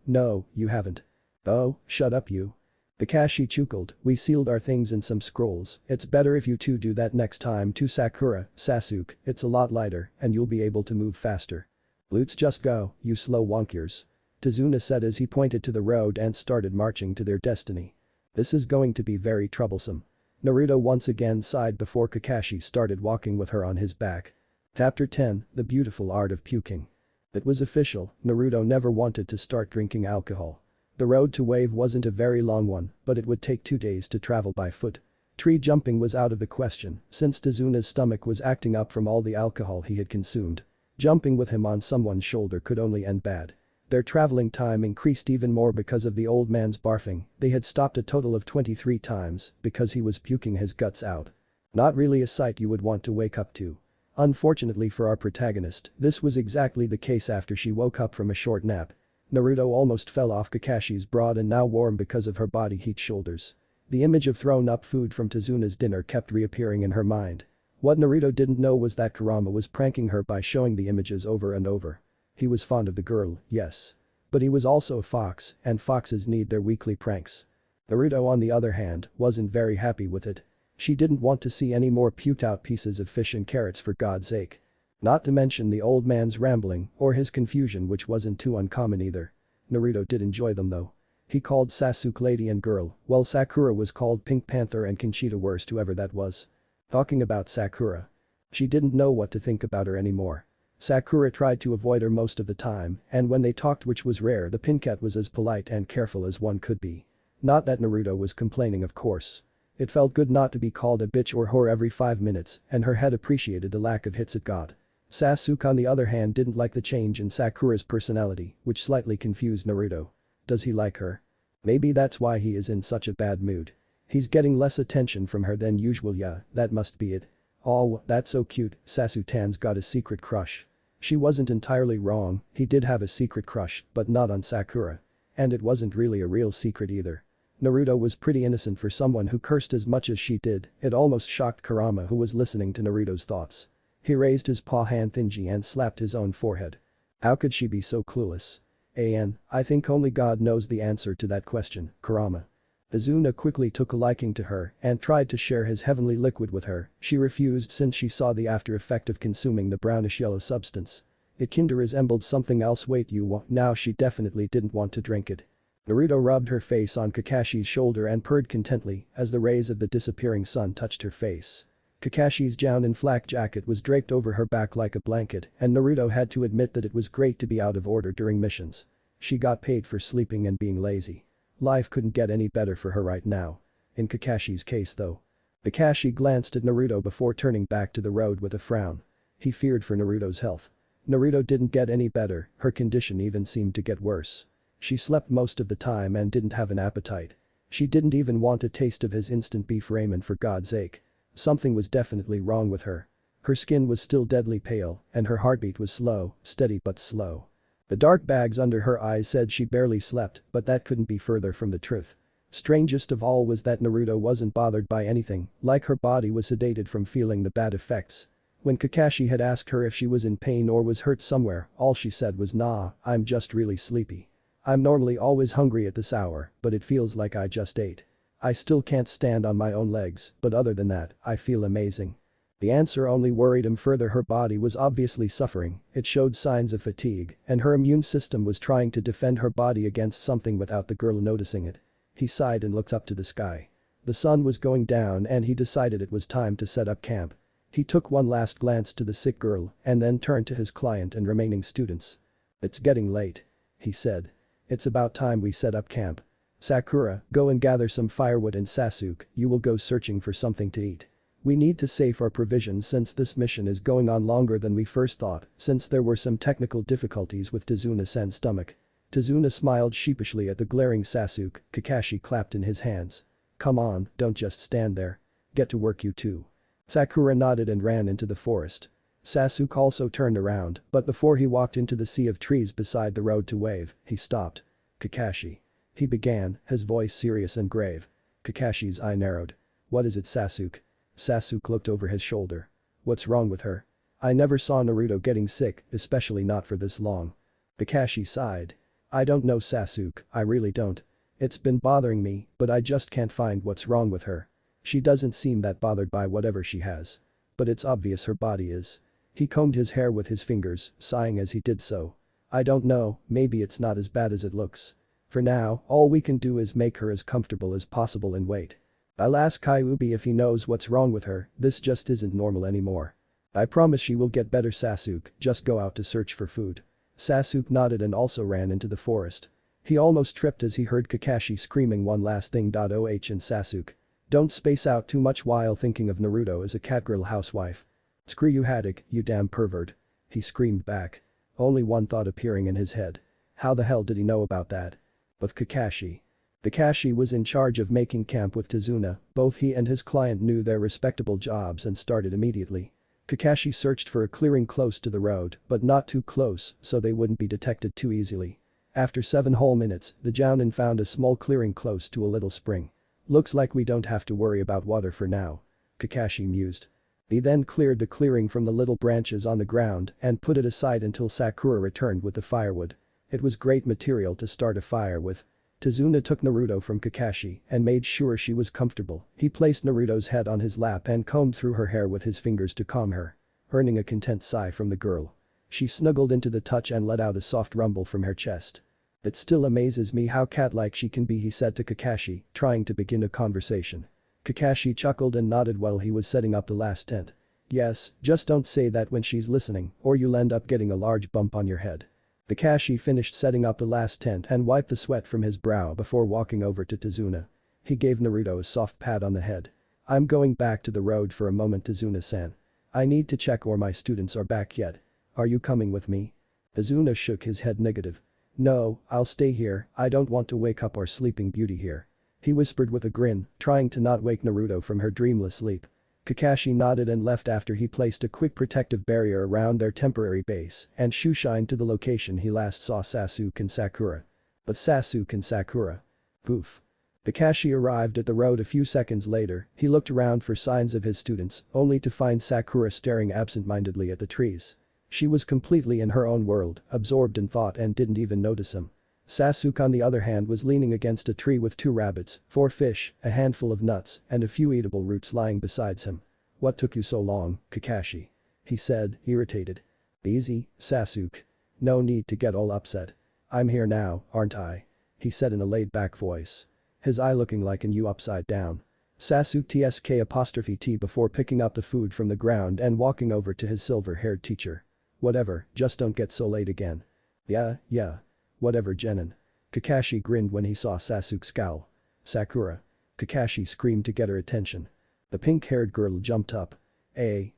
you haven't." "Oh, shut up you." Kakashi chuckled. "We sealed our things in some scrolls. It's better if you two do that next time too, Sakura, Sasuke, it's a lot lighter and you'll be able to move faster." "Let's just go, you slow wonkers," Tazuna said as he pointed to the road and started marching to their destiny. "This is going to be very troublesome." Naruto once again sighed before Kakashi started walking with her on his back. Chapter 10, The Beautiful Art of Puking. It was official, Naruto never wanted to start drinking alcohol. The road to Wave wasn't a very long one, but it would take 2 days to travel by foot. Tree jumping was out of the question, since Tazuna's stomach was acting up from all the alcohol he had consumed. Jumping with him on someone's shoulder could only end bad. Their traveling time increased even more because of the old man's barfing. They had stopped a total of 23 times because he was puking his guts out. Not really a sight you would want to wake up to. Unfortunately for our protagonist, this was exactly the case after she woke up from a short nap. Naruto almost fell off Kakashi's broad and now warm because of her body heat shoulders. The image of thrown up food from Tazuna's dinner kept reappearing in her mind. What Naruto didn't know was that Kurama was pranking her by showing the images over and over. He was fond of the girl, yes. But he was also a fox, and foxes need their weekly pranks. Naruto on the other hand, wasn't very happy with it. She didn't want to see any more puked out pieces of fish and carrots for God's sake. Not to mention the old man's rambling or his confusion, which wasn't too uncommon either. Naruto did enjoy them though. He called Sasuke lady and girl, while Sakura was called Pink Panther and Conchita worst whoever that was. Talking about Sakura. She didn't know what to think about her anymore. Sakura tried to avoid her most of the time, and when they talked, which was rare, the Pincat was as polite and careful as one could be. Not that Naruto was complaining, of course. It felt good not to be called a bitch or whore every 5 minutes, and her head appreciated the lack of hits it got. Sasuke on the other hand didn't like the change in Sakura's personality, which slightly confused Naruto. Does he like her? Maybe that's why he is in such a bad mood. He's getting less attention from her than usual. Yeah, that must be it. Oh, that's so cute, Sasuke-tan's got a secret crush. She wasn't entirely wrong, he did have a secret crush, but not on Sakura. And it wasn't really a real secret either. Naruto was pretty innocent for someone who cursed as much as she did. It almost shocked Kurama, who was listening to Naruto's thoughts. He raised his paw hand thingy and slapped his own forehead. How could she be so clueless? I think only God knows the answer to that question, Kurama. Izuna quickly took a liking to her and tried to share his heavenly liquid with her. She refused since she saw the after effect of consuming the brownish yellow substance. It kinda resembled something else. Wait, now she definitely didn't want to drink it. Naruto rubbed her face on Kakashi's shoulder and purred contently as the rays of the disappearing sun touched her face. Kakashi's jounin flak jacket was draped over her back like a blanket, and Naruto had to admit that it was great to be out of order during missions. She got paid for sleeping and being lazy. Life couldn't get any better for her right now. In Kakashi's case though. Kakashi glanced at Naruto before turning back to the road with a frown. He feared for Naruto's health. Naruto didn't get any better, her condition even seemed to get worse. She slept most of the time and didn't have an appetite. She didn't even want a taste of his instant beef ramen, for God's sake. Something was definitely wrong with her. Her skin was still deadly pale, and her heartbeat was slow, steady but slow. The dark bags under her eyes said she barely slept, but that couldn't be further from the truth. Strangest of all was that Naruto wasn't bothered by anything, like her body was sedated from feeling the bad effects. When Kakashi had asked her if she was in pain or was hurt somewhere, all she said was, "Nah, I'm just really sleepy. I'm normally always hungry at this hour, but it feels like I just ate. I still can't stand on my own legs, but other than that, I feel amazing." The answer only worried him further. Her body was obviously suffering, it showed signs of fatigue, and her immune system was trying to defend her body against something without the girl noticing it. He sighed and looked up to the sky. The sun was going down and he decided it was time to set up camp. He took one last glance to the sick girl and then turned to his client and remaining students. "It's getting late," he said. "It's about time we set up camp. Sakura, go and gather some firewood, and Sasuke, you will go searching for something to eat. We need to save our provisions since this mission is going on longer than we first thought, since there were some technical difficulties with Tazuna-san's stomach." Tazuna smiled sheepishly at the glaring Sasuke. Kakashi clapped in his hands. "Come on, don't just stand there. Get to work, you two." Sakura nodded and ran into the forest. Sasuke also turned around, but before he walked into the sea of trees beside the road to wave, he stopped. "Kakashi," he began, his voice serious and grave. Kakashi's eye narrowed. "What is it, Sasuke?" Sasuke looked over his shoulder. "What's wrong with her? I never saw Naruto getting sick, especially not for this long." Kakashi sighed. "I don't know, Sasuke, I really don't. It's been bothering me, but I just can't find what's wrong with her. She doesn't seem that bothered by whatever she has. But it's obvious her body is." He combed his hair with his fingers, sighing as he did so. "I don't know, maybe it's not as bad as it looks. For now, all we can do is make her as comfortable as possible and wait. I'll ask Kyuubi if he knows what's wrong with her. This just isn't normal anymore. I promise she will get better, Sasuke, just go out to search for food." Sasuke nodded and also ran into the forest. He almost tripped as he heard Kakashi screaming one last thing. Oh, and Sasuke. Don't space out too much while thinking of Naruto as a catgirl housewife. "Screw you, Haddock, you damn pervert," he screamed back. Only one thought appearing in his head. How the hell did he know about that? But Kakashi. Kakashi was in charge of making camp with Tazuna. Both he and his client knew their respectable jobs and started immediately. Kakashi searched for a clearing close to the road, but not too close so they wouldn't be detected too easily. After 7 whole minutes, the Jounin found a small clearing close to a little spring. "Looks like we don't have to worry about water for now," Kakashi mused. He then cleared the clearing from the little branches on the ground and put it aside until Sakura returned with the firewood. It was great material to start a fire with. Tazuna took Naruto from Kakashi and made sure she was comfortable. He placed Naruto's head on his lap and combed through her hair with his fingers to calm her. earning a content sigh from the girl. She snuggled into the touch and let out a soft rumble from her chest. "It still amazes me how cat-like she can be," he said to Kakashi, trying to begin a conversation. Kakashi chuckled and nodded while he was setting up the last tent. "Yes, just don't say that when she's listening, or you'll end up getting a large bump on your head." Kakashi finished setting up the last tent and wiped the sweat from his brow before walking over to Tazuna. He gave Naruto a soft pat on the head. "I'm going back to the road for a moment, Tazuna-san. I need to check or my students are back yet. Are you coming with me?" Tazuna shook his head negative. "No, I'll stay here, I don't want to wake up our sleeping beauty here," he whispered with a grin, trying to not wake Naruto from her dreamless sleep. Kakashi nodded and left after he placed a quick protective barrier around their temporary base and shoeshined to the location he last saw Sasuke and Sakura. But Sasuke and Sakura? Poof. Kakashi arrived at the road a few seconds later, he looked around for signs of his students, only to find Sakura staring absent-mindedly at the trees. She was completely in her own world, absorbed in thought and didn't even notice him. Sasuke on the other hand was leaning against a tree with 2 rabbits, 4 fish, a handful of nuts, and a few eatable roots lying beside him. "What took you so long, Kakashi?" he said, irritated. "Easy, Sasuke. No need to get all upset. I'm here now, aren't I?" he said in a laid-back voice. His eye looking like an U upside down. Sasuke TSK''T before picking up the food from the ground and walking over to his silver-haired teacher. "Whatever, just don't get so late again." Yeah. Whatever, Genin." Kakashi grinned when he saw Sasuke scowl. "Sakura." Kakashi screamed to get her attention. The pink-haired girl jumped up.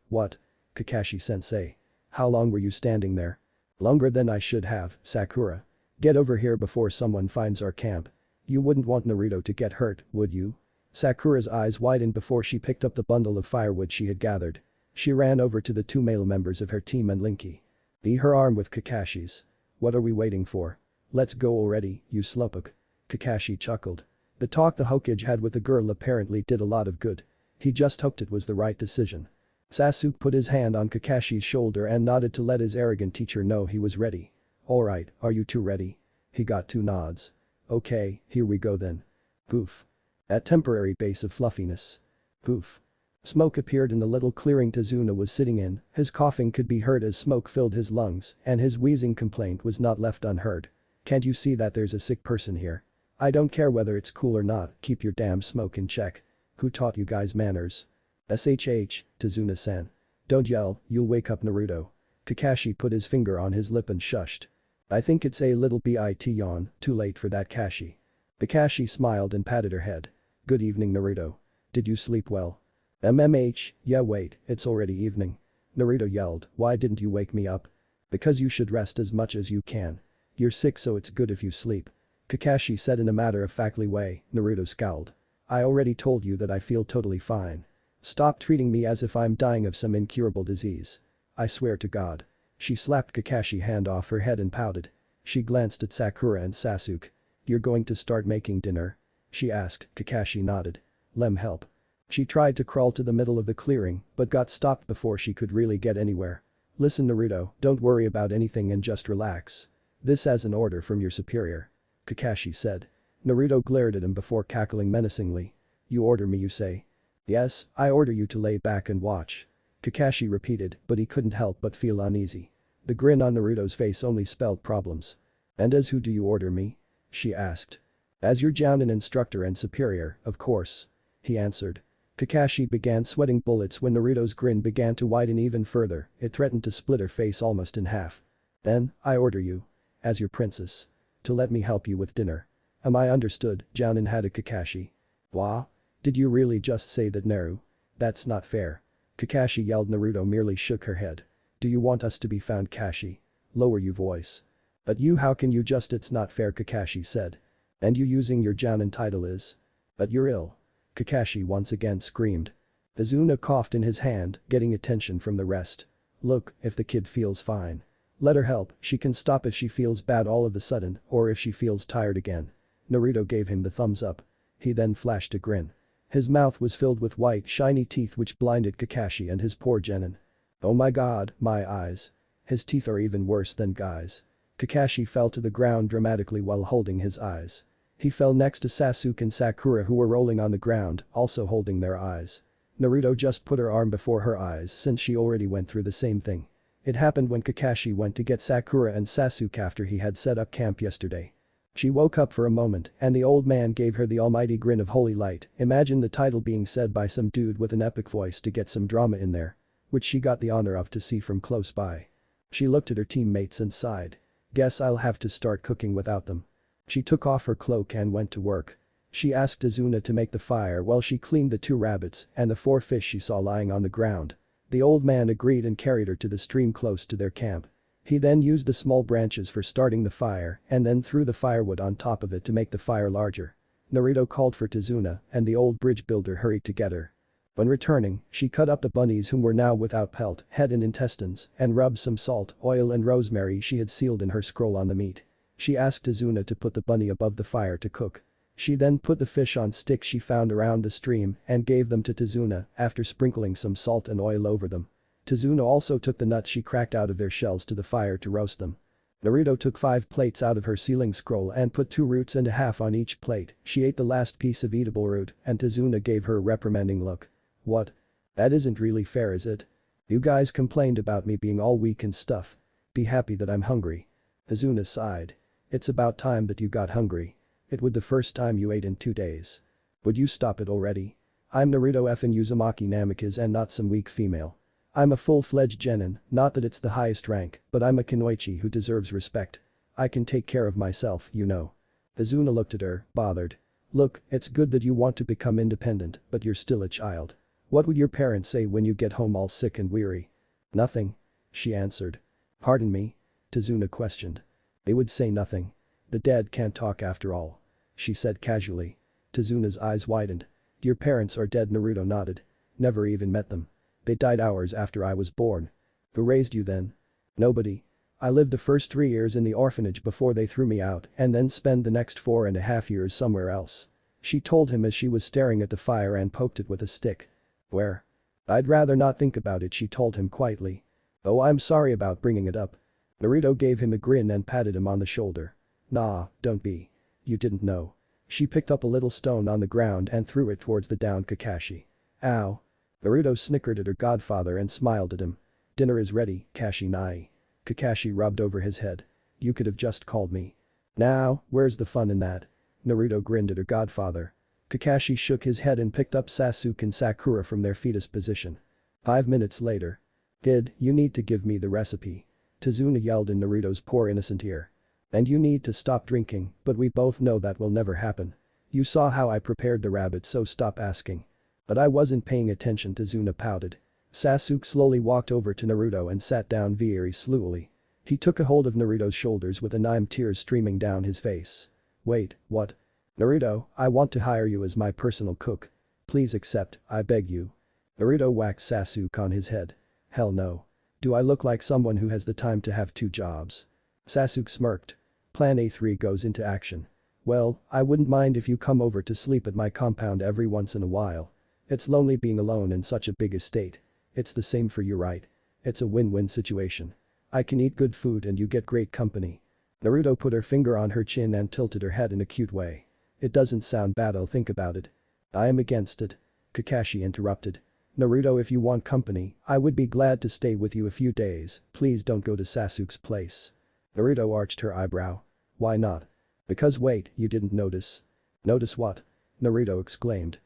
What? Kakashi-sensei. How long were you standing there?" "Longer than I should have, Sakura. Get over here before someone finds our camp. You wouldn't want Naruto to get hurt, would you?" Sakura's eyes widened before she picked up the bundle of firewood she had gathered. She ran over to the 2 male members of her team and Linky. Her arm with Kakashi's. "What are we waiting for? Let's go already, you slowpoke." Kakashi chuckled. The talk the Hokage had with the girl apparently did a lot of good. He just hoped it was the right decision. Sasuke put his hand on Kakashi's shoulder and nodded to let his arrogant teacher know he was ready. "Alright, are you two ready?" He got 2 nods. "Okay, here we go then." Poof. At temporary base of fluffiness. Poof. Smoke appeared in the little clearing Tazuna was sitting in, his coughing could be heard as smoke filled his lungs, and his wheezing complaint was not left unheard. "Can't you see that there's a sick person here? I don't care whether it's cool or not, keep your damn smoke in check. Who taught you guys manners?" "SHH, Tazuna-san. Don't yell, you'll wake up Naruto." Kakashi put his finger on his lip and shushed. "I think it's a little bit yawn, too late for that, Kashi." Kakashi smiled and patted her head. "Good evening, Naruto. Did you sleep well?" Yeah, wait, it's already evening." Naruto yelled, "Why didn't you wake me up?" "Because you should rest as much as you can. You're sick, so it's good if you sleep." Kakashi said in a matter-of-factly way. Naruto scowled. "I already told you that I feel totally fine. Stop treating me as if I'm dying of some incurable disease. I swear to God." She slapped Kakashi's hand off her head and pouted. She glanced at Sakura and Sasuke. "You're going to start making dinner?" she asked. Kakashi nodded. "Lem help." She tried to crawl to the middle of the clearing but got stopped before she could really get anywhere. "Listen, Naruto, don't worry about anything and just relax. This as an order from your superior," Kakashi said. Naruto glared at him before cackling menacingly. "You order me, you say?" "Yes, I order you to lay back and watch," Kakashi repeated, but he couldn't help but feel uneasy. The grin on Naruto's face only spelled problems. "And as who do you order me?" she asked. "As your Jounin instructor and superior, of course," he answered. Kakashi began sweating bullets when Naruto's grin began to widen even further, it threatened to split her face almost in half. "Then, I order you. As your princess. To let me help you with dinner. Am I understood, Jounin had a Kakashi?" "Wha? Did you really just say that, Naru? That's not fair." Kakashi yelled. Naruto merely shook her head. "Do you want us to be found, Kashi? Lower your voice." "But you, how can you just, it's not fair," Kakashi said. "And you using your Jounin title is? But you're ill." Kakashi once again screamed. Izuna coughed in his hand, getting attention from the rest. "Look, if the kid feels fine. Let her help, she can stop if she feels bad all of a sudden or if she feels tired again." Naruto gave him the thumbs up. He then flashed a grin. His mouth was filled with white shiny teeth which blinded Kakashi and his poor Genin. "Oh my god, my eyes. His teeth are even worse than guys." Kakashi fell to the ground dramatically while holding his eyes. He fell next to Sasuke and Sakura who were rolling on the ground, also holding their eyes. Naruto just put her arm before her eyes since she already went through the same thing. It happened when Kakashi went to get Sakura and Sasuke after he had set up camp yesterday. She woke up for a moment and the old man gave her the almighty grin of holy light. Imagine the title being said by some dude with an epic voice to get some drama in there. Which she got the honor of to see from close by. She looked at her teammates and sighed. Guess I'll have to start cooking without them. She took off her cloak and went to work. She asked Izuna to make the fire while she cleaned the 2 rabbits and the 4 fish she saw lying on the ground. The old man agreed and carried her to the stream close to their camp. He then used the small branches for starting the fire and then threw the firewood on top of it to make the fire larger. Naruto called for Tizuna and the old bridge builder hurried to get her. When returning, she cut up the bunnies whom were now without pelt, head and intestines and rubbed some salt, oil and rosemary she had sealed in her scroll on the meat. She asked Izuna to put the bunny above the fire to cook. She then put the fish on sticks she found around the stream and gave them to Tizuna after sprinkling some salt and oil over them. Tizuna also took the nuts she cracked out of their shells to the fire to roast them. Naruto took 5 plates out of her sealing scroll and put 2 roots and a half on each plate. She ate the last piece of eatable root and Tizuna gave her a reprimanding look. What? That isn't really fair, is it? You guys complained about me being all weak and stuff. Be happy that I'm hungry. Tizuna sighed. It's about time that you got hungry. It would the first time you ate in 2 days. Would you stop it already? I'm Naruto effin Uzumaki Namikaze and not some weak female. I'm a full-fledged genin, not that it's the highest rank, but I'm a kunoichi who deserves respect. I can take care of myself, you know. Izuna looked at her, bothered. Look, it's good that you want to become independent, but you're still a child. What would your parents say when you get home all sick and weary? Nothing. She answered. Pardon me? Tizuna questioned. They would say nothing. The dead can't talk after all. She said casually. Tizuna's eyes widened. Your parents are dead. Naruto nodded. Never even met them. They died hours after I was born. Who raised you then? Nobody. I lived the first 3 years in the orphanage before they threw me out and then spent the next 4.5 years somewhere else. She told him as she was staring at the fire and poked it with a stick. Where? I'd rather not think about it, she told him quietly. Oh, I'm sorry about bringing it up. Naruto gave him a grin and patted him on the shoulder. Nah, don't be. You didn't know. She picked up a little stone on the ground and threw it towards the downed Kakashi. Ow. Naruto snickered at her godfather and smiled at him. Dinner is ready, Kashi Nai. Kakashi rubbed over his head. You could have just called me. Now, where's the fun in that? Naruto grinned at her godfather. Kakashi shook his head and picked up Sasuke and Sakura from their fetus position. 5 minutes later. Kid, you need to give me the recipe. Tizuna yelled in Naruto's poor innocent ear. And you need to stop drinking, but we both know that will never happen. You saw how I prepared the rabbit, so stop asking. But I wasn't paying attention, Tizuna pouted. Sasuke slowly walked over to Naruto and sat down very slowly. He took a hold of Naruto's shoulders with tears streaming down his face. Wait, what? Naruto, I want to hire you as my personal cook. Please accept, I beg you. Naruto whacked Sasuke on his head. Hell no. Do I look like someone who has the time to have 2 jobs? Sasuke smirked. Plan A3 goes into action. Well, I wouldn't mind if you come over to sleep at my compound every once in a while. It's lonely being alone in such a big estate. It's the same for you, right? It's a win-win situation. I can eat good food and you get great company. Naruto put her finger on her chin and tilted her head in a cute way. It doesn't sound bad, I'll think about it. I am against it. Kakashi interrupted. Naruto, if you want company, I would be glad to stay with you a few days, please don't go to Sasuke's place. Naruto arched her eyebrow. Why not? Because wait, you didn't notice. Notice what? Naruto exclaimed.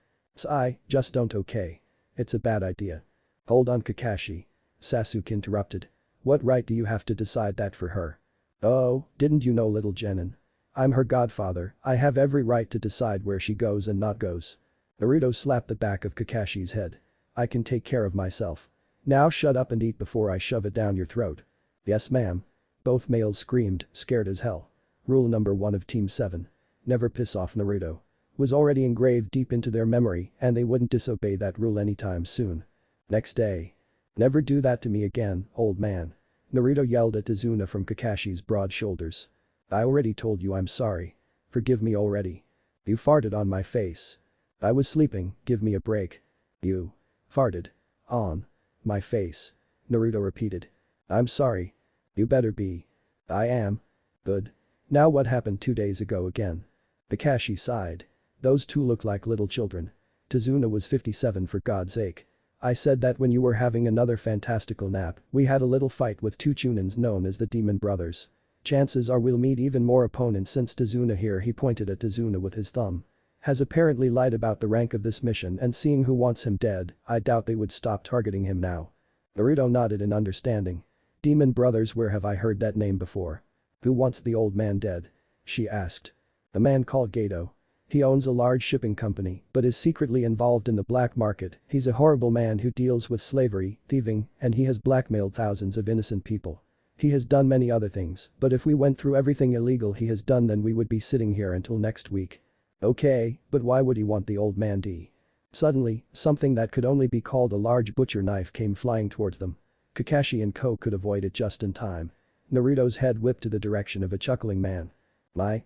I just don't, okay. It's a bad idea. Hold on, Kakashi. Sasuke interrupted. What right do you have to decide that for her? Oh, didn't you know, little genin? I'm her godfather, I have every right to decide where she goes and not goes. Naruto slapped the back of Kakashi's head. I can take care of myself. Now shut up and eat before I shove it down your throat. Yes, ma'am. Both males screamed, scared as hell. Rule number 1 of Team 7. Never piss off Naruto. Was already engraved deep into their memory and they wouldn't disobey that rule anytime soon. Next day. Never do that to me again, old man. Naruto yelled at Tizuna from Kakashi's broad shoulders. I already told you I'm sorry. Forgive me already. You farted on my face. I was sleeping, give me a break. You farted on my face. Naruto repeated. I'm sorry. You better be. I am. Good. Now what happened 2 days ago again? Kakashi sighed. Those two look like little children. Tazuna was 57 for God's sake. I said that when you were having another fantastical nap, we had a little fight with two Chunins known as the Demon Brothers. Chances are we'll meet even more opponents since Tazuna here he pointed at Tazuna with his thumb. Has apparently lied about the rank of this mission and seeing who wants him dead, I doubt they would stop targeting him now. Naruto nodded in understanding. Demon Brothers, where have I heard that name before? Who wants the old man dead? She asked. A man called Gato. He owns a large shipping company but is secretly involved in the black market. He's a horrible man who deals with slavery, thieving, and he has blackmailed thousands of innocent people. He has done many other things, but if we went through everything illegal he has done then we would be sitting here until next week. Okay, but why would he want the old man D? Suddenly, something that could only be called a large butcher knife came flying towards them. Kakashi and Ko could avoid it just in time. Naruto's head whipped to the direction of a chuckling man. My.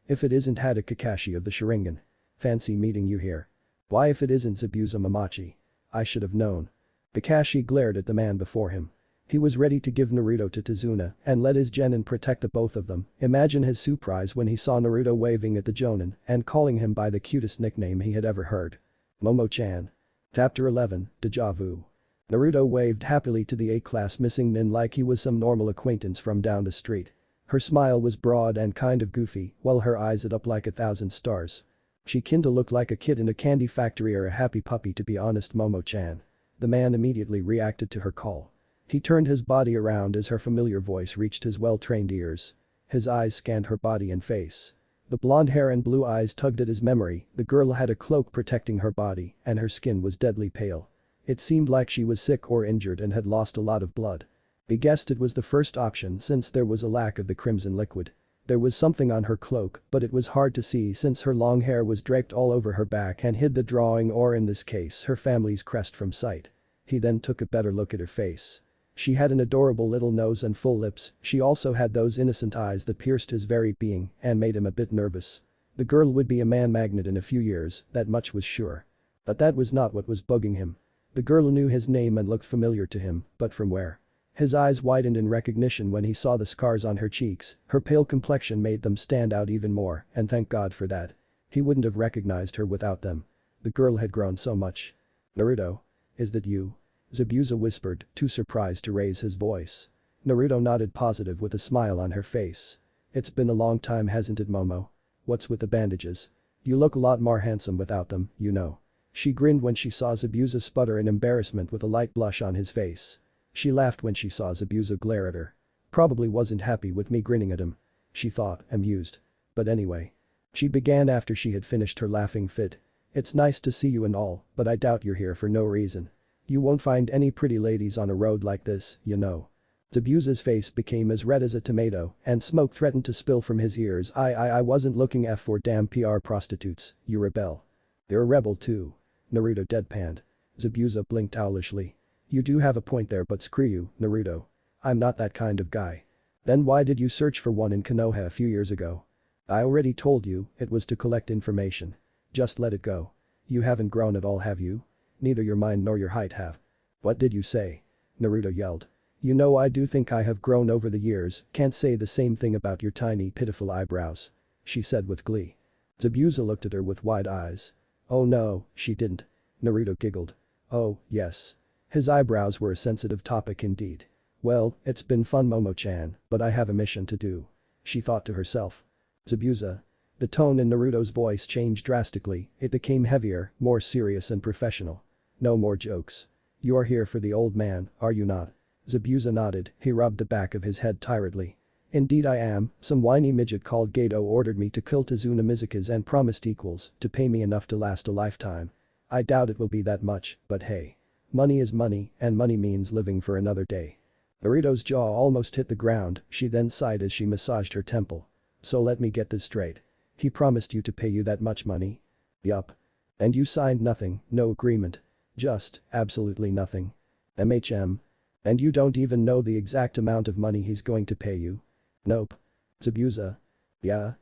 If it isn't Hada Kakashi of the Sharingan. Fancy meeting you here. Why if it isn't Zabuza Mamachi? I should have known. Kakashi glared at the man before him. He was ready to give Naruto to Tazuna and let his genin protect the both of them. Imagine his surprise when he saw Naruto waving at the jonin and calling him by the cutest nickname he had ever heard. Momo-chan. Chapter 11, Deja Vu. Naruto waved happily to the A-class missing nin like he was some normal acquaintance from down the street. Her smile was broad and kind of goofy, while her eyes lit up like 1,000 stars. She kinda looked like a kid in a candy factory or a happy puppy to be honest, Momo-chan. The man immediately reacted to her call. He turned his body around as her familiar voice reached his well-trained ears. His eyes scanned her body and face. The blonde hair and blue eyes tugged at his memory. The girl had a cloak protecting her body and her skin was deadly pale. It seemed like she was sick or injured and had lost a lot of blood. He guessed it was the first option since there was a lack of the crimson liquid. There was something on her cloak, but it was hard to see since her long hair was draped all over her back and hid the drawing, or in this case her family's crest, from sight. He then took a better look at her face. She had an adorable little nose and full lips. She also had those innocent eyes that pierced his very being and made him a bit nervous. The girl would be a man magnet in a few years, that much was sure. But that was not what was bugging him. The girl knew his name and looked familiar to him, but from where? His eyes widened in recognition when he saw the scars on her cheeks. Her pale complexion made them stand out even more, and thank God for that. He wouldn't have recognized her without them. The girl had grown so much. Naruto? Is that you? Zabuza whispered, too surprised to raise his voice. Naruto nodded positive with a smile on her face. It's been a long time, hasn't it, Momo? What's with the bandages? You look a lot more handsome without them, you know. She grinned when she saw Zabuza sputter in embarrassment with a light blush on his face. She laughed when she saw Zabuza glare at her. Probably wasn't happy with me grinning at him. She thought, amused. But anyway. She began after she had finished her laughing fit. It's nice to see you and all, but I doubt you're here for no reason. You won't find any pretty ladies on a road like this, you know. Zabuza's face became as red as a tomato and smoke threatened to spill from his ears. I wasn't looking for damn PR prostitutes, you rebel. You're a rebel too. Naruto deadpanned. Zabuza blinked owlishly. You do have a point there, but screw you, Naruto. I'm not that kind of guy. Then why did you search for one in Konoha a few years ago? I already told you, it was to collect information. Just let it go. You haven't grown at all, have you? Neither your mind nor your height have. What did you say? Naruto yelled. You know I do think I have grown over the years, can't say the same thing about your tiny pitiful eyebrows. She said with glee. Zabuza looked at her with wide eyes. Oh no, she didn't. Naruto giggled. Oh, yes. His eyebrows were a sensitive topic indeed. Well, it's been fun, Momo-chan, but I have a mission to do. She thought to herself. Zabuza. The tone in Naruto's voice changed drastically, it became heavier, more serious and professional. No more jokes. You are here for the old man, are you not? Zabuza nodded, he rubbed the back of his head tiredly. Indeed I am, some whiny midget called Gato ordered me to kill Tazuna Mizuka's and promised equals to pay me enough to last a lifetime. I doubt it will be that much, but hey. Money is money, and money means living for another day. Naruto's jaw almost hit the ground, she then sighed as she massaged her temple. So let me get this straight. He promised you to pay you that much money? Yup. And you signed nothing, no agreement. Just, absolutely nothing. MHM. And you don't even know the exact amount of money he's going to pay you? Nope. Zabuza. Yeah?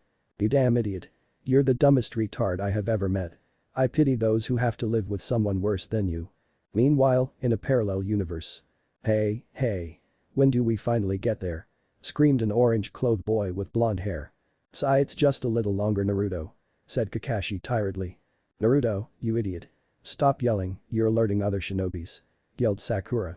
You damn idiot. You're the dumbest retard I have ever met. I pity those who have to live with someone worse than you. Meanwhile, in a parallel universe. Hey. When do we finally get there? Screamed an orange-clothed boy with blonde hair. Sigh, it's just a little longer, Naruto. Said Kakashi tiredly. "Naruto, you idiot. Stop yelling, you're alerting other shinobis," yelled Sakura.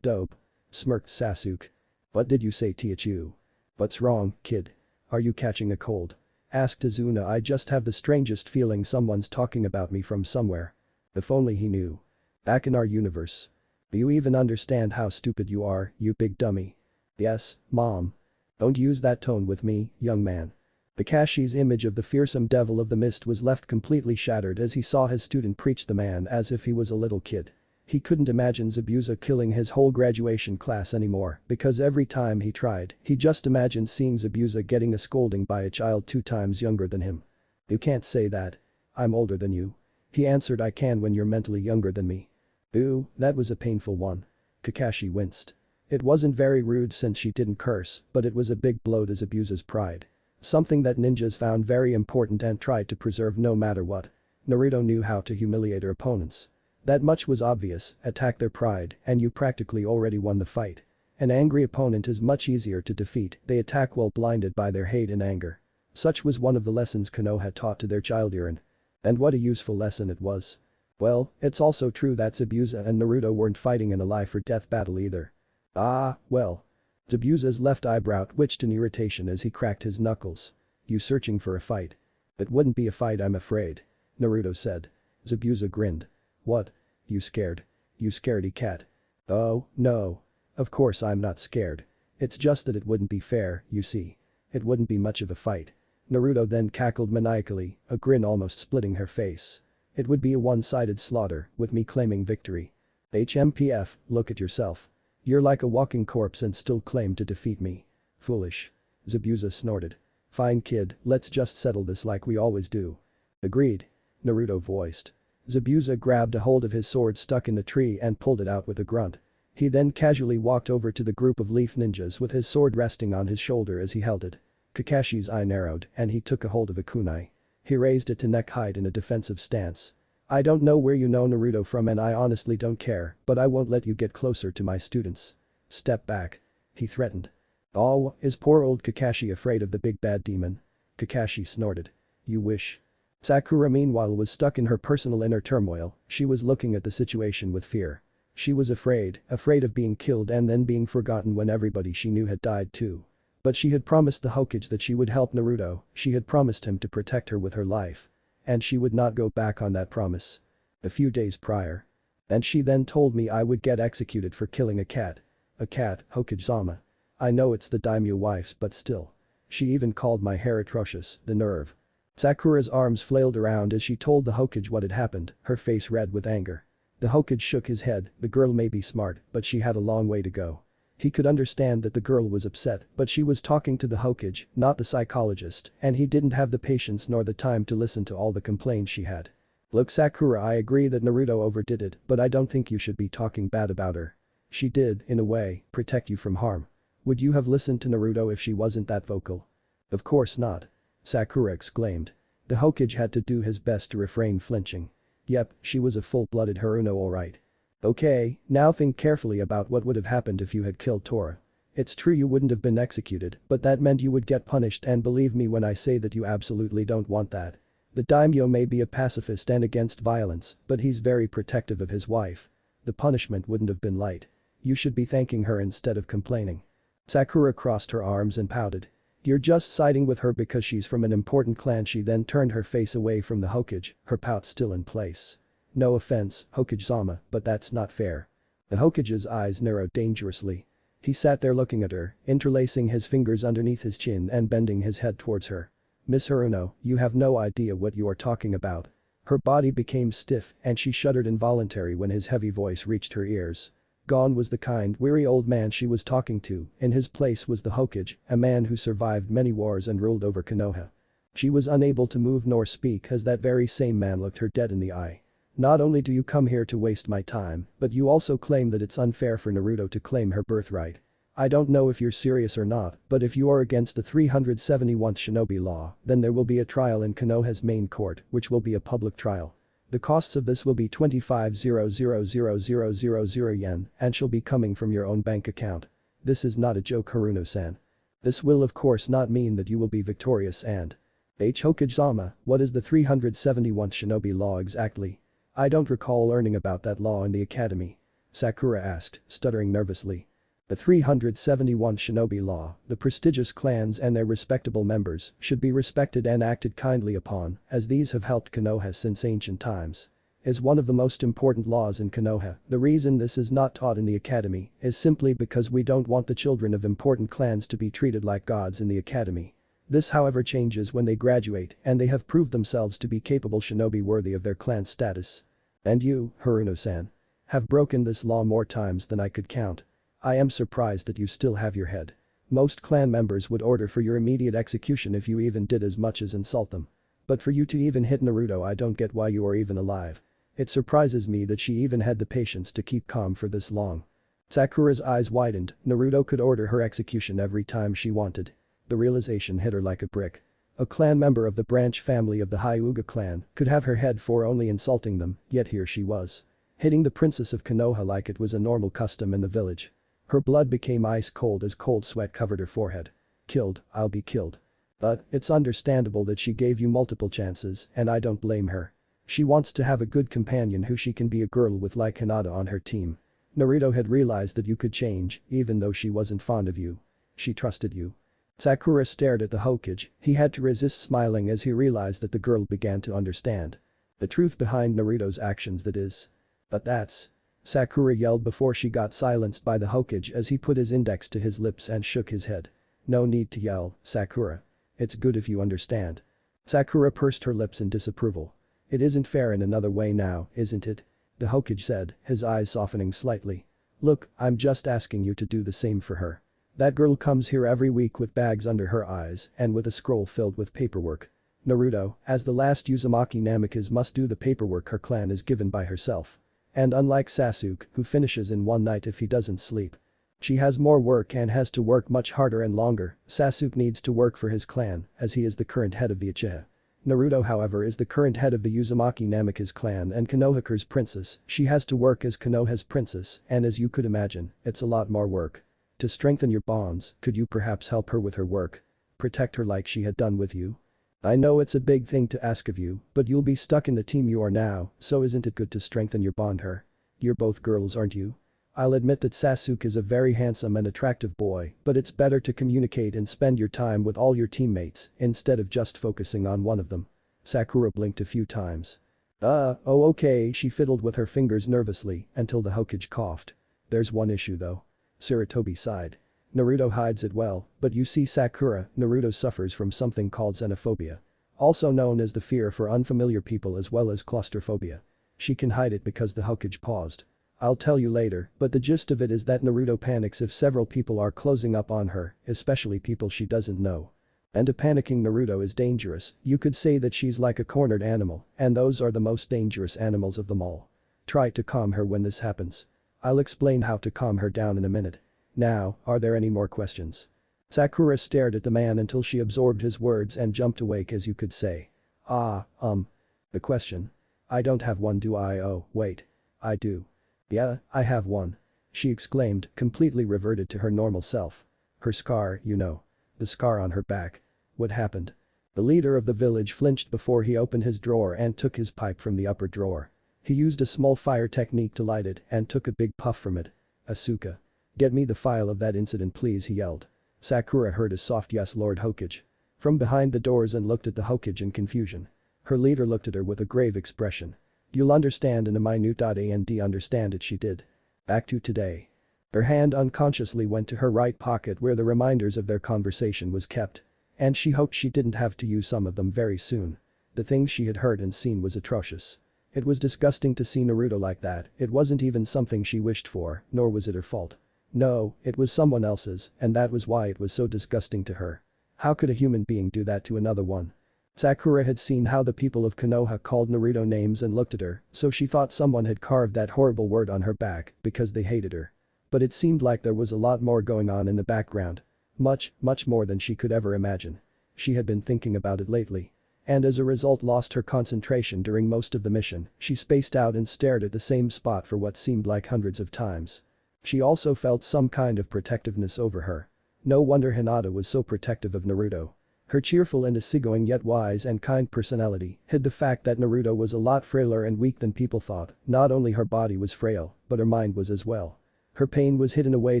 Dope," smirked Sasuke. "What did you say, Taichu? What's wrong, kid? Are you catching a cold?" asked Azuna. "I just have the strangest feeling someone's talking about me from somewhere." If only he knew. Back in our universe. Do you even understand how stupid you are, you big dummy? Yes, Mom. Don't use that tone with me, young man. Kakashi's image of the fearsome devil of the mist was left completely shattered as he saw his student preach the man as if he was a little kid. He couldn't imagine Zabuza killing his whole graduation class anymore because every time he tried, he just imagined seeing Zabuza getting a scolding by a child 2 times younger than him. "You can't say that. I'm older than you." He answered. "I can when you're mentally younger than me." Ooh, that was a painful one. Kakashi winced. It wasn't very rude since she didn't curse, but it was a big blow to Zabuza's pride. Something that ninjas found very important and tried to preserve no matter what. Naruto knew how to humiliate her opponents. That much was obvious, attack their pride, and you practically already won the fight. An angry opponent is much easier to defeat, they attack while blinded by their hate and anger. Such was one of the lessons Konoha taught to their child Eren. And what a useful lesson it was. Well, it's also true that Zabuza and Naruto weren't fighting in a life-or-death battle either. Ah, well. Zabuza's left eyebrow twitched in irritation as he cracked his knuckles. "You searching for a fight?" "It wouldn't be a fight, I'm afraid," Naruto said. Zabuza grinned. "What? You scared? You scaredy cat?" "Oh, no. Of course I'm not scared. It's just that it wouldn't be fair, you see. It wouldn't be much of a fight." Naruto then cackled maniacally, a grin almost splitting her face. "It would be a one-sided slaughter, with me claiming victory. HMPF, look at yourself. You're like a walking corpse and still claim to defeat me. Foolish." Zabuza snorted. "Fine kid, let's just settle this like we always do." "Agreed," Naruto voiced. Zabuza grabbed a hold of his sword stuck in the tree and pulled it out with a grunt. He then casually walked over to the group of leaf ninjas with his sword resting on his shoulder as he held it. Kakashi's eye narrowed and he took a hold of a kunai. He raised it to neck height in a defensive stance. "I don't know where you know Naruto from and I honestly don't care, but I won't let you get closer to my students. Step back," he threatened. "Oh, is poor old Kakashi afraid of the big bad demon?" Kakashi snorted. "You wish." Sakura meanwhile was stuck in her personal inner turmoil, she was looking at the situation with fear. She was afraid of being killed and then being forgotten when everybody she knew had died too. But she had promised the Hokage that she would help Naruto, she had promised him to protect her with her life. And she would not go back on that promise. A few days prior. "And she then told me I would get executed for killing a cat." "A cat, Hokage-sama. I know it's the daimyo wife's but still. She even called my hair atrocious, the nerve." Sakura's arms flailed around as she told the Hokage what had happened, her face red with anger. The Hokage shook his head, the girl may be smart, but she had a long way to go. He could understand that the girl was upset, but she was talking to the Hokage, not the psychologist, and he didn't have the patience nor the time to listen to all the complaints she had. "Look Sakura, I agree that Naruto overdid it, but I don't think you should be talking bad about her. She did, in a way, protect you from harm. Would you have listened to Naruto if she wasn't that vocal?" "Of course not," Sakura exclaimed. The Hokage had to do his best to refrain flinching. Yep, she was a full-blooded Haruno alright. "Okay, now think carefully about what would have happened if you had killed Tora. It's true you wouldn't have been executed, but that meant you would get punished and believe me when I say that you absolutely don't want that. The daimyo may be a pacifist and against violence, but he's very protective of his wife. The punishment wouldn't have been light. You should be thanking her instead of complaining." Sakura crossed her arms and pouted. "You're just siding with her because she's from an important clan." She then turned her face away from the Hokage, her pout still in place. "No offense, Hokage-sama, but that's not fair." The Hokage's eyes narrowed dangerously. He sat there looking at her, interlacing his fingers underneath his chin and bending his head towards her. "Miss Haruno, you have no idea what you are talking about." Her body became stiff and she shuddered involuntarily when his heavy voice reached her ears. Gone was the kind, weary old man she was talking to, in his place was the Hokage, a man who survived many wars and ruled over Konoha. She was unable to move nor speak as that very same man looked her dead in the eye. "Not only do you come here to waste my time, but you also claim that it's unfair for Naruto to claim her birthright. I don't know if you're serious or not, but if you are against the 371th shinobi law, then there will be a trial in Konoha's main court, which will be a public trial. The costs of this will be 25,000,000 yen and shall be coming from your own bank account. This is not a joke, Haruno-san. This will of course not mean that you will be victorious and..." Hokage-sama, what is the 371st shinobi law exactly? I don't recall learning about that law in the academy. Sakura asked, stuttering nervously. The 371 shinobi law, the prestigious clans and their respectable members, should be respected and acted kindly upon, as these have helped Konoha since ancient times. Is one of the most important laws in Konoha. The reason this is not taught in the academy is simply because we don't want the children of important clans to be treated like gods in the academy. This however changes when they graduate and they have proved themselves to be capable shinobi worthy of their clan status. And you, Haruno-san, have broken this law more times than I could count. I am surprised that you still have your head. Most clan members would order for your immediate execution if you even did as much as insult them. But for you to even hit Naruto, I don't get why you are even alive. It surprises me that she even had the patience to keep calm for this long. Sakura's eyes widened. Naruto could order her execution every time she wanted. The realization hit her like a brick. A clan member of the branch family of the Hyuga clan could have her head for only insulting them, yet here she was. Hitting the princess of Konoha like it was a normal custom in the village. Her blood became ice cold as cold sweat covered her forehead. Killed, I'll be killed. But, it's understandable that she gave you multiple chances, and I don't blame her. She wants to have a good companion who she can be a girl with like Hinata on her team. Naruto had realized that you could change, even though she wasn't fond of you. She trusted you. Sakura stared at the Hokage, he had to resist smiling as he realized that the girl began to understand. The truth behind Naruto's actions, that is. But that's… Sakura yelled before she got silenced by the Hokage as he put his index to his lips and shook his head. No need to yell, Sakura. It's good if you understand. Sakura pursed her lips in disapproval. It isn't fair in another way now, isn't it? The Hokage said, his eyes softening slightly. Look, I'm just asking you to do the same for her. That girl comes here every week with bags under her eyes and with a scroll filled with paperwork. Naruto, as the last Uzumaki Namikaze, must do the paperwork her clan is given by herself. And unlike Sasuke, who finishes in one night if he doesn't sleep. She has more work and has to work much harder and longer. Sasuke needs to work for his clan, as he is the current head of the Uchiha. Naruto however is the current head of the Uzumaki Namikaze clan and Konohaka's princess. She has to work as Konoha's princess, and as you could imagine, it's a lot more work. To strengthen your bonds, could you perhaps help her with her work? Protect her like she had done with you? I know it's a big thing to ask of you, but you'll be stuck in the team you are now, so isn't it good to strengthen your bond her? You're both girls, aren't you? I'll admit that Sasuke is a very handsome and attractive boy, but it's better to communicate and spend your time with all your teammates instead of just focusing on one of them. Sakura blinked a few times. Oh okay, she fiddled with her fingers nervously until the Hokage coughed. There's one issue though. Sarutobi sighed. Naruto hides it well, but you see Sakura, Naruto suffers from something called xenophobia. Also known as the fear for unfamiliar people as well as claustrophobia. She can hide it because the Hokage paused. I'll tell you later, but the gist of it is that Naruto panics if several people are closing up on her, especially people she doesn't know. And a panicking Naruto is dangerous. You could say that she's like a cornered animal, and those are the most dangerous animals of them all. Try to calm her when this happens. I'll explain how to calm her down in a minute. Now, are there any more questions? Sakura stared at the man until she absorbed his words and jumped awake, as you could say. The question? I don't have one, do I? Oh, wait. I do. Yeah, I have one. She exclaimed, completely reverted to her normal self. Her scar, you know. The scar on her back. What happened? The leader of the village flinched before he opened his drawer and took his pipe from the upper drawer. He used a small fire technique to light it and took a big puff from it. Asuka. Get me the file of that incident please, he yelled. Sakura heard a soft yes, Lord Hokage. From behind the doors and looked at the Hokage in confusion. Her leader looked at her with a grave expression. You'll understand in a minute and understand it, she did. Back to today. Her hand unconsciously went to her right pocket where the reminders of their conversation was kept. And she hoped she didn't have to use some of them very soon. The things she had heard and seen was atrocious. It was disgusting to see Naruto like that. It wasn't even something she wished for, nor was it her fault. No, it was someone else's, and that was why it was so disgusting to her. How could a human being do that to another one? Sakura had seen how the people of Konoha called Naruto names and looked at her, so she thought someone had carved that horrible word on her back because they hated her. But it seemed like there was a lot more going on in the background. Much more than she could ever imagine. She had been thinking about it lately. And as a result lost her concentration during most of the mission. She spaced out and stared at the same spot for what seemed like hundreds of times. She also felt some kind of protectiveness over her. No wonder Hinata was so protective of Naruto. Her cheerful and easygoing yet wise and kind personality hid the fact that Naruto was a lot frailer and weak than people thought. Not only her body was frail, but her mind was as well. Her pain was hidden away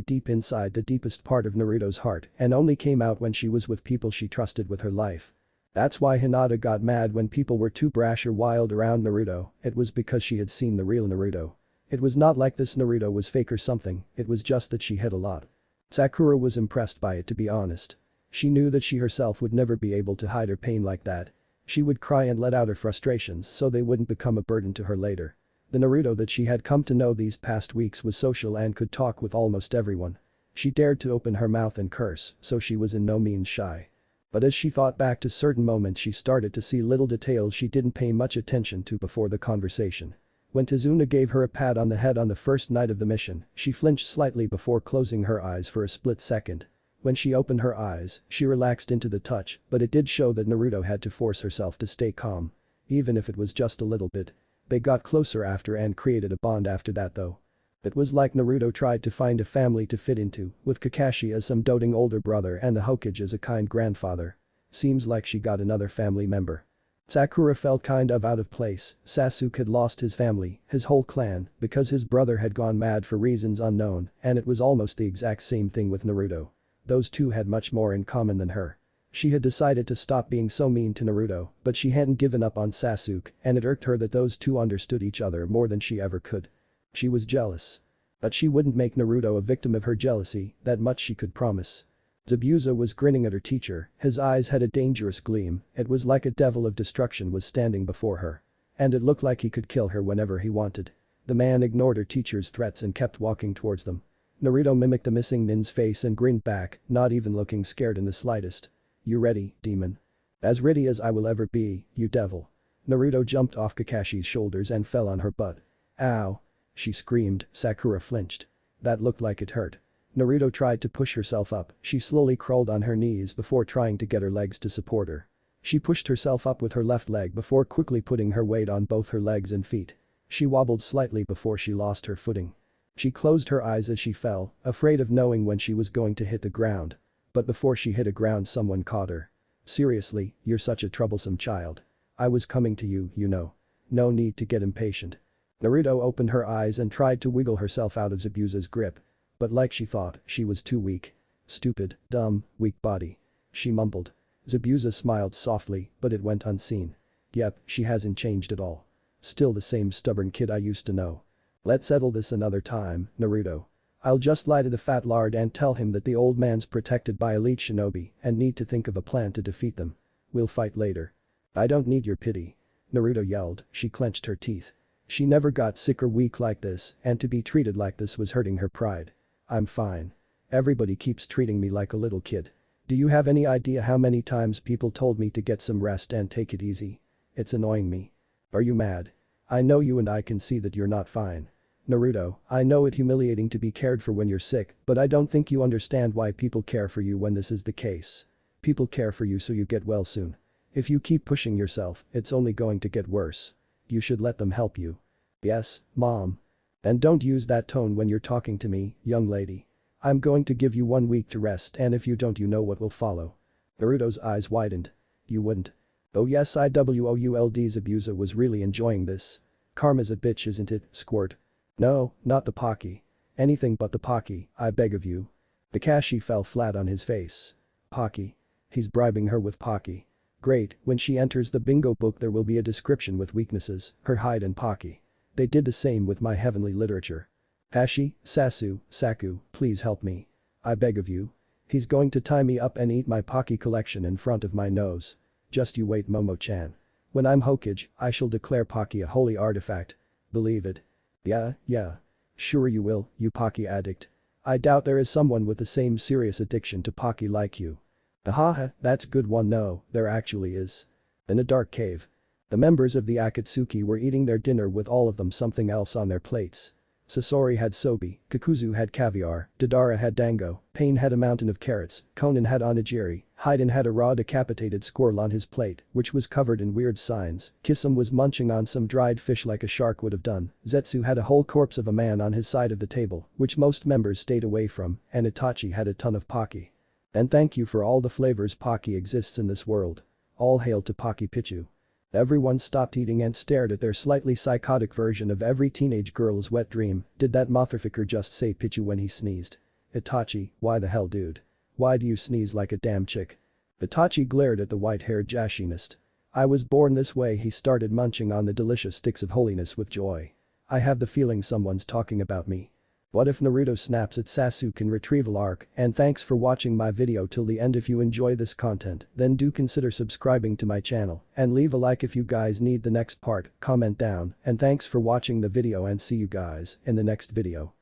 deep inside the deepest part of Naruto's heart and only came out when she was with people she trusted with her life. That's why Hinata got mad when people were too brash or wild around Naruto. It was because she had seen the real Naruto. It was not like this Naruto was fake or something, it was just that she hid a lot. Sakura was impressed by it, to be honest. She knew that she herself would never be able to hide her pain like that. She would cry and let out her frustrations so they wouldn't become a burden to her later. The Naruto that she had come to know these past weeks was social and could talk with almost everyone. She dared to open her mouth and curse, so she was in no means shy. But as she thought back to certain moments, she started to see little details she didn't pay much attention to before the conversation. When Tazuna gave her a pat on the head on the first night of the mission, she flinched slightly before closing her eyes for a split second. When she opened her eyes, she relaxed into the touch, but it did show that Naruto had to force herself to stay calm. Even if it was just a little bit. They got closer after and created a bond after that though. It was like Naruto tried to find a family to fit into, with Kakashi as some doting older brother and the Hokage as a kind grandfather. Seems like she got another family member. Sakura felt kind of out of place. Sasuke had lost his family, his whole clan, because his brother had gone mad for reasons unknown, and it was almost the exact same thing with Naruto. Those two had much more in common than her. She had decided to stop being so mean to Naruto, but she hadn't given up on Sasuke, and it irked her that those two understood each other more than she ever could. She was jealous. But she wouldn't make Naruto a victim of her jealousy, that much she could promise. Zabuza was grinning at her teacher, his eyes had a dangerous gleam, it was like a devil of destruction was standing before her. And it looked like he could kill her whenever he wanted. The man ignored her teacher's threats and kept walking towards them. Naruto mimicked the missing nin's face and grinned back, not even looking scared in the slightest. You ready, demon? As ready as I will ever be, you devil. Naruto jumped off Kakashi's shoulders and fell on her butt. Ow. She screamed. Sakura flinched. That looked like it hurt. Naruto tried to push herself up, she slowly crawled on her knees before trying to get her legs to support her. She pushed herself up with her left leg before quickly putting her weight on both her legs and feet. She wobbled slightly before she lost her footing. She closed her eyes as she fell, afraid of knowing when she was going to hit the ground. But before she hit the ground, someone caught her. Seriously, you're such a troublesome child. I was coming to you, you know. No need to get impatient. Naruto opened her eyes and tried to wiggle herself out of Zabuza's grip. But like she thought, she was too weak. Stupid, dumb, weak body. She mumbled. Zabuza smiled softly, but it went unseen. Yep, she hasn't changed at all. Still the same stubborn kid I used to know. Let's settle this another time, Naruto. I'll just lie to the fat lard and tell him that the old man's protected by elite shinobi and need to think of a plan to defeat them. We'll fight later. I don't need your pity. Naruto yelled, she clenched her teeth. She never got sick or weak like this, and to be treated like this was hurting her pride. I'm fine. Everybody keeps treating me like a little kid. Do you have any idea how many times people told me to get some rest and take it easy? It's annoying me. Are you mad? I know you and I can see that you're not fine. Naruto, I know it's humiliating to be cared for when you're sick, but I don't think you understand why people care for you when this is the case. People care for you so you get well soon. If you keep pushing yourself, it's only going to get worse. You should let them help you. Yes, Mom. And don't use that tone when you're talking to me, young lady. I'm going to give you 1 week to rest, and if you don't, you know what will follow. Naruto's eyes widened. You wouldn't. Oh yes, IWOULD. Zabuza was really enjoying this. Karma's a bitch, isn't it, squirt? No, not the Pocky. Anything but the Pocky, I beg of you. Kakashi fell flat on his face. Pocky. He's bribing her with Pocky. Great, when she enters the bingo book there will be a description with weaknesses, her height and Pocky. They did the same with my heavenly literature. Hashi, Saku, please help me. I beg of you. He's going to tie me up and eat my Pocky collection in front of my nose. Just you wait, Momo-chan. When I'm Hokage, I shall declare Pocky a holy artifact. Believe it. Yeah. Sure you will, you Pocky addict. I doubt there is someone with the same serious addiction to Pocky like you. Haha, that's good one. No, there actually is. In a dark cave. The members of the Akatsuki were eating their dinner with all of them something else on their plates. Sasori had sobi, Kakuzu had caviar, Deidara had dango, Pain had a mountain of carrots, Konan had onigiri, Haiden had a raw decapitated squirrel on his plate, which was covered in weird signs, Kisame was munching on some dried fish like a shark would have done, Zetsu had a whole corpse of a man on his side of the table, which most members stayed away from, and Itachi had a ton of Pocky. And thank you for all the flavors Pocky exists in this world. All hail to Pocky Pichu. Everyone stopped eating and stared at their slightly psychotic version of every teenage girl's wet dream. Did that motherfucker just say Pichu when he sneezed? Itachi, why the hell dude? Why do you sneeze like a damn chick? Itachi glared at the white-haired Jashinist. I was born this way. He started munching on the delicious sticks of holiness with joy. I have the feeling someone's talking about me. What if Naruto snaps at Sasuke in retrieval arc? And thanks for watching my video till the end. If you enjoy this content, then do consider subscribing to my channel and leave a like if you guys need the next part, comment down, and thanks for watching the video and see you guys in the next video.